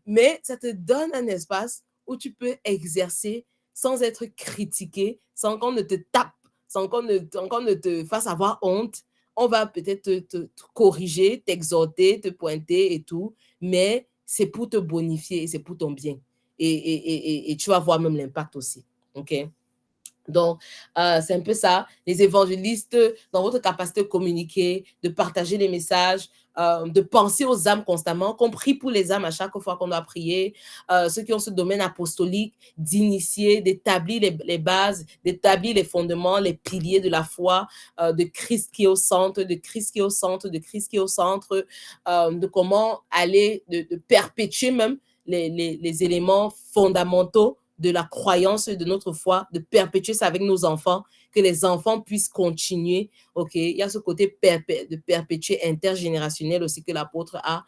Speaker 1: Mais ça te donne un espace où tu peux exercer sans être critiqué, sans qu'on ne te tape, sans qu'on ne te fasse avoir honte. On va peut-être te corriger, t'exhorter, te pointer et tout, mais c'est pour te bonifier et c'est pour ton bien. Et tu vas voir même l'impact aussi. OK? Donc, c'est un peu ça. Les évangélistes, dans votre capacité de communiquer, de partager les messages, de penser aux âmes constamment, qu'on prie pour les âmes à chaque fois qu'on doit prier, ceux qui ont ce domaine apostolique, d'initier, d'établir les bases, d'établir les fondements, les piliers de la foi, de Christ qui est au centre, de Christ qui est au centre, de Christ qui est au centre, de comment aller, de perpétuer même les éléments fondamentaux de la croyance de notre foi, de perpétuer ça avec nos enfants, que les enfants puissent continuer. OK, il y a ce côté de perpétuer intergénérationnel aussi que l'apôtre a.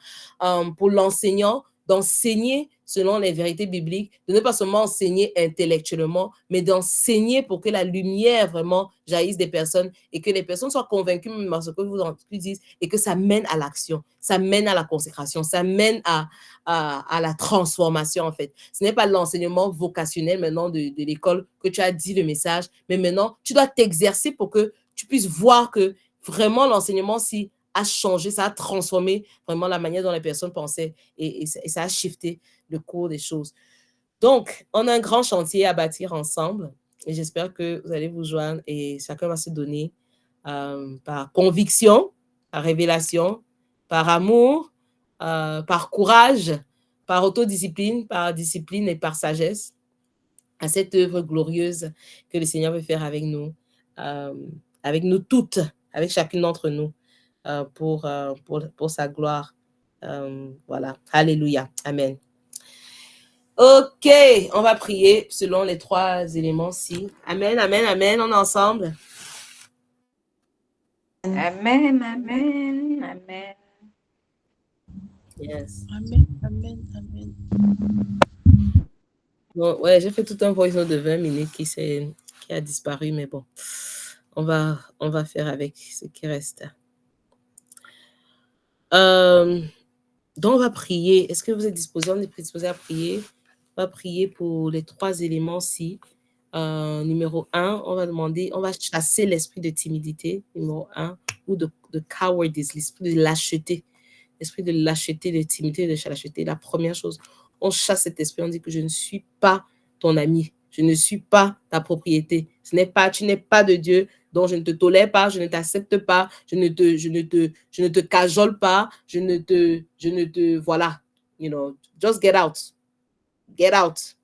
Speaker 1: Pour l'enseignant, d'enseigner selon les vérités bibliques, de ne pas seulement enseigner intellectuellement, mais d'enseigner pour que la lumière vraiment jaillisse des personnes et que les personnes soient convaincues même par ce que vous dites et que ça mène à l'action, ça mène à la consécration, ça mène à la transformation en fait. Ce n'est pas l'enseignement vocationnel maintenant de l'école que tu as dit le message, mais maintenant tu dois t'exercer pour que tu puisses voir que vraiment l'enseignement si a changé, ça a transformé vraiment la manière dont les personnes pensaient et ça a shifté le cours des choses. Donc, on a un grand chantier à bâtir ensemble et j'espère que vous allez vous joindre et chacun va se donner par conviction, par révélation, par amour, par courage, par autodiscipline, par discipline et par sagesse à cette œuvre glorieuse que le Seigneur veut faire avec nous toutes, avec chacune d'entre nous. Pour sa gloire. Voilà. Alléluia. Amen. OK. On va prier selon les 3 éléments-ci. Amen, amen, amen. On est ensemble.
Speaker 5: Amen, amen, amen.
Speaker 1: Yes.
Speaker 4: Amen, amen, amen.
Speaker 1: Bon, ouais, j'ai fait tout un voice note de 20 minutes qui a disparu, mais bon, on va faire avec ce qui reste. Donc, on va prier. Est-ce que vous êtes disposés? On est disposés à prier. On va prier pour les 3 éléments-ci. Numéro 1, on va chasser l'esprit de timidité, numéro 1, ou de cowardice, l'esprit de lâcheté. L'esprit de lâcheté, de timidité, de lâcheté. La première chose, on chasse cet esprit, on dit que je ne suis pas ton ami. Je ne suis pas ta propriété. Tu n'es pas de Dieu. Donc, je ne te tolère pas, je ne t'accepte pas, je ne te cajole pas, je ne te, voilà, just get out. Get out.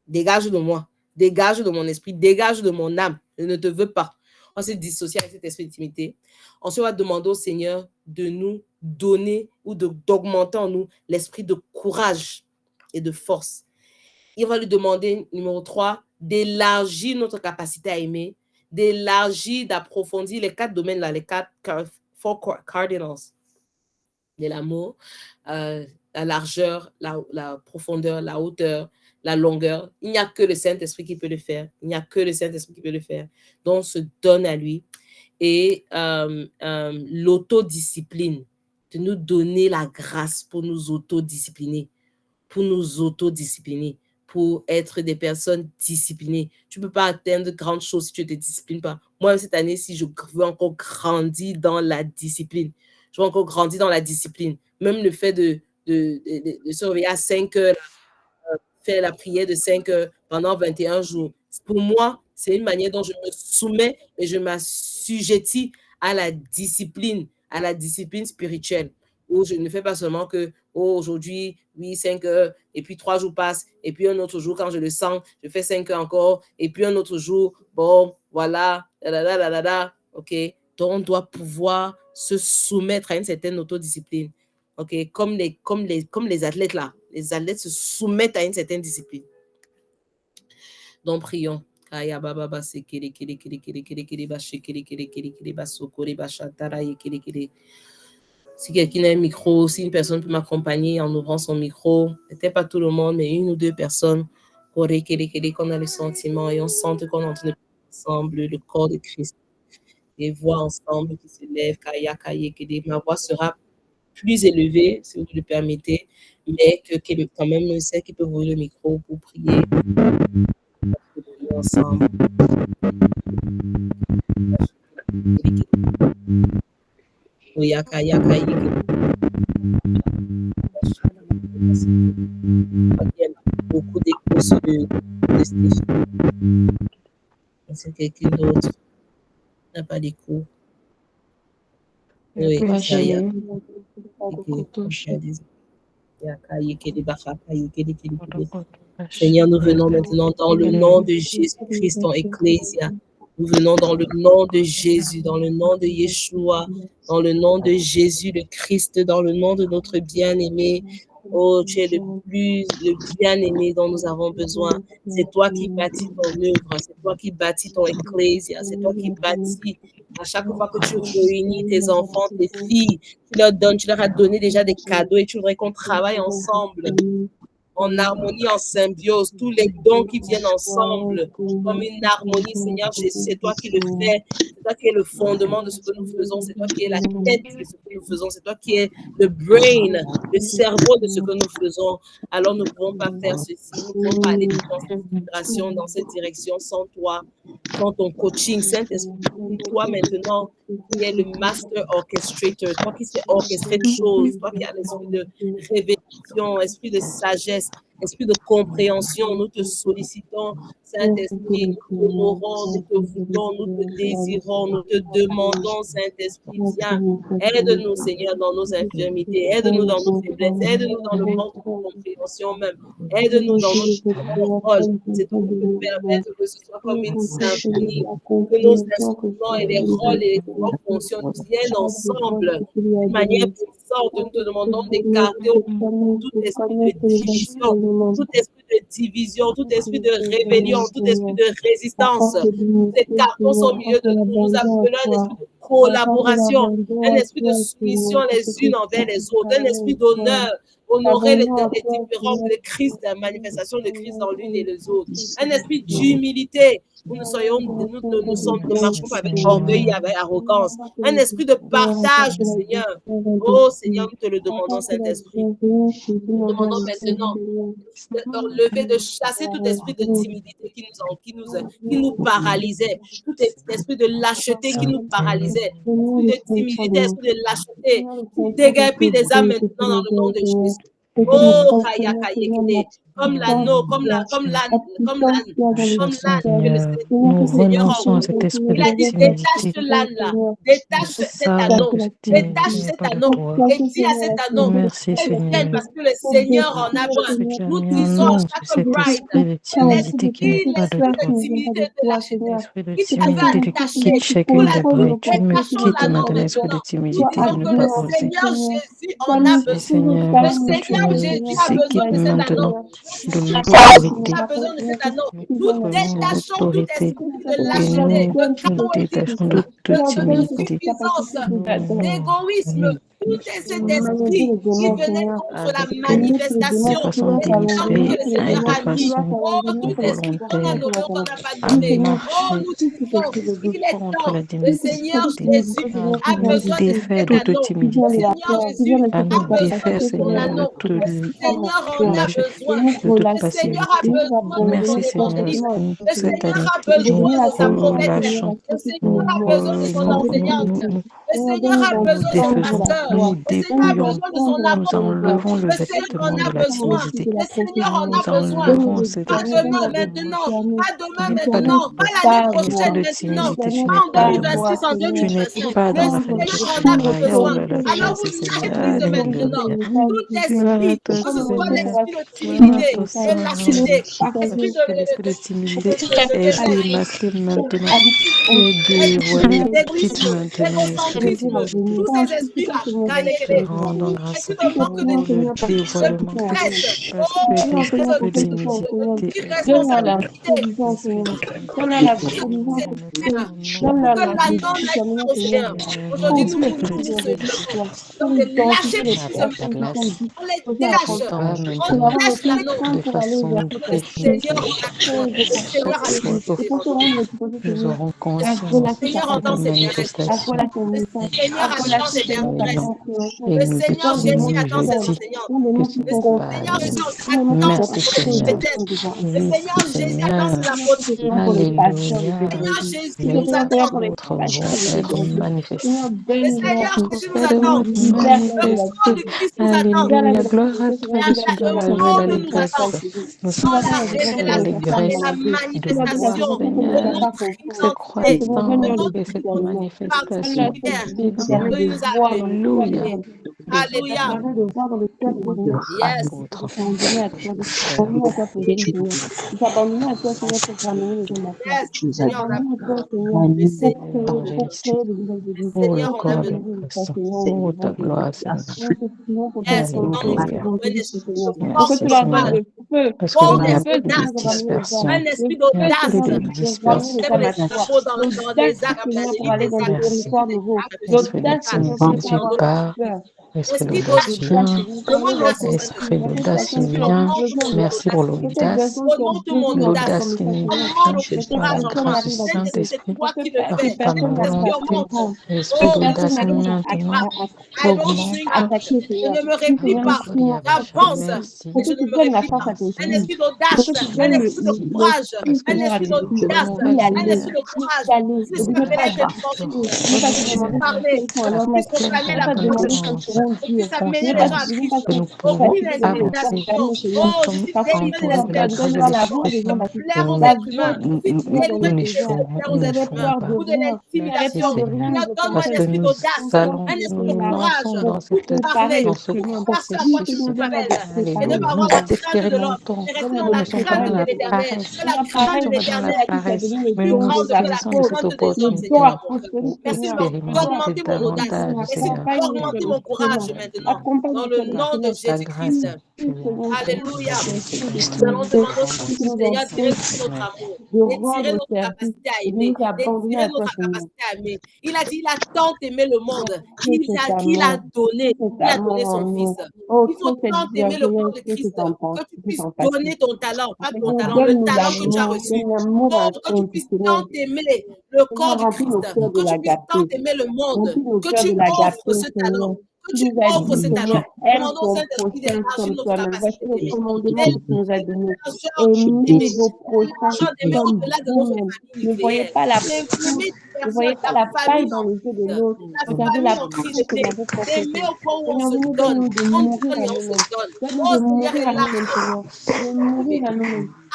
Speaker 1: Dégage de moi. Dégage de mon esprit. Dégage de mon âme. Je ne te veux pas. On se dissocie avec cet esprit d'intimité. Ensuite, on va demander au Seigneur de nous donner ou d'augmenter en nous l'esprit de courage et de force. Il va lui demander, numéro 3, d'élargir notre capacité à aimer, d'élargir, d'approfondir les 4 domaines là, les 4 cardinals de l'amour, la largeur, la profondeur, la hauteur, la longueur. Il n'y a que le Saint-Esprit qui peut le faire. Il n'y a que le Saint-Esprit qui peut le faire. Donc, on se donne à lui. Et l'autodiscipline, de nous donner la grâce pour nous autodiscipliner, pour être des personnes disciplinées. Tu ne peux pas atteindre de grandes choses si tu ne te disciplines pas. Moi, cette année, si je veux encore grandir dans la discipline, je veux encore grandir dans la discipline. Même le fait de se réveiller à 5 heures, faire la prière de 5 heures pendant 21 jours. Pour moi, c'est une manière dont je me soumets et je m'assujettis à la discipline spirituelle, où je ne fais pas seulement que aujourd'hui, oui, 5 heures, et puis 3 jours passent, et puis un autre jour, quand je le sens, je fais 5 heures encore, et puis un autre jour, bon, voilà, ok. Donc, on doit pouvoir se soumettre à une certaine autodiscipline, ok, comme les athlètes là. Les athlètes se soumettent à une certaine discipline. Donc, prions. Si quelqu'un a un micro, si une personne peut m'accompagner en ouvrant son micro, peut-être pas tout le monde, mais 1 ou 2 personnes, qu'on a le sentiment et on sente qu'on est en train de ensemble le corps de Christ. Les voix ensemble qui se lèvent, ma voix sera plus élevée, si vous le permettez, mais que quand même celle qui peut ouvrir le micro pour prier ensemble. Beaucoup d'échos de Stéphane. quelqu'un d'autre n'a pas d'écho. Oui,
Speaker 2: Moi,
Speaker 1: ça y est.
Speaker 2: j'ai
Speaker 1: Seigneur, nous venons maintenant dans le nom de Jésus-Christ en Ecclésia. Nous venons dans le nom de Jésus, dans le nom de Yeshua, dans le nom de Jésus le Christ, dans le nom de notre bien-aimé. Oh, tu es le bien-aimé dont nous avons besoin. C'est toi qui bâtis ton œuvre, c'est toi qui bâtis ton Ecclésia, c'est toi qui bâtis à chaque fois que tu réunis tes enfants, tes filles, tu leur as donné déjà des cadeaux et tu voudrais qu'on travaille ensemble en harmonie, en symbiose, tous les dons qui viennent ensemble, comme une harmonie, Seigneur Jésus, c'est toi qui le fais, c'est toi qui es le fondement de ce que nous faisons, c'est toi qui es la tête de ce que nous faisons, c'est toi qui es le brain, le cerveau de ce que nous faisons. Alors nous ne pouvons pas faire ceci, nous ne pouvons pas aller dans cette direction, sans toi, sans ton coaching, Saint-Esprit, toi maintenant, qui es le master orchestrator, toi qui sais orchestrer des choses, toi qui as l'esprit de révélation, esprit de sagesse, esprit de compréhension, nous te sollicitons, Saint-Esprit, nous t'honorons, nous te voulons, nous te désirons, nous te demandons, Saint-Esprit, viens, aide-nous, Seigneur, dans nos infirmités, aide-nous dans nos faiblesses, aide-nous dans le manque de compréhension même, aide-nous dans nos paroles, c'est toi qui nous permettre que ce soit comme une symphonie, que nos instruments et les rôles et les fonctions viennent ensemble d'une manière puissante. Nous te demandons d'écarter tout esprit de division, tout esprit de division, tout esprit de rébellion, tout esprit de résistance. Nous écartons au milieu de nous. Nous appelons un esprit de collaboration, un esprit de soumission les unes envers les autres, un esprit d'honneur. Honorer les différences de Christ, la manifestation de Christ dans l'une et les autres. Un esprit d'humilité. Nous ne marchons pas avec orgueil, avec arrogance. Un esprit de partage, Seigneur. Oh Seigneur, nous te le demandons, Saint-Esprit. Nous demandons maintenant d'enlever, de chasser tout esprit de timidité qui nous paralysait, tout esprit de lâcheté qui nous paralysait, esprit de timidité, esprit de lâcheté, déguerpis les âmes maintenant dans le nom de Jésus. Oh, comme l'anneau, comme l'âne que
Speaker 6: Nous
Speaker 1: le Seigneur
Speaker 6: renonçons à cet esprit
Speaker 1: il a
Speaker 6: de
Speaker 1: dit,
Speaker 6: timidité.
Speaker 1: détache ce l'âne-là, détache cet anneau, détache cet anneau, et dis à cet anneau,
Speaker 6: Merci Seigneur.
Speaker 1: parce que le Seigneur en a besoin.
Speaker 6: Ce qui a
Speaker 1: Nous
Speaker 6: mis en
Speaker 1: disons à
Speaker 6: nous
Speaker 1: chaque
Speaker 6: cet
Speaker 1: bride,
Speaker 6: esprit de timidité qui n'est pas de
Speaker 1: l'esprit
Speaker 6: toi.
Speaker 1: de timidité de lâcheté,
Speaker 6: L'esprit de
Speaker 1: qui t'avait
Speaker 6: timidité
Speaker 1: attaché,
Speaker 6: quitte chacune des brides. Tu me
Speaker 1: détachons
Speaker 6: quittes
Speaker 1: l'anneau
Speaker 6: maintenant, l'esprit de
Speaker 1: maintenant. Nous
Speaker 6: timidité de
Speaker 1: disons
Speaker 6: ne
Speaker 1: que
Speaker 6: pas
Speaker 1: le
Speaker 6: oser.
Speaker 1: Seigneur Jésus en a
Speaker 6: Merci
Speaker 1: besoin.
Speaker 6: Seigneur,
Speaker 1: Le
Speaker 6: est-ce que tu
Speaker 1: Seigneur
Speaker 6: nous
Speaker 1: Jésus a besoin
Speaker 6: équipes
Speaker 1: de cet anneau.
Speaker 6: maintenant de
Speaker 1: Le Seigneur
Speaker 6: l'autorité.
Speaker 1: Jésus a besoin de cet anneau.
Speaker 6: Nous
Speaker 1: Nous
Speaker 6: prenons
Speaker 1: détachons tout
Speaker 6: l'autorité
Speaker 1: esprit de
Speaker 6: et
Speaker 1: lâcheté,
Speaker 6: nous
Speaker 1: de
Speaker 6: nous détachons de
Speaker 1: chaotisme,
Speaker 6: toute
Speaker 1: de
Speaker 6: timidité.
Speaker 1: suffisance,
Speaker 6: Nous
Speaker 1: d'égoïsme, tout cet esprit qui venait contre la
Speaker 6: avec de
Speaker 1: manifestation
Speaker 6: façon
Speaker 1: des talents que
Speaker 6: délibérée
Speaker 1: le
Speaker 6: et
Speaker 1: Seigneur
Speaker 6: de
Speaker 1: a mis.
Speaker 6: façon
Speaker 1: Oh, tout esprit qu'on a
Speaker 6: volontaire
Speaker 1: nommé ou qu'on n'a pas
Speaker 6: à
Speaker 1: nommé. Oh,
Speaker 6: marcher
Speaker 1: nous disons, il est
Speaker 6: contre
Speaker 1: temps.
Speaker 6: la
Speaker 1: Le Seigneur
Speaker 6: timidité,
Speaker 1: Jésus
Speaker 6: à
Speaker 1: a
Speaker 6: nous
Speaker 1: besoin de
Speaker 6: défaire
Speaker 1: cet
Speaker 6: de toute
Speaker 1: anneau. Le
Speaker 6: timidité,
Speaker 1: Seigneur Jésus
Speaker 6: à
Speaker 1: a
Speaker 6: nous
Speaker 1: besoin
Speaker 6: défaire,
Speaker 1: de son
Speaker 6: Seigneur, de
Speaker 1: anneau.
Speaker 6: toute
Speaker 1: Le Seigneur en a besoin.
Speaker 6: de toute
Speaker 1: Le Seigneur a
Speaker 6: passivité.
Speaker 1: besoin de son
Speaker 6: Merci Seigneur,
Speaker 1: évangélisme.
Speaker 6: pour
Speaker 1: Le
Speaker 6: cette
Speaker 1: Seigneur
Speaker 6: année.
Speaker 1: a
Speaker 6: Nous
Speaker 1: besoin de sa promesse.
Speaker 6: relâchons,
Speaker 1: Le Seigneur
Speaker 6: nous,
Speaker 1: a besoin de son enseignante. Le Seigneur a
Speaker 6: nous
Speaker 1: besoin de son
Speaker 6: défaisons,
Speaker 1: pasteur.
Speaker 6: nous
Speaker 1: Le Seigneur a
Speaker 6: dépouillons,
Speaker 1: besoin de son
Speaker 6: nous
Speaker 1: apôtre.
Speaker 6: enlevons le
Speaker 1: Le Seigneur en
Speaker 6: vêtement
Speaker 1: a
Speaker 6: de la
Speaker 1: besoin.
Speaker 6: timidité.
Speaker 1: Le Seigneur en
Speaker 6: Nous
Speaker 1: a besoin.
Speaker 6: enlevons cet
Speaker 1: Pas
Speaker 6: esprit
Speaker 1: demain,
Speaker 6: de
Speaker 1: maintenant.
Speaker 6: moi
Speaker 1: Pas
Speaker 6: qui
Speaker 1: demain,
Speaker 6: n'est pas de
Speaker 1: maintenant. Pas
Speaker 6: toi.
Speaker 1: l'année
Speaker 6: L'esprit
Speaker 1: prochaine,
Speaker 6: de
Speaker 1: maintenant.
Speaker 6: timidité, tu
Speaker 1: Pas
Speaker 6: n'es
Speaker 1: en
Speaker 6: pas de moi.
Speaker 1: 2026, en
Speaker 6: Tu n'es
Speaker 1: 2021.
Speaker 6: pas
Speaker 1: Le
Speaker 6: dans la
Speaker 1: Seigneur
Speaker 6: fellowship.
Speaker 1: en a besoin. Alors
Speaker 6: Merci
Speaker 1: vous
Speaker 6: Seigneur.
Speaker 1: lâchez prise maintenant.
Speaker 6: Alléluia.
Speaker 1: Tout
Speaker 6: Gloire à
Speaker 1: esprit,
Speaker 6: toi
Speaker 1: que ce soit
Speaker 6: Seigneur.
Speaker 1: l'esprit de
Speaker 6: Gloire à
Speaker 1: timidité,
Speaker 6: toi
Speaker 1: de
Speaker 6: Seigneur.
Speaker 1: lâcheté,
Speaker 6: Parce
Speaker 1: esprit
Speaker 6: que l'esprit de timidité
Speaker 1: de
Speaker 6: est
Speaker 1: faiblesse,
Speaker 6: démasqué maintenant.
Speaker 1: de
Speaker 6: Est dévoilé. Quitte
Speaker 1: d'égoïsme,
Speaker 6: maintenant l'esprit de
Speaker 1: d'égocentrisme,
Speaker 6: timidité.
Speaker 1: tous ces esprits-là,
Speaker 6: Te rendons grâce
Speaker 1: esprit de manque
Speaker 6: pour le
Speaker 1: de
Speaker 6: dévoilement
Speaker 1: presse,
Speaker 6: parce que l'esprit de
Speaker 1: d'irresponsabilité,
Speaker 6: l'esprit de
Speaker 1: pour que l'anneau n'aille pas au Seigneur. Aujourd'hui, nous brisons ce joug. Donc, lâchez prise maintenant. On les détache. On lâche l'anneau.
Speaker 6: de façon
Speaker 1: Le Seigneur
Speaker 6: définitive.
Speaker 1: en a besoin. Le
Speaker 6: Chaque
Speaker 1: Seigneur a
Speaker 6: fois
Speaker 1: besoin de
Speaker 6: que
Speaker 1: l'évangile.
Speaker 6: nous aurons
Speaker 1: Le
Speaker 6: conscience
Speaker 1: Seigneur
Speaker 6: de la
Speaker 1: entend ses bienfaits.
Speaker 6: manifestation
Speaker 1: Le Seigneur attend tes
Speaker 6: Seigneur.
Speaker 1: promesses.
Speaker 6: Et
Speaker 1: Le
Speaker 6: nous
Speaker 1: Seigneur Jésus
Speaker 6: déclarons,
Speaker 1: attend
Speaker 6: je
Speaker 1: ses
Speaker 6: dis
Speaker 1: enseignants.
Speaker 6: que ce
Speaker 1: Le Seigneur
Speaker 6: passe.
Speaker 1: Jésus attend
Speaker 6: Merci
Speaker 1: ses
Speaker 6: Seigneur.
Speaker 1: peut-être. Le
Speaker 6: Oui,
Speaker 1: Seigneur Jésus attend
Speaker 6: Seigneur.
Speaker 1: ses apôtres.
Speaker 6: Alléluia.
Speaker 1: Le Seigneur Jésus
Speaker 6: Je
Speaker 1: nous attend.
Speaker 6: votre voix être manifestée.
Speaker 1: Le Seigneur Jésus nous
Speaker 6: Faites
Speaker 1: attend.
Speaker 6: vous
Speaker 1: Le corps
Speaker 6: manifester.
Speaker 1: de Christ nous attend.
Speaker 6: Alléluia. Gloire à toi, Jésus, dans
Speaker 1: Le
Speaker 6: la joie et
Speaker 1: monde nous attend.
Speaker 6: l'allégresse. Nous
Speaker 1: Dans la
Speaker 6: sommes sur
Speaker 1: révélation et
Speaker 6: l'allégresse
Speaker 1: la
Speaker 6: de voir,
Speaker 1: manifestation de
Speaker 6: Seigneur,
Speaker 1: notre
Speaker 6: cette
Speaker 1: identité, de
Speaker 6: croissance
Speaker 1: notre
Speaker 6: et cette
Speaker 1: vie
Speaker 6: manifestation
Speaker 1: particulière
Speaker 6: quotidienne.
Speaker 1: que nous avons.
Speaker 6: Alléluia.
Speaker 1: Alléluia. Yes.
Speaker 6: Apôtre.
Speaker 1: Yes. Seigneur, on a besoin. Le Seigneur,
Speaker 6: Évangéliste.
Speaker 1: le
Speaker 6: Oh, le
Speaker 1: Seigneur, on a
Speaker 6: corps de
Speaker 1: besoin.
Speaker 6: Christ. Oh, ta gloire, Seigneur.
Speaker 1: Yes. Dans nos
Speaker 6: Alléluia.
Speaker 1: un esprit de
Speaker 6: Merci,
Speaker 1: force,
Speaker 6: Seigneur. Parce qu'il n'y a plus de
Speaker 1: d'audace.
Speaker 6: dispersion.
Speaker 1: Un esprit
Speaker 6: Il n'y a plus
Speaker 1: d'audace.
Speaker 6: de
Speaker 1: Comme
Speaker 6: dispersion.
Speaker 1: les chapeaux dans les arcs, les arcs,
Speaker 6: Merci.
Speaker 1: les
Speaker 6: Esprit de timidité part. Esprit
Speaker 1: Esprit
Speaker 6: d'audace
Speaker 1: d'audace.
Speaker 6: vient.
Speaker 1: Demande-le au
Speaker 6: Esprit d'audace
Speaker 1: Saint-Esprit.
Speaker 6: vient.
Speaker 1: Augmente mon
Speaker 6: Merci pour
Speaker 1: audace.
Speaker 6: l'audace.
Speaker 1: Augmente mon audace.
Speaker 6: L'audace qui nous vient
Speaker 1: Augmente
Speaker 6: c'est
Speaker 1: mon
Speaker 6: par la
Speaker 1: courage en moi.
Speaker 6: grâce du
Speaker 1: Saint-Esprit, c'est
Speaker 6: Saint-Esprit.
Speaker 1: toi qui le
Speaker 6: Par
Speaker 1: fais.
Speaker 6: ta
Speaker 1: Saint-Esprit,
Speaker 6: volonté.
Speaker 1: augmente.
Speaker 6: L'esprit
Speaker 1: Oh,
Speaker 6: d'audace
Speaker 1: I don't
Speaker 6: maintenant
Speaker 1: shrink back. I don't shrink
Speaker 6: augmente.
Speaker 1: back. Je ne me replie pas. J'avance
Speaker 6: Merci.
Speaker 1: et je ne me replie pas. Un esprit d'audace, un esprit de courage,
Speaker 6: Parce que
Speaker 1: un
Speaker 6: je
Speaker 1: esprit
Speaker 6: suis de
Speaker 1: d'audace,
Speaker 6: nouvelles,
Speaker 1: un esprit
Speaker 6: Seigneur.
Speaker 1: de courage. Puisse révéler tes pensées, que tu puisses parler, que tu puisses proclamer la parole de Dieu, que tu puisses amener les gens à
Speaker 6: Confiance
Speaker 1: Christ.
Speaker 6: que nous
Speaker 1: Aucune
Speaker 6: pouvons avancer.
Speaker 1: intimidation.
Speaker 6: Nous
Speaker 1: Oh, je
Speaker 6: sommes
Speaker 1: suis délivré de
Speaker 6: entourés de la
Speaker 1: l'esprit
Speaker 6: grâce de
Speaker 1: d'intimidation.
Speaker 6: l'Esprit Saint
Speaker 1: Pour plaire
Speaker 6: et
Speaker 1: aux êtres humains. Je suis
Speaker 6: nous
Speaker 1: délivré
Speaker 6: ne
Speaker 1: de
Speaker 6: ferons,
Speaker 1: plaire aux
Speaker 6: nous ne
Speaker 1: êtres
Speaker 6: ferons
Speaker 1: humains.
Speaker 6: pas.
Speaker 1: Ou de
Speaker 6: Merci
Speaker 1: l'intimidation.
Speaker 6: Seigneur.
Speaker 1: Seigneur, donne-moi
Speaker 6: Parce
Speaker 1: un
Speaker 6: que
Speaker 1: esprit d'audace, un
Speaker 6: nous
Speaker 1: esprit de
Speaker 6: nous
Speaker 1: courage
Speaker 6: lançons dans
Speaker 1: pour
Speaker 6: cette,
Speaker 1: parler,
Speaker 6: dans ce
Speaker 1: pour faire ce à quoi tu
Speaker 6: processus.
Speaker 1: nous appelles et ne
Speaker 6: Alléluia.
Speaker 1: pas
Speaker 6: Nous
Speaker 1: avoir la crainte de l'homme,
Speaker 6: expérimentons.
Speaker 1: mais rester dans
Speaker 6: Nous
Speaker 1: la
Speaker 6: ne sommes pas
Speaker 1: crainte
Speaker 6: dans
Speaker 1: de
Speaker 6: la
Speaker 1: l'éternel.
Speaker 6: paresse.
Speaker 1: Que la
Speaker 6: Nous ne
Speaker 1: crainte de
Speaker 6: sommes pas dans la
Speaker 1: l'éternel
Speaker 6: paresse,
Speaker 1: est
Speaker 6: mais
Speaker 1: plus
Speaker 6: nous nous
Speaker 1: grande que la
Speaker 6: saisissons de cette
Speaker 1: crainte des hommes,
Speaker 6: opportunité
Speaker 1: Seigneur, mon Dieu. Merci
Speaker 6: d'expérimenter
Speaker 1: d'augmenter mon audace.
Speaker 6: davantage,
Speaker 1: Merci
Speaker 6: Seigneur,
Speaker 1: d'augmenter mon courage maintenant. Dans le nom de
Speaker 6: ta grâce,
Speaker 1: Jésus-Christ.
Speaker 6: Seigneur.
Speaker 1: Alléluia.
Speaker 6: Merci,
Speaker 1: Nous allons demander au Seigneur, tirez tout notre
Speaker 6: Seigneur.
Speaker 1: amour et tirez notre capacité à aimer et tirez notre capacité à aimer. Il a dit, il a tant aimé le monde qu'il a donné son Fils. Il faut tant aimer le corps de Christ que tu puisses donner ton talent, pas ton talent, le talent que tu as reçu. Oh, que tu puisses tant aimer le corps du Christ, que tu puisses tant aimer le monde, que tu offres ce talent. Que tu offres ce talent. Demandons au Saint-Esprit d'élargir notre capacité d'aimer. L'élargir d'aimer au-delà de notre famille nucléaire. D'aimer les personnes, la famille en Christ, la famille en Christ, d'aimer au point où on se donne, on donne et on se donne. Oh Seigneur, élargis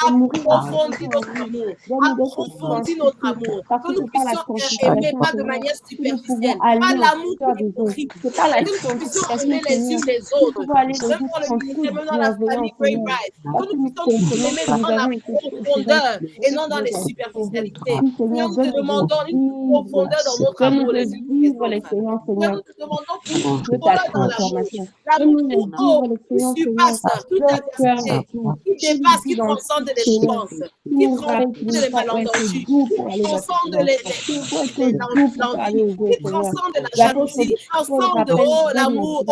Speaker 1: approfondis notre amour, approfondis notre amour, que nous puissions aimer pas de manière superficielle, pas l'amour qui est hypocrite, mais que nous puissions aimer les unes les autres, même dans le ministère, même dans la famille Great Rise, que nous puissions nous aimer dans la profondeur et non dans les superficialités. Seigneur, nous te demandons une profondeur dans notre amour les unes pour les autres. Seigneur, nous te demandons une profondeur dans l'amour, oh, qui surpasse toute adversité, qui dépasse, qui transcende les offenses, qui transcende les malentendus, qui transcende l'envie, qui transcende la jalousie, qui transcende, l'amour, l'amour,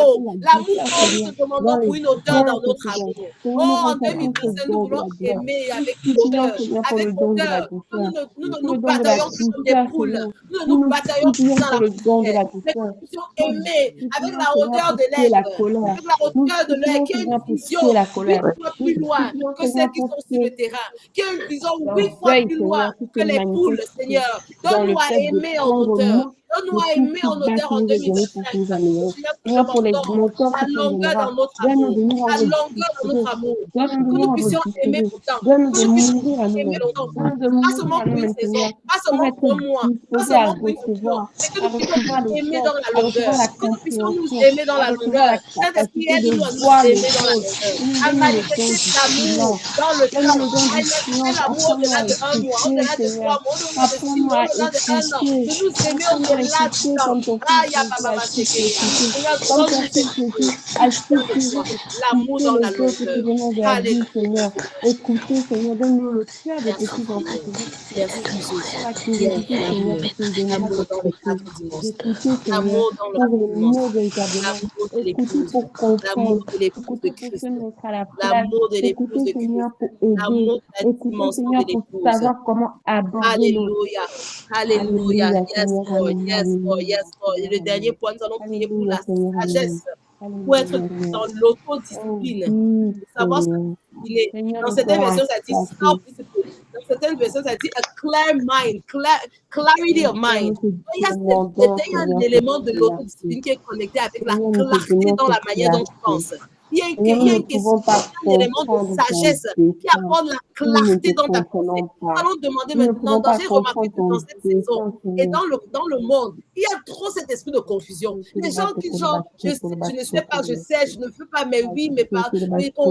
Speaker 1: nous te demandons pour une odeur dans notre amour. Oh, en 2025, nous voulons aimer avec odeur, avec odeur. Nous ne nous bataillons plus comme des poules, nous ne nous bataillons plus dans la poussière, mais que nous puissions aimer avec la odeur de l'aigle, avec la odeur de l'aigle, qui a une vision 8 fois plus loin que celles qui sont sur le terrain, qui a une vision 8 fois plus loin que les poules, Seigneur. Donne-nous à aimer en odeur. Donne-nous à aimer en odeur en 2025. Seigneur, nous demandons la longueur dans notre amour, la longueur dans notre amour, que nous puissions aimer autant, que nous puissions aimer longtemps, pas seulement pour une saison, pas seulement pour un mois, pas seulement pour une saison, mais que nous puissions aimer dans la longueur, que nous puissions nous aimer dans la longueur. Saint-Esprit, aide-nous à nous aimer dans la longueur, à manifester l'amour dans le temps, à manifester l'amour au-delà de 1 mois, au-delà de 3 mois, au-delà de 6 mois, au-delà de 1 an, de nous aimer au-delà du temps. Ah, ya baba Seigneur, donne-nous cette l'amour dans la longueur. Alléluia.
Speaker 7: Écoutez, Seigneur, donne-nous le cœur des petits enfants.
Speaker 1: Merci, Jesus.
Speaker 7: L'amour
Speaker 1: dans le cadre du monde.
Speaker 7: Écoutez,
Speaker 1: L'amour
Speaker 7: Seigneur,
Speaker 1: dans
Speaker 7: pour
Speaker 1: le
Speaker 7: aimer véritablement.
Speaker 1: l'amour de
Speaker 7: Écoutez
Speaker 1: l'épouse.
Speaker 7: pour comprendre.
Speaker 1: L'amour de l'épouse de
Speaker 7: Écoutez pour
Speaker 1: Christ.
Speaker 7: se mettre à la place.
Speaker 1: L'amour de l'épouse
Speaker 7: Écoutez,
Speaker 1: de Christ.
Speaker 7: Seigneur, pour aider.
Speaker 1: L'amour de la
Speaker 7: Écoutez,
Speaker 1: dimension
Speaker 7: Seigneur,
Speaker 1: de
Speaker 7: pour
Speaker 1: l'épouse.
Speaker 7: savoir comment aborder l'autre.
Speaker 1: Alléluia. Alléluia. Yes,
Speaker 7: Seigneur,
Speaker 1: Lord.
Speaker 7: alléluia.
Speaker 1: Yes, Lord, yes, Lord. Et le dernier point, nous allons prier pour la sagesse, pour être dans l'autodiscipline,
Speaker 7: Oui,
Speaker 1: pour savoir se
Speaker 7: Seigneur.
Speaker 1: discipliner.
Speaker 7: Seigneur,
Speaker 1: Dans
Speaker 7: nous
Speaker 1: certaines
Speaker 7: serons
Speaker 1: versions, ça dit
Speaker 7: placés.
Speaker 1: self-discipline. Dans certaines versions, ça dit a clear mind, clarity of
Speaker 7: Seigneur,
Speaker 1: mind.
Speaker 7: nous te
Speaker 1: Il y a,
Speaker 7: demandons,
Speaker 1: il y a un
Speaker 7: Seigneur,
Speaker 1: élément de
Speaker 7: cette
Speaker 1: l'autodiscipline
Speaker 7: clarté.
Speaker 1: qui est connecté avec la
Speaker 7: Seigneur, nous te
Speaker 1: clarté
Speaker 7: donnons
Speaker 1: dans la
Speaker 7: cette
Speaker 1: manière dont tu
Speaker 7: clarté.
Speaker 1: penses. Il y a
Speaker 7: Seigneur, nous
Speaker 1: une
Speaker 7: ne
Speaker 1: question,
Speaker 7: pouvons pas
Speaker 1: il y a un élément de
Speaker 7: comprendre ton
Speaker 1: sagesse qui
Speaker 7: dessein
Speaker 1: apporte la
Speaker 7: si nous ne
Speaker 1: clarté
Speaker 7: te
Speaker 1: dans ta pensée.
Speaker 7: comprenons
Speaker 1: Nous
Speaker 7: pas.
Speaker 1: allons demander
Speaker 7: Nous ne
Speaker 1: maintenant,
Speaker 7: pouvons pas
Speaker 1: j'ai remarqué
Speaker 7: comprendre
Speaker 1: que dans
Speaker 7: ton
Speaker 1: cette saison
Speaker 7: dessein,
Speaker 1: et
Speaker 7: Seigneur.
Speaker 1: dans le monde, il y a trop cet esprit de confusion. Les gens qui genre, je ne sais pas, je sais, je ne veux pas, mais oui, mais pas. Mais c'est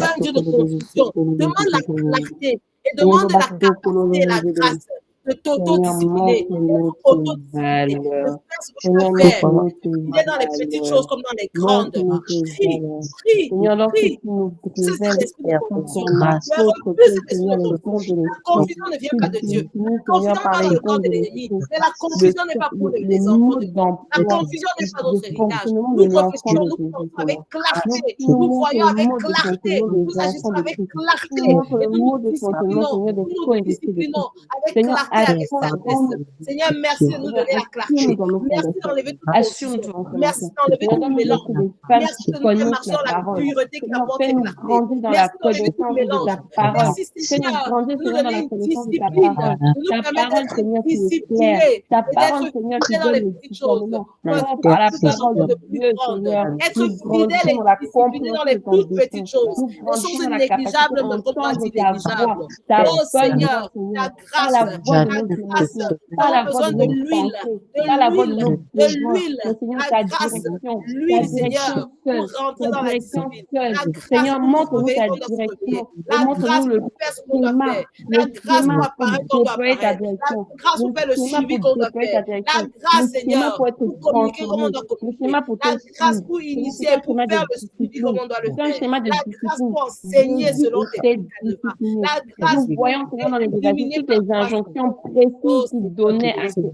Speaker 1: un Dieu de confusion. Demande la clarté et demande la capacité et la grâce de t'auto-discipliner,
Speaker 7: Montre-nous
Speaker 1: d'être auto-discipliné, de
Speaker 7: tes valeurs.
Speaker 1: faire ce que tu
Speaker 7: Seigneur,
Speaker 1: dois faire,
Speaker 7: montre-nous tes
Speaker 1: discipliner dans les petites choses
Speaker 7: valeurs.
Speaker 1: comme dans les grandes.
Speaker 7: Montre-nous tes
Speaker 1: Prie,
Speaker 7: valeurs.
Speaker 1: prie,
Speaker 7: Seigneur, lorsque
Speaker 1: prie.
Speaker 7: tu nous
Speaker 1: C'est cet
Speaker 7: révèles
Speaker 1: esprit de confusion.
Speaker 7: ton
Speaker 1: Tu as
Speaker 7: apôtre,
Speaker 1: refusé cet esprit
Speaker 7: Seigneur,
Speaker 1: de
Speaker 7: le
Speaker 1: confusion.
Speaker 7: don de
Speaker 1: La
Speaker 7: l'esprit,
Speaker 1: confusion ne vient
Speaker 7: tu
Speaker 1: pas de Dieu.
Speaker 7: définis,
Speaker 1: La
Speaker 7: Seigneur,
Speaker 1: confusion n'est
Speaker 7: par
Speaker 1: pas dans
Speaker 7: les
Speaker 1: le
Speaker 7: dons
Speaker 1: camp
Speaker 7: de
Speaker 1: de l'ennemi.
Speaker 7: l'esprit,
Speaker 1: Mais la confusion n'est pas pour
Speaker 7: le
Speaker 1: les enfants
Speaker 7: mode
Speaker 1: de Dieu. La
Speaker 7: d'emploi,
Speaker 1: confusion n'est pas
Speaker 7: le
Speaker 1: notre héritage.
Speaker 7: fonctionnement de
Speaker 1: Nous
Speaker 7: l'enfant
Speaker 1: prophétisons,
Speaker 7: de
Speaker 1: nous
Speaker 7: Jésus,
Speaker 1: pensons avec
Speaker 7: Seigneur.
Speaker 1: clarté.
Speaker 7: Nous
Speaker 1: Nous
Speaker 7: montre
Speaker 1: voyons
Speaker 7: le
Speaker 1: avec
Speaker 7: mode de
Speaker 1: clarté.
Speaker 7: fonctionnement des
Speaker 1: Nous
Speaker 7: enfants
Speaker 1: agissons
Speaker 7: de
Speaker 1: avec
Speaker 7: Christ.
Speaker 1: clarté.
Speaker 7: Nous montre
Speaker 1: Et
Speaker 7: le
Speaker 1: nous nous
Speaker 7: mode de fonctionnement,
Speaker 1: disciplinons.
Speaker 7: Seigneur, des
Speaker 1: Nous nous
Speaker 7: co-héritiers de
Speaker 1: disciplinons
Speaker 7: Christ.
Speaker 1: avec
Speaker 7: Seigneur,
Speaker 1: clarté, avec sagesse.
Speaker 7: assure-nous,
Speaker 1: Seigneur, merci de nous
Speaker 7: Seigneur,
Speaker 1: donner la
Speaker 7: assure-nous
Speaker 1: clarté.
Speaker 7: dans nos
Speaker 1: Merci
Speaker 7: conversations.
Speaker 1: d'enlever toute
Speaker 7: Assure-nous
Speaker 1: confusion.
Speaker 7: dans nos
Speaker 1: Merci
Speaker 7: conversations.
Speaker 1: d'enlever
Speaker 7: Seigneur,
Speaker 1: tout
Speaker 7: donne-nous d'être
Speaker 1: mélange.
Speaker 7: des femmes
Speaker 1: Merci
Speaker 7: qui
Speaker 1: de nous faire
Speaker 7: connaissent
Speaker 1: marcher
Speaker 7: la
Speaker 1: dans la
Speaker 7: parole.
Speaker 1: pureté qui
Speaker 7: Seigneur,
Speaker 1: apporte cette
Speaker 7: fais-nous
Speaker 1: clarté.
Speaker 7: grandir dans la
Speaker 1: Merci d'enlever tout
Speaker 7: connaissance de
Speaker 1: mélange.
Speaker 7: ta parole.
Speaker 1: Merci
Speaker 7: Fais-nous
Speaker 1: Seigneur
Speaker 7: grandir,
Speaker 1: de nous
Speaker 7: Seigneur, dans
Speaker 1: donner
Speaker 7: la
Speaker 1: une
Speaker 7: connaissance de ta
Speaker 1: discipline,
Speaker 7: parole.
Speaker 1: de nous
Speaker 7: Ta
Speaker 1: permettre
Speaker 7: parole,
Speaker 1: d'être
Speaker 7: Seigneur, qui est claire.
Speaker 1: disciplinés
Speaker 7: Ta
Speaker 1: et
Speaker 7: parole,
Speaker 1: d'être
Speaker 7: Seigneur, qui
Speaker 1: fidèles dans
Speaker 7: donne
Speaker 1: les
Speaker 7: le
Speaker 1: petites choses
Speaker 7: discernement.
Speaker 1: pour
Speaker 7: Seigneur,
Speaker 1: être
Speaker 7: par la
Speaker 1: fidèles dans
Speaker 7: parole
Speaker 1: de
Speaker 7: de
Speaker 1: plus
Speaker 7: Dieu,
Speaker 1: grandes.
Speaker 7: Seigneur,
Speaker 1: Être
Speaker 7: nous
Speaker 1: fidèles
Speaker 7: grandissons
Speaker 1: et
Speaker 7: dans la
Speaker 1: disciplinés dans
Speaker 7: compréhension
Speaker 1: les
Speaker 7: de ton
Speaker 1: toutes petites
Speaker 7: dessein.
Speaker 1: choses,
Speaker 7: Nous
Speaker 1: les
Speaker 7: grandissons
Speaker 1: choses
Speaker 7: dans la capacité
Speaker 1: négligeables mais comme toi
Speaker 7: d'entendre
Speaker 1: dis
Speaker 7: ta
Speaker 1: négligeables.
Speaker 7: voix, ta
Speaker 1: Oh
Speaker 7: bonne voix,
Speaker 1: Seigneur,
Speaker 7: Seigneur,
Speaker 1: ta
Speaker 7: pas
Speaker 1: grâce,
Speaker 7: la voix de
Speaker 1: ta
Speaker 7: nos
Speaker 1: grâce.
Speaker 7: émotions,
Speaker 1: Nous
Speaker 7: pas
Speaker 1: avons
Speaker 7: la voix
Speaker 1: besoin
Speaker 7: de
Speaker 1: de
Speaker 7: nos
Speaker 1: l'huile,
Speaker 7: pensées,
Speaker 1: de
Speaker 7: pas la voix de
Speaker 1: l'huile,
Speaker 7: nos
Speaker 1: de
Speaker 7: besoins,
Speaker 1: l'huile,
Speaker 7: mais Seigneur,
Speaker 1: la
Speaker 7: ta
Speaker 1: grâce,
Speaker 7: direction
Speaker 1: l'huile
Speaker 7: Seigneur,
Speaker 1: pour rentrer dans la discipline, la grâce
Speaker 7: Seigneur,
Speaker 1: pour nous
Speaker 7: montre-nous
Speaker 1: réveiller
Speaker 7: ta
Speaker 1: quand on doit se réveiller,
Speaker 7: direction et
Speaker 1: la grâce
Speaker 7: montre-nous
Speaker 1: pour faire ce qu'on doit faire, la
Speaker 7: le
Speaker 1: grâce pour
Speaker 7: schéma pour
Speaker 1: apparaître quand on doit
Speaker 7: déployer ta
Speaker 1: apparaître, la
Speaker 7: direction,
Speaker 1: grâce
Speaker 7: le
Speaker 1: pour faire le
Speaker 7: schéma
Speaker 1: suivi
Speaker 7: pour
Speaker 1: qu'on doit
Speaker 7: déployer ta
Speaker 1: faire, la
Speaker 7: direction, le
Speaker 1: grâce
Speaker 7: schéma
Speaker 1: Seigneur
Speaker 7: pour être
Speaker 1: pour communiquer comme on
Speaker 7: transformé,
Speaker 1: doit
Speaker 7: le
Speaker 1: communiquer,
Speaker 7: schéma pour
Speaker 1: la
Speaker 7: te
Speaker 1: grâce
Speaker 7: suivre.
Speaker 1: pour
Speaker 7: Seigneur, c'est
Speaker 1: initier,
Speaker 7: un
Speaker 1: pour
Speaker 7: schéma de
Speaker 1: faire le suivi comme
Speaker 7: discipline,
Speaker 1: on doit le
Speaker 7: c'est un
Speaker 1: faire,
Speaker 7: schéma de
Speaker 1: la grâce
Speaker 7: discipline.
Speaker 1: pour enseigner
Speaker 7: Jésus
Speaker 1: selon tes
Speaker 7: était
Speaker 1: canevas,
Speaker 7: discipliné.
Speaker 1: la
Speaker 7: Et
Speaker 1: grâce
Speaker 7: nous
Speaker 1: pour
Speaker 7: voyons, Seigneur, dans les
Speaker 1: être
Speaker 7: évangiles,
Speaker 1: illuminé
Speaker 7: toutes
Speaker 1: par
Speaker 7: les
Speaker 1: toi,
Speaker 7: injonctions
Speaker 1: Seigneur. Oh
Speaker 7: précises qu'il
Speaker 1: Seigneur,
Speaker 7: donnait
Speaker 1: nous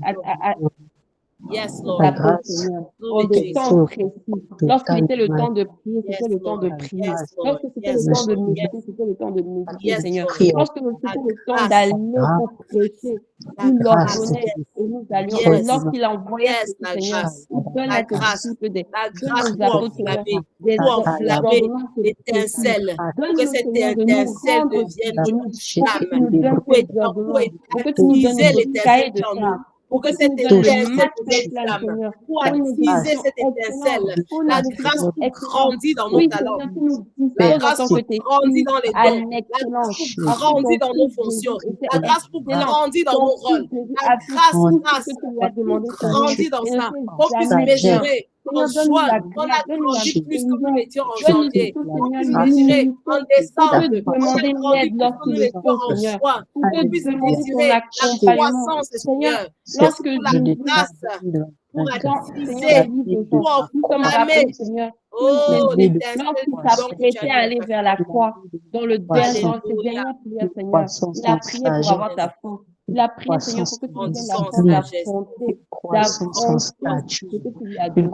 Speaker 1: Yes,
Speaker 7: aux
Speaker 1: Lord.
Speaker 7: apôtres, Seigneur, en
Speaker 1: Glory
Speaker 7: des
Speaker 1: Jesus.
Speaker 7: temps précis. Lorsqu'il était le temps de prier, c'était
Speaker 1: Yes,
Speaker 7: le temps de
Speaker 1: Lord.
Speaker 7: prier.
Speaker 1: Yes, Lord.
Speaker 7: Lorsque c'était le
Speaker 1: Yes,
Speaker 7: temps de
Speaker 1: Lord.
Speaker 7: méditer, c'était le temps de méditer,
Speaker 1: Yes,
Speaker 7: Seigneur.
Speaker 1: Lord.
Speaker 7: Lorsque
Speaker 1: La
Speaker 7: c'était le temps
Speaker 1: grâce,
Speaker 7: d'aller pour prêcher,
Speaker 1: la
Speaker 7: il
Speaker 1: grâce,
Speaker 7: l'ordonnait
Speaker 1: yes,
Speaker 7: et nous allions. Et
Speaker 1: yes,
Speaker 7: lorsqu'il envoyait
Speaker 1: yes,
Speaker 7: ce
Speaker 1: la
Speaker 7: Seigneur,
Speaker 1: grâce,
Speaker 7: il donne
Speaker 1: la
Speaker 7: à ses
Speaker 1: grâce,
Speaker 7: disciples
Speaker 1: la
Speaker 7: donne
Speaker 1: grâce
Speaker 7: aux
Speaker 1: pour
Speaker 7: apôtres, Seigneur,
Speaker 1: enflammer,
Speaker 7: des
Speaker 1: pour enflammer
Speaker 7: ordonnances
Speaker 1: l'étincelle,
Speaker 7: précises.
Speaker 1: pour que
Speaker 7: Donne-nous,
Speaker 1: cette
Speaker 7: Seigneur, de nous
Speaker 1: étincelle
Speaker 7: rendre
Speaker 1: devienne une
Speaker 7: disponibles pour que tu
Speaker 1: flamme,
Speaker 7: nous donnes ces
Speaker 1: pour
Speaker 7: ordonnances, pour que tu nous donnes
Speaker 1: attiser
Speaker 7: notre
Speaker 1: l'étincelle
Speaker 7: cahier de
Speaker 1: qui est en nous,
Speaker 7: charge,
Speaker 1: pour
Speaker 7: pour
Speaker 1: que
Speaker 7: que tu
Speaker 1: cette
Speaker 7: nous donnes le
Speaker 1: étincelle
Speaker 7: master
Speaker 1: devienne
Speaker 7: plan,
Speaker 1: flamme,
Speaker 7: Seigneur,
Speaker 1: pour
Speaker 7: pour une
Speaker 1: attiser
Speaker 7: exécution
Speaker 1: cette
Speaker 7: excellente,
Speaker 1: étincelle,
Speaker 7: pour une
Speaker 1: la grâce
Speaker 7: exécution
Speaker 1: pour
Speaker 7: excellente.
Speaker 1: grandir dans nos
Speaker 7: Oui,
Speaker 1: talents,
Speaker 7: Seigneur, tu nous
Speaker 1: la
Speaker 7: disposes en
Speaker 1: grâce
Speaker 7: tant
Speaker 1: pour
Speaker 7: que tes
Speaker 1: grandir
Speaker 7: filles
Speaker 1: dans les
Speaker 7: à
Speaker 1: dons, la
Speaker 7: l'excellence,
Speaker 1: grâce pour
Speaker 7: parce que
Speaker 1: grandir
Speaker 7: ton
Speaker 1: dans nos
Speaker 7: fils Jésus
Speaker 1: fonctions,
Speaker 7: était
Speaker 1: la grâce pour
Speaker 7: excellent.
Speaker 1: grandir dans
Speaker 7: Ton
Speaker 1: nos
Speaker 7: fils
Speaker 1: rôles,
Speaker 7: Jésus
Speaker 1: la
Speaker 7: a fait
Speaker 1: grâce,
Speaker 7: tout ce
Speaker 1: grâce
Speaker 7: que tu lui as
Speaker 1: pour
Speaker 7: demandé, Seigneur,
Speaker 1: grandir dans
Speaker 7: et ne
Speaker 1: ça,
Speaker 7: s'est
Speaker 1: qu'on puisse
Speaker 7: jamais plaint.
Speaker 1: mesurer en
Speaker 7: Seigneur, donne-nous
Speaker 1: juin,
Speaker 7: la
Speaker 1: on
Speaker 7: grâce,
Speaker 1: a
Speaker 7: donne-nous
Speaker 1: grandi plus que nous
Speaker 7: l'intelligence,
Speaker 1: l'étions en
Speaker 7: donne-nous
Speaker 1: janvier,
Speaker 7: surtout,
Speaker 1: qu'on
Speaker 7: Seigneur,
Speaker 1: puisse mesurer
Speaker 7: l'humilité
Speaker 1: en
Speaker 7: pour te
Speaker 1: décembre, on a
Speaker 7: demander
Speaker 1: grandi
Speaker 7: l'aide
Speaker 1: plus que nous
Speaker 7: lorsqu'il
Speaker 1: l'étions
Speaker 7: faut,
Speaker 1: en
Speaker 7: Seigneur,
Speaker 1: juin,
Speaker 7: pour te
Speaker 1: qu'on puisse
Speaker 7: demander ton
Speaker 1: désirer la
Speaker 7: accompagnement.
Speaker 1: croissance,
Speaker 7: Seigneur,
Speaker 1: Seigneur. Merci
Speaker 7: lorsque
Speaker 1: pour la
Speaker 7: Jésus
Speaker 1: grâce pour
Speaker 7: Seigneur, le
Speaker 1: attiser,
Speaker 7: livre de Jean,
Speaker 1: pour
Speaker 7: nous sommes
Speaker 1: enflammer,
Speaker 7: rappelés, Seigneur,
Speaker 1: oh, l'étincelle
Speaker 7: lorsqu'il
Speaker 1: du don que tu as
Speaker 7: s'apprêtait
Speaker 1: mis
Speaker 7: à
Speaker 1: en
Speaker 7: aller
Speaker 1: ta
Speaker 7: vers la
Speaker 1: vie.
Speaker 7: croix, dans ses
Speaker 1: Alléluia.
Speaker 7: dernières prières, Seigneur, il a prié pour avoir ta force. Il a prié, Seigneur, pour que tu lui donnes la
Speaker 1: Grandissons en
Speaker 7: force
Speaker 1: sagesse,
Speaker 7: d'affronter ce que tu lui as donné,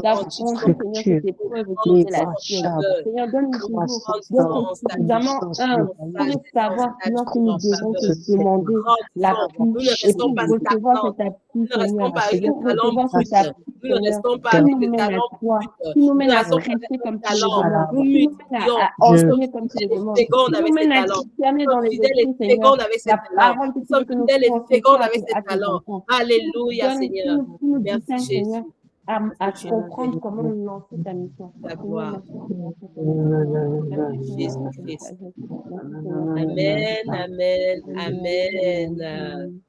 Speaker 7: d'affronter,
Speaker 1: grandissons
Speaker 7: Seigneur, cette épreuve qui était la
Speaker 1: en
Speaker 7: sienne.
Speaker 1: grandeur,
Speaker 7: Seigneur, donne-nous toujours
Speaker 1: grandissons
Speaker 7: d'être
Speaker 1: en
Speaker 7: suffisamment humbles pour
Speaker 1: sagesse,
Speaker 7: savoir
Speaker 1: en
Speaker 7: lorsque nous devons
Speaker 1: faveur.
Speaker 7: te demander l'appui
Speaker 1: Nous ne
Speaker 7: et
Speaker 1: restons
Speaker 7: pour
Speaker 1: pas
Speaker 7: recevoir
Speaker 1: stagnants.
Speaker 7: cet appui,
Speaker 1: Nous ne
Speaker 7: Seigneur,
Speaker 1: restons pas
Speaker 7: et
Speaker 1: avec des
Speaker 7: pour
Speaker 1: talents
Speaker 7: recevoir
Speaker 1: bruts.
Speaker 7: cet appui,
Speaker 1: Nous ne
Speaker 7: Seigneur,
Speaker 1: restons pas
Speaker 7: qui
Speaker 1: avec
Speaker 7: nous
Speaker 1: des
Speaker 7: mène à
Speaker 1: talents
Speaker 7: toi,
Speaker 1: bruts.
Speaker 7: qui nous
Speaker 1: Nous
Speaker 7: mène
Speaker 1: ne
Speaker 7: à
Speaker 1: restons pas avec
Speaker 7: prêcher
Speaker 1: des
Speaker 7: comme tu le
Speaker 1: talents.
Speaker 7: demandes,
Speaker 1: Nous
Speaker 7: qui nous mène
Speaker 1: multiplions.
Speaker 7: à
Speaker 1: Nous sommes
Speaker 7: enseigner comme tu le
Speaker 1: fidèles et
Speaker 7: demandes,
Speaker 1: fécondes
Speaker 7: qui nous
Speaker 1: avec ces
Speaker 7: mène à
Speaker 1: talents.
Speaker 7: discerner
Speaker 1: Nous
Speaker 7: dans
Speaker 1: sommes
Speaker 7: les
Speaker 1: fidèles et
Speaker 7: esprits, Seigneur,
Speaker 1: fécondes avec ces
Speaker 7: la
Speaker 1: talents.
Speaker 7: parole que
Speaker 1: Nous
Speaker 7: tu veux
Speaker 1: sommes
Speaker 7: que nous
Speaker 1: fidèles et
Speaker 7: transmettions
Speaker 1: fécondes avec ces
Speaker 7: à tes
Speaker 1: talents.
Speaker 7: enfants.
Speaker 1: Alléluia, Seigneur.
Speaker 7: Tu nous dis,
Speaker 1: Merci,
Speaker 7: Seigneur,
Speaker 1: Jésus.
Speaker 7: à
Speaker 1: Que tu es
Speaker 7: comprendre
Speaker 1: merveilleux.
Speaker 7: comment nous lancer ta mission.
Speaker 1: Ta
Speaker 7: Seigneur,
Speaker 1: gloire.
Speaker 7: merci pour lancer ta mission. Merci, Seigneur, pour ta
Speaker 1: Jésus-Christ.
Speaker 7: sagesse. Merci, Seigneur, pour ta
Speaker 1: Amen,
Speaker 7: grâce.
Speaker 1: amen,
Speaker 7: Amen.
Speaker 1: amen.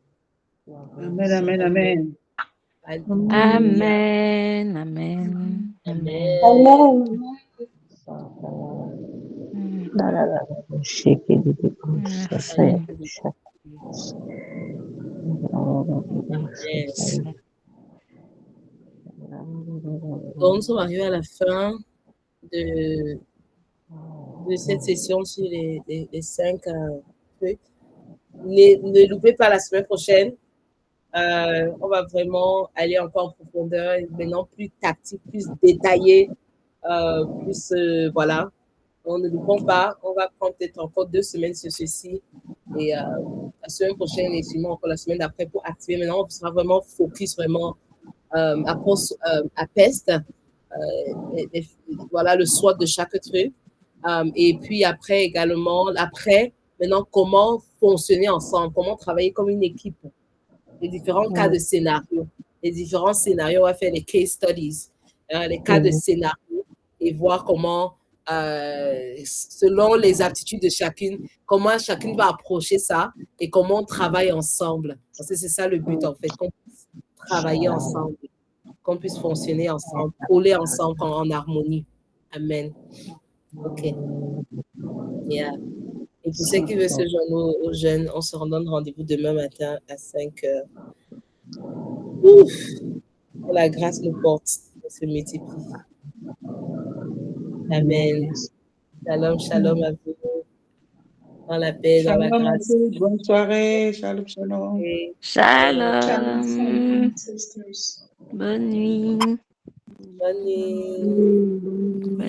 Speaker 3: Amen, amen, amen.
Speaker 1: Alléluia.
Speaker 6: Amen. Amen. Amen.
Speaker 1: Amen.
Speaker 6: Merci.
Speaker 1: Yes. Donc, nous sommes arrivés à la fin de cette session sur les 5 trucs. Ne loupez pas la semaine prochaine. On va vraiment aller encore en profondeur, maintenant plus tactique, plus détaillé, plus voilà. On ne le prend pas. On va prendre peut-être encore 2 semaines sur ceci. Et la semaine prochaine et sûrement encore la semaine d'après pour activer. Maintenant, on sera vraiment focus vraiment à PEST. Voilà le SWOT de chaque truc. Et puis après également, maintenant, comment fonctionner ensemble, comment travailler comme une équipe. Les différents cas de scénarios. Les différents scénarios, on va faire les case studies, les cas de scénarios et voir comment, selon les aptitudes de chacune, comment chacune va approcher ça et comment on travaille ensemble. Parce que c'est ça le but, en fait, qu'on puisse travailler ensemble, qu'on puisse fonctionner ensemble, coller ensemble en harmonie. Amen. OK. Yeah. Et pour ceux qui veulent se joindre aux jeunes, on se donne rendez-vous demain matin à 5 heures. Ouf! La grâce nous porte, se multiplie. Amen. Shalom, shalom à vous. Dans la paix, dans la grâce.
Speaker 3: Bonne soirée. Shalom, shalom.
Speaker 6: Shalom. Bonne nuit.
Speaker 1: Bonne nuit.